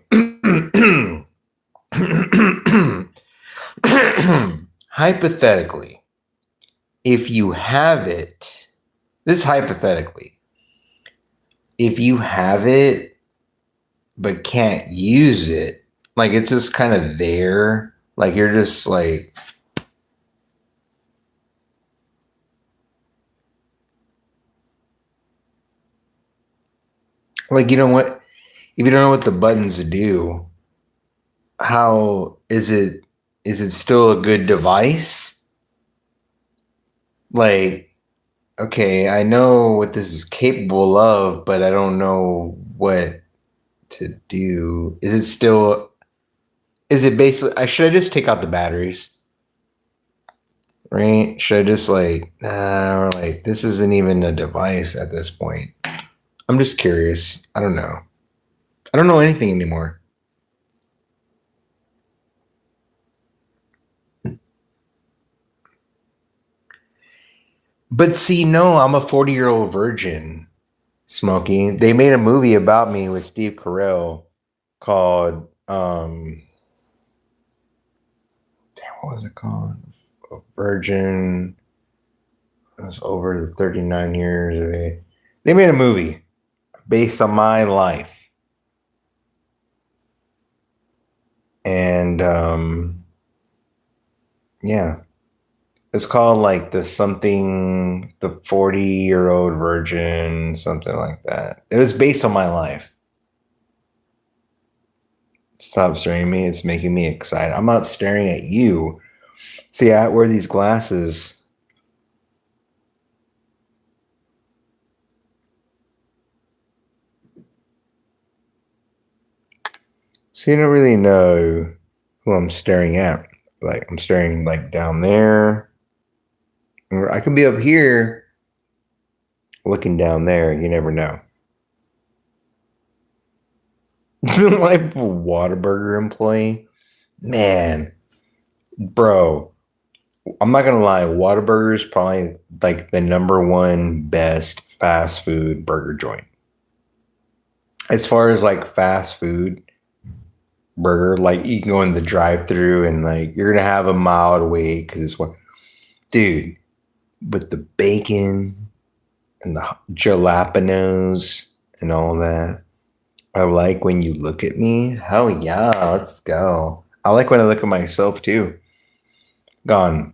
A: Hypothetically, if you have it, this is hypothetically, if you have it but can't use it, like it's just kind of there, like you're just like, you know what, if you don't know what the buttons do, how is it still a good device? Like, okay, I know what this is capable of, but I don't know what to do. Is it basically, should I just take out the batteries? Right? Should I just like, nah, or like, this isn't even a device at this point. I'm just curious. I don't know. I don't know anything anymore. But see, no, I'm a 40-year-old virgin, Smokey. They made a movie about me with Steve Carell called damn, what was it called? A Virgin. It was over the 39 years of it. They made a movie based on my life. And yeah. It's called like the 40-year-old virgin, something like that. It was based on my life. Stop staring at me. It's making me excited. I'm not staring at you. See, I wear these glasses. So you don't really know who I'm staring at. Like I'm staring like down there. Or I could be up here looking down there. You never know. Like Whataburger employee. Man, bro. I'm not gonna lie, Whataburger is probably like the number one best fast food burger joint. As far as like fast food burger, like you can go in the drive-through and like you're gonna have a mile to wait because it's one, dude, with the bacon and the jalapenos and all that. I like when you look at me. Hell yeah, let's go. I like when I look at myself too. Gone.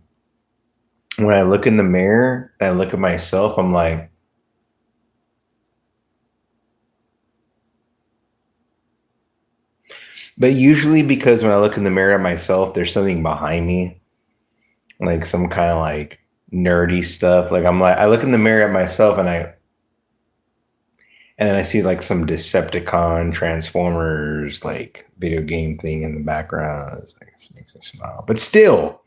A: When I look in the mirror and I look at myself, I'm like, but usually because when I look in the mirror at myself, there's something behind me, like some kind of like nerdy stuff. Like I'm like, I look in the mirror at myself and then I see like some Decepticon Transformers like video game thing in the background. It's like it makes me smile. But still,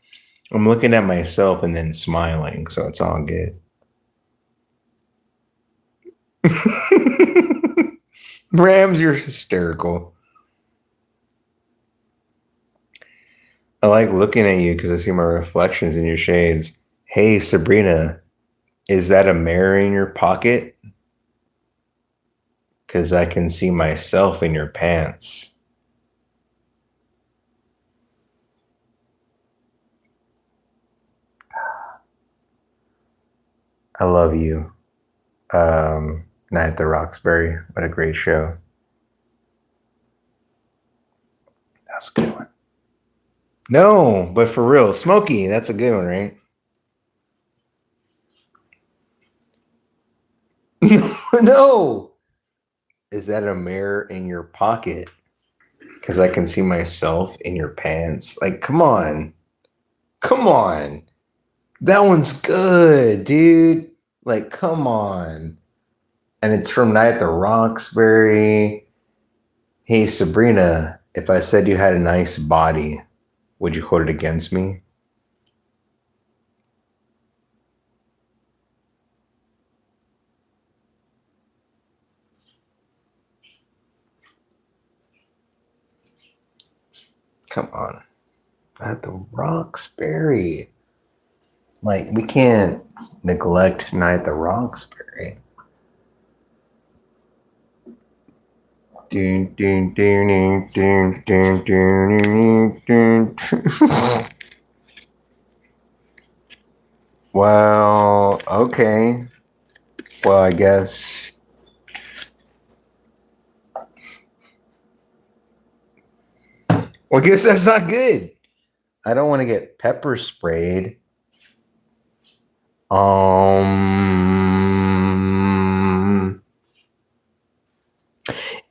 A: I'm looking at myself and then smiling, so it's all good. Rams, you're hysterical. I like looking at you because I see my reflections in your shades. Hey, Sabrina, is that a mirror in your pocket? Because I can see myself in your pants. I love you. Night at the Roxbury. What a great show. That's a good one. No, but for real, Smokey, that's a good one, right? No. Is that a mirror in your pocket? Because I can see myself in your pants. Like, come on. Come on. That one's good, dude. Like, come on. And it's from Night at the Roxbury. Hey, Sabrina, if I said you had a nice body, would you hold it against me? Come on. At the Roxbury. Like, we can't neglect Night at the Roxbury. Well, okay. Well, I guess. Well, I guess that's not good. I don't want to get pepper sprayed.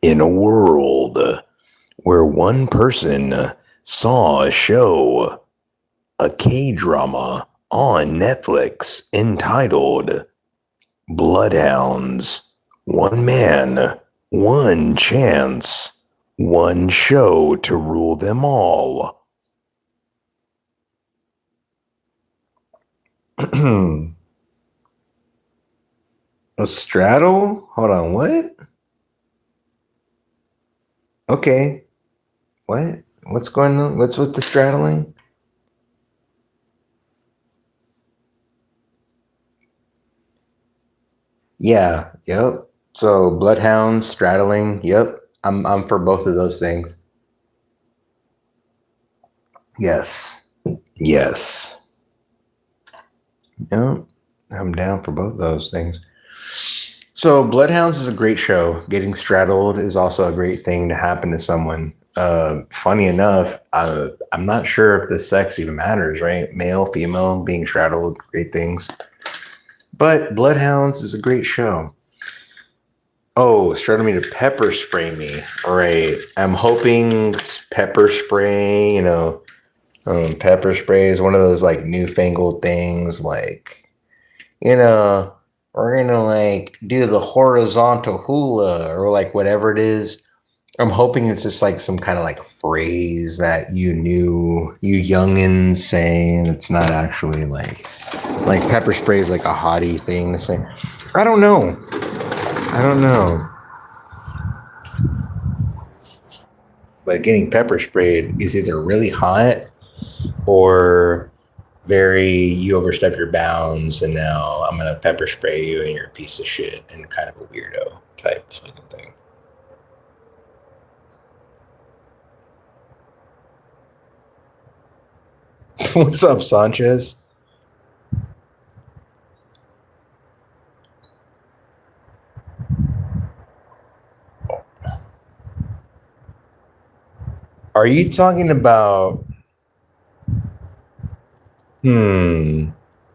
A: In a world where one person saw a show, a K-drama on Netflix entitled Bloodhounds, One Man, One Chance, One Show to Rule Them All. A straddle? Hold on, what? Okay. What? What's going on? What's with the straddling? Yeah, yep. So bloodhounds, straddling, yep. I'm for both of those things. Yes. Yes. Yep. I'm down for both of those things. So Bloodhounds is a great show. Getting straddled is also a great thing to happen to someone. Funny enough, I'm not sure if the sex even matters, right? Male, female, being straddled, great things. But Bloodhounds is a great show. Oh, started me to pepper spray me. All right. I'm hoping pepper spray, pepper spray is one of those like newfangled things. Like, we're going to like do the horizontal hula or like whatever it is. I'm hoping it's just like some kind of like phrase that you youngins say, and it's not actually like pepper spray is like a hottie thing to say. I don't know. I don't know. But getting pepper sprayed is either really hot or very you overstep your bounds and now I'm gonna pepper spray you and you're a piece of shit and kind of a weirdo type fucking thing. What's up, Sanchez? Are you talking about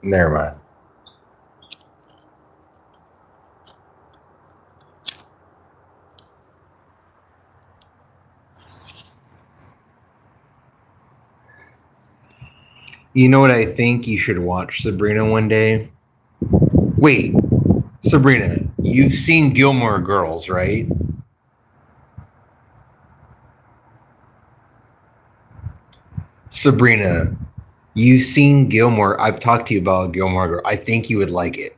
A: Never mind. You know what I think you should watch, Sabrina, one day? Wait, Sabrina, you've seen Gilmore Girls, right? Sabrina, you've seen Gilmore. I've talked to you about Gilmore Girls. I think you would like it.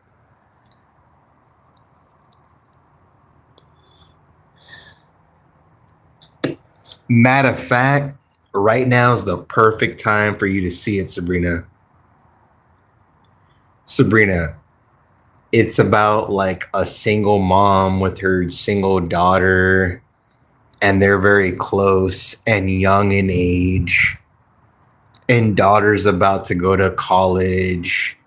A: Matter of fact, right now is the perfect time for you to see it, Sabrina. Sabrina, it's about like a single mom with her single daughter, and they're very close and young in age. And daughter's about to go to college,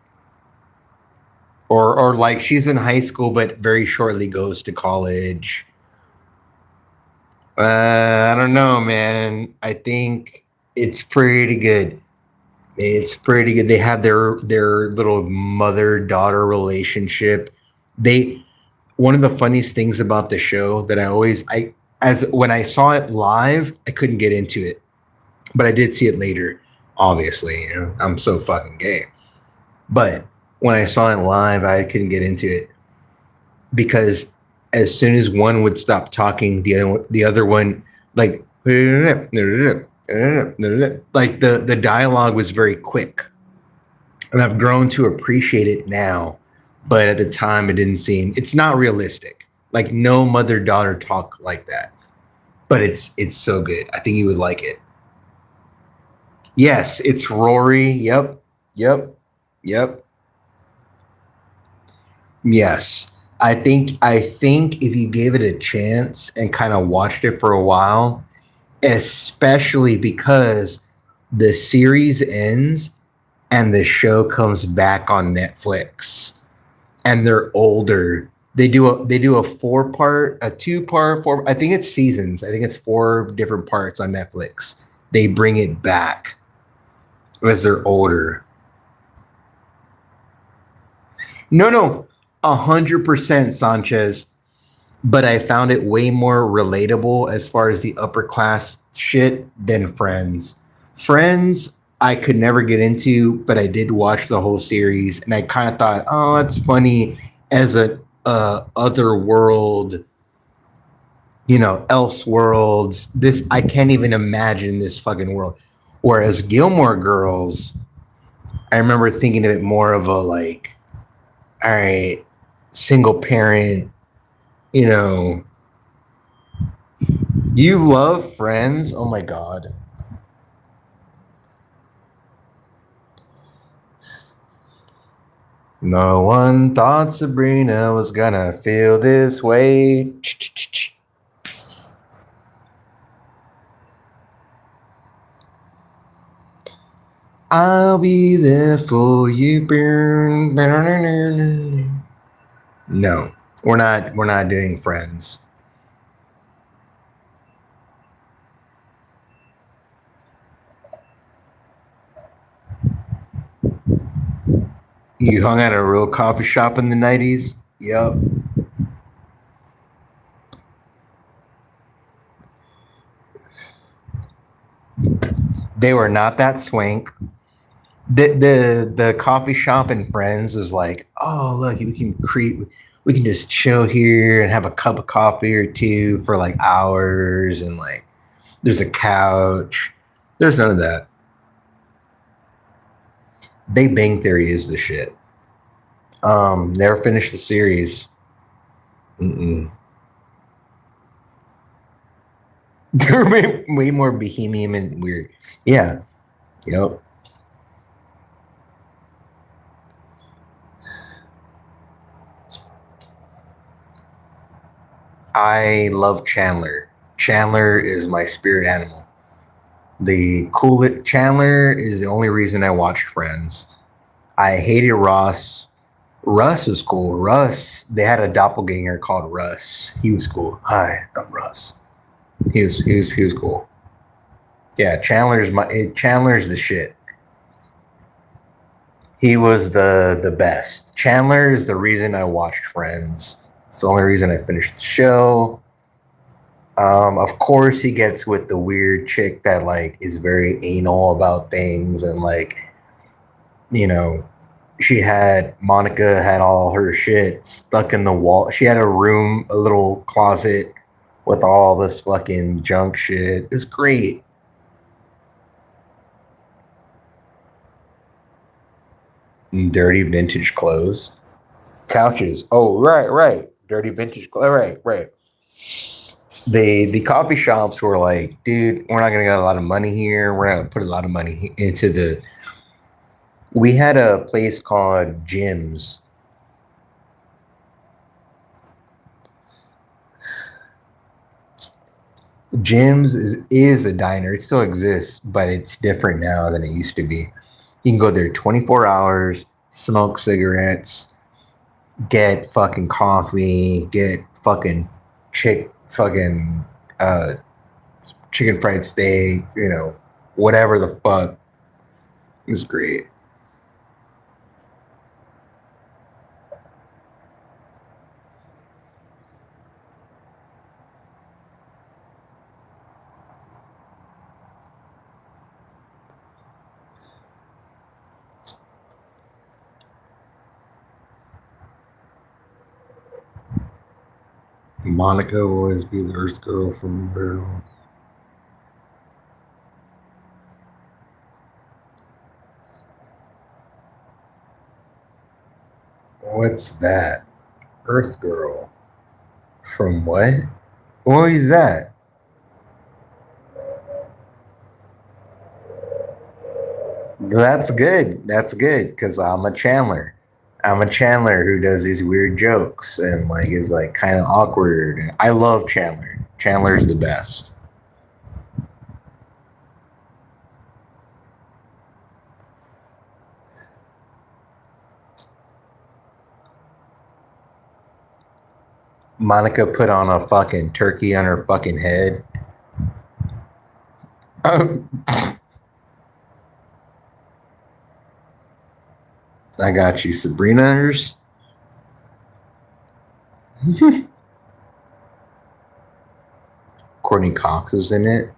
A: or like she's in high school, but very shortly goes to college. I don't know, man. I think it's pretty good. It's pretty good. They have their little mother daughter relationship. They One of the funniest things about the show that I as when I saw it live, I couldn't get into it, but I did see it later. Obviously, I'm so fucking gay. But when I saw it live, I couldn't get into it because as soon as one would stop talking, the other one like like the dialogue was very quick, and I've grown to appreciate it now. But at the time, it didn't seem. It's not realistic. Like no mother daughter talk like that. But it's so good. I think you would like it. Yes, it's Rory. Yep, yep, yep. Yes. I think if you gave it a chance and kind of watched it for a while, especially because the series ends and the show comes back on Netflix and they're older. They do a a two part, four. I think it's seasons. I think it's four different parts on Netflix. They bring it back as they're older. No, no, 100% Sanchez. But I found it way more relatable as far as the upper class shit than Friends. Friends, I could never get into, but I did watch the whole series, and I kind of thought, oh, it's funny as a other world, else worlds. This I can't even imagine this fucking world. Whereas Gilmore Girls, I remember thinking of it more of a like, all right, single parent, you know, you love Friends? Oh my god. No one thought Sabrina was gonna feel this way. I'll be there for you. No, we're not doing Friends. You hung at a real coffee shop in the 90s? Yep. They were not that swank. The coffee shop in Friends was like, oh look, we can just chill here and have a cup of coffee or two for like hours, and like there's a couch. There's none of that. Big Bang Theory is the shit. Never finished the series. Mm-mm. They're way more bohemian and weird. Yeah. Yep. I love Chandler. Chandler is my spirit animal. The cool Chandler is the only reason I watched Friends. I hated Ross. Russ was cool. Russ, they had a doppelganger called Russ. He was cool. Hi, I'm Russ. He was cool. Yeah, Chandler's the shit. He was the best. Chandler is the reason I watched Friends. It's the only reason I finished the show. Of course, he gets with the weird chick that like is very anal about things, and like, you know, she had Monica had all her shit stuck in the wall. She had a room, a little closet with all this fucking junk shit. It's great. Dirty vintage clothes, couches. Oh, right, right. Dirty vintage clothes. Right, right. The coffee shops were like, dude, we're not gonna get a lot of money here. We're not gonna put a lot of money into the. We had a place called Jim's. Jim's is a diner. It still exists, but it's different now than it used to be. You can go there 24 hours, smoke cigarettes, get fucking coffee, get fucking fucking uh, chicken fried steak, whatever the fuck. It's great. Monica will always be the Earth girl from Barrel. What's that? Earth girl from what? What is that? That's good. That's good because I'm a Chandler. I'm a Chandler who does these weird jokes and like is like kind of awkward. I love Chandler. Chandler's the best. Monica put on a fucking turkey on her fucking head. Oh, I got you, Sabrina's. Courtney Cox is in it.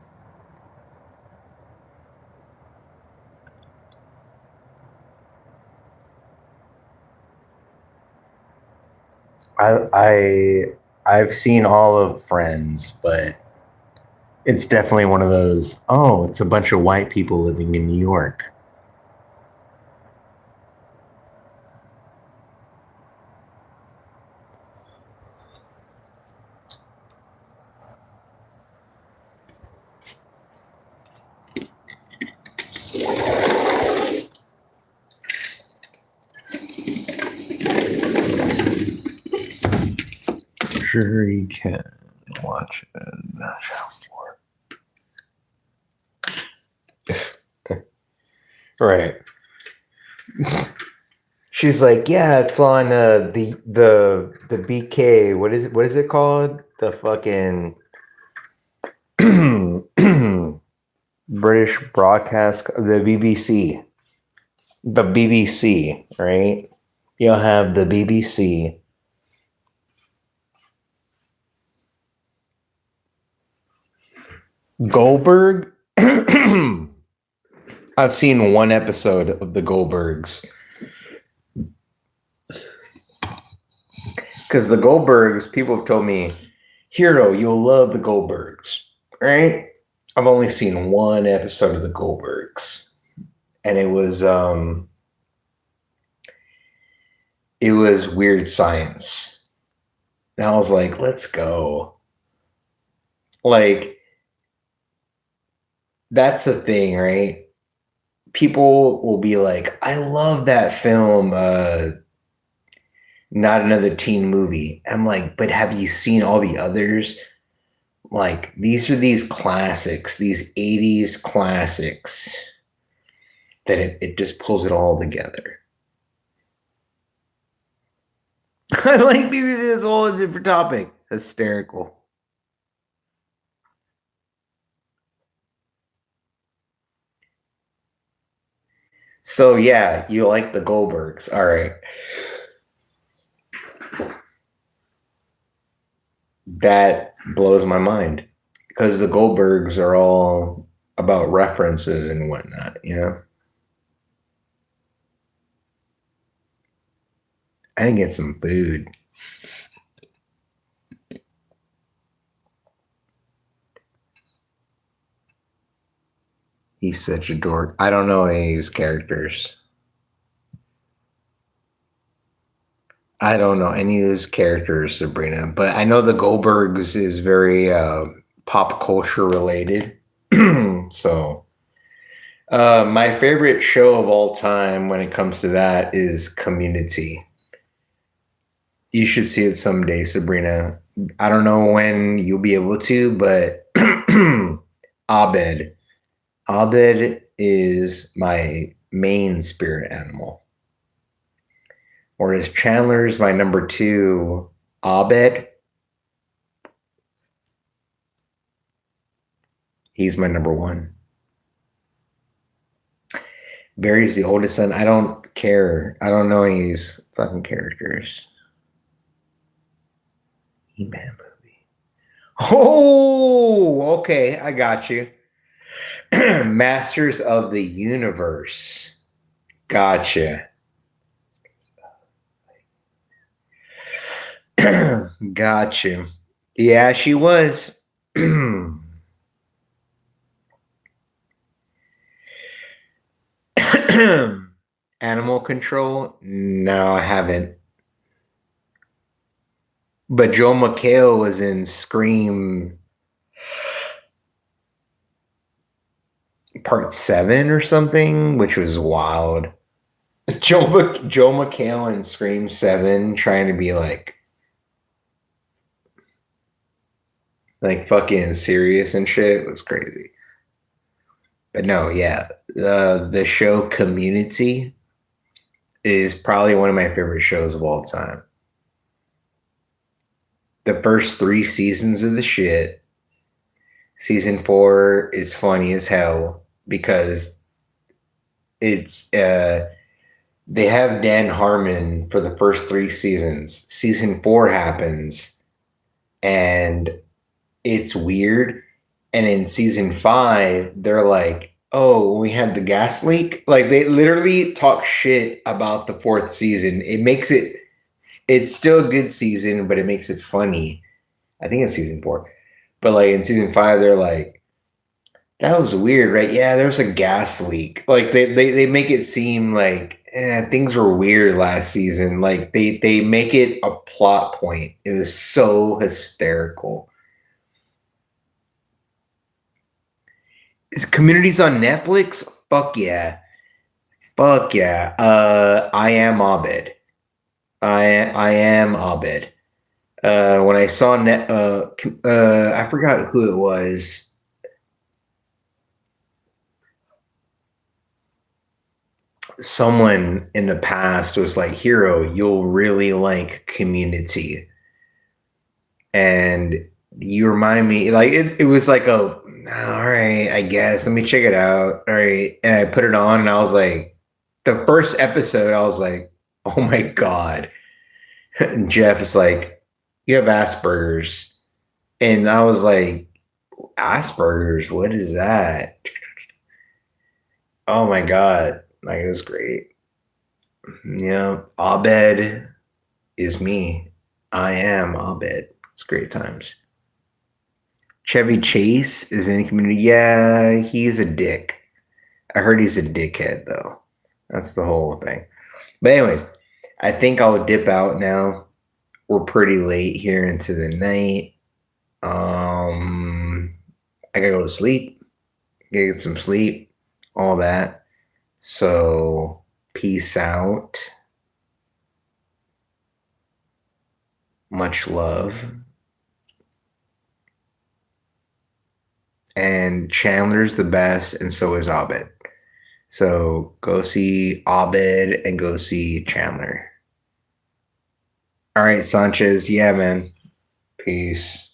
A: I've seen all of Friends, but it's definitely one of those. Oh, it's a bunch of white people living in New York. Sure, you can watch it. Right. She's like, yeah, it's on the BK. What is it? What is it called? The fucking British broadcast, the BBC. The BBC, right? You'll have the BBC. Goldberg. I've seen one episode of the Goldbergs. Because the Goldbergs, people have told me, Hero, you'll love the Goldbergs, right? I've only seen one episode of the Goldbergs, and it was Weird Science, and I was like, let's go. Like, that's the thing, right? People will be like, I love that film, Not Another Teen Movie. I'm like, but have you seen all the others? Like, these are these classics, these 80s classics that it just pulls it all together. I like BBC. That's a whole different topic. Hysterical. So yeah, you like the Goldbergs. All right. That blows my mind because the Goldbergs are all about references and whatnot, you know? I didn't get some food. He's such a dork. I don't know any of these characters. I don't know any of these characters, Sabrina, but I know the Goldbergs is very pop culture related. So, my favorite show of all time when it comes to that is Community. You should see it someday, Sabrina. I don't know when you'll be able to, but Abed. Abed is my main spirit animal. Whereas Chandler's my number two. Abed, he's my number one. Barry's the oldest son. I don't care. I don't know any of these fucking characters. He-Man movie. Oh, okay. I got you. Masters of the Universe. Gotcha. Gotcha. Yeah, she was. Animal Control? No, I haven't. But Joel McHale was in Scream Part 7 or something, which was wild. Joe McHale in Scream 7 trying to be like fucking serious and shit was crazy. But no, yeah. The show Community is probably one of my favorite shows of all time. The first 3 seasons of the shit. Season 4 is funny as hell because it's they have Dan Harmon for the first 3 seasons. Season 4 happens and it's weird. And in season 5, they're like, oh, we had the gas leak. Like they literally talk shit about the 4th season. It's still a good season, but it makes it funny. I think it's season 4. But like in season 5, they're like, that was weird, right? Yeah, there was a gas leak. Like they make it seem like things were weird last season. Like they make it a plot point. It was so hysterical. Is Communities on Netflix? Fuck yeah. Fuck yeah. I am Abed. I am Abed. When I saw I forgot who it was. Someone in the past was like, Hero, you'll really like Community. And you remind me, like, it was like all right, I guess, let me check it out. All right. And I put it on and I was like, the first episode, I was like, oh my God. And Jeff is like, you have Asperger's. And I was like, Asperger's? What is that? Oh my God. Like, it was great. Yeah. Abed is me. I am Abed. It's great times. Chevy Chase is in Community. Yeah, he's a dick. I heard he's a dickhead, though. That's the whole thing. But, anyways, I think I'll dip out now. We're pretty late here into the night. I gotta go to sleep. Get some sleep. All that. So, peace out. Much love. And Chandler's the best, and so is Abed. So go see Abed and go see Chandler. All right, Sanchez. Yeah, man. Peace.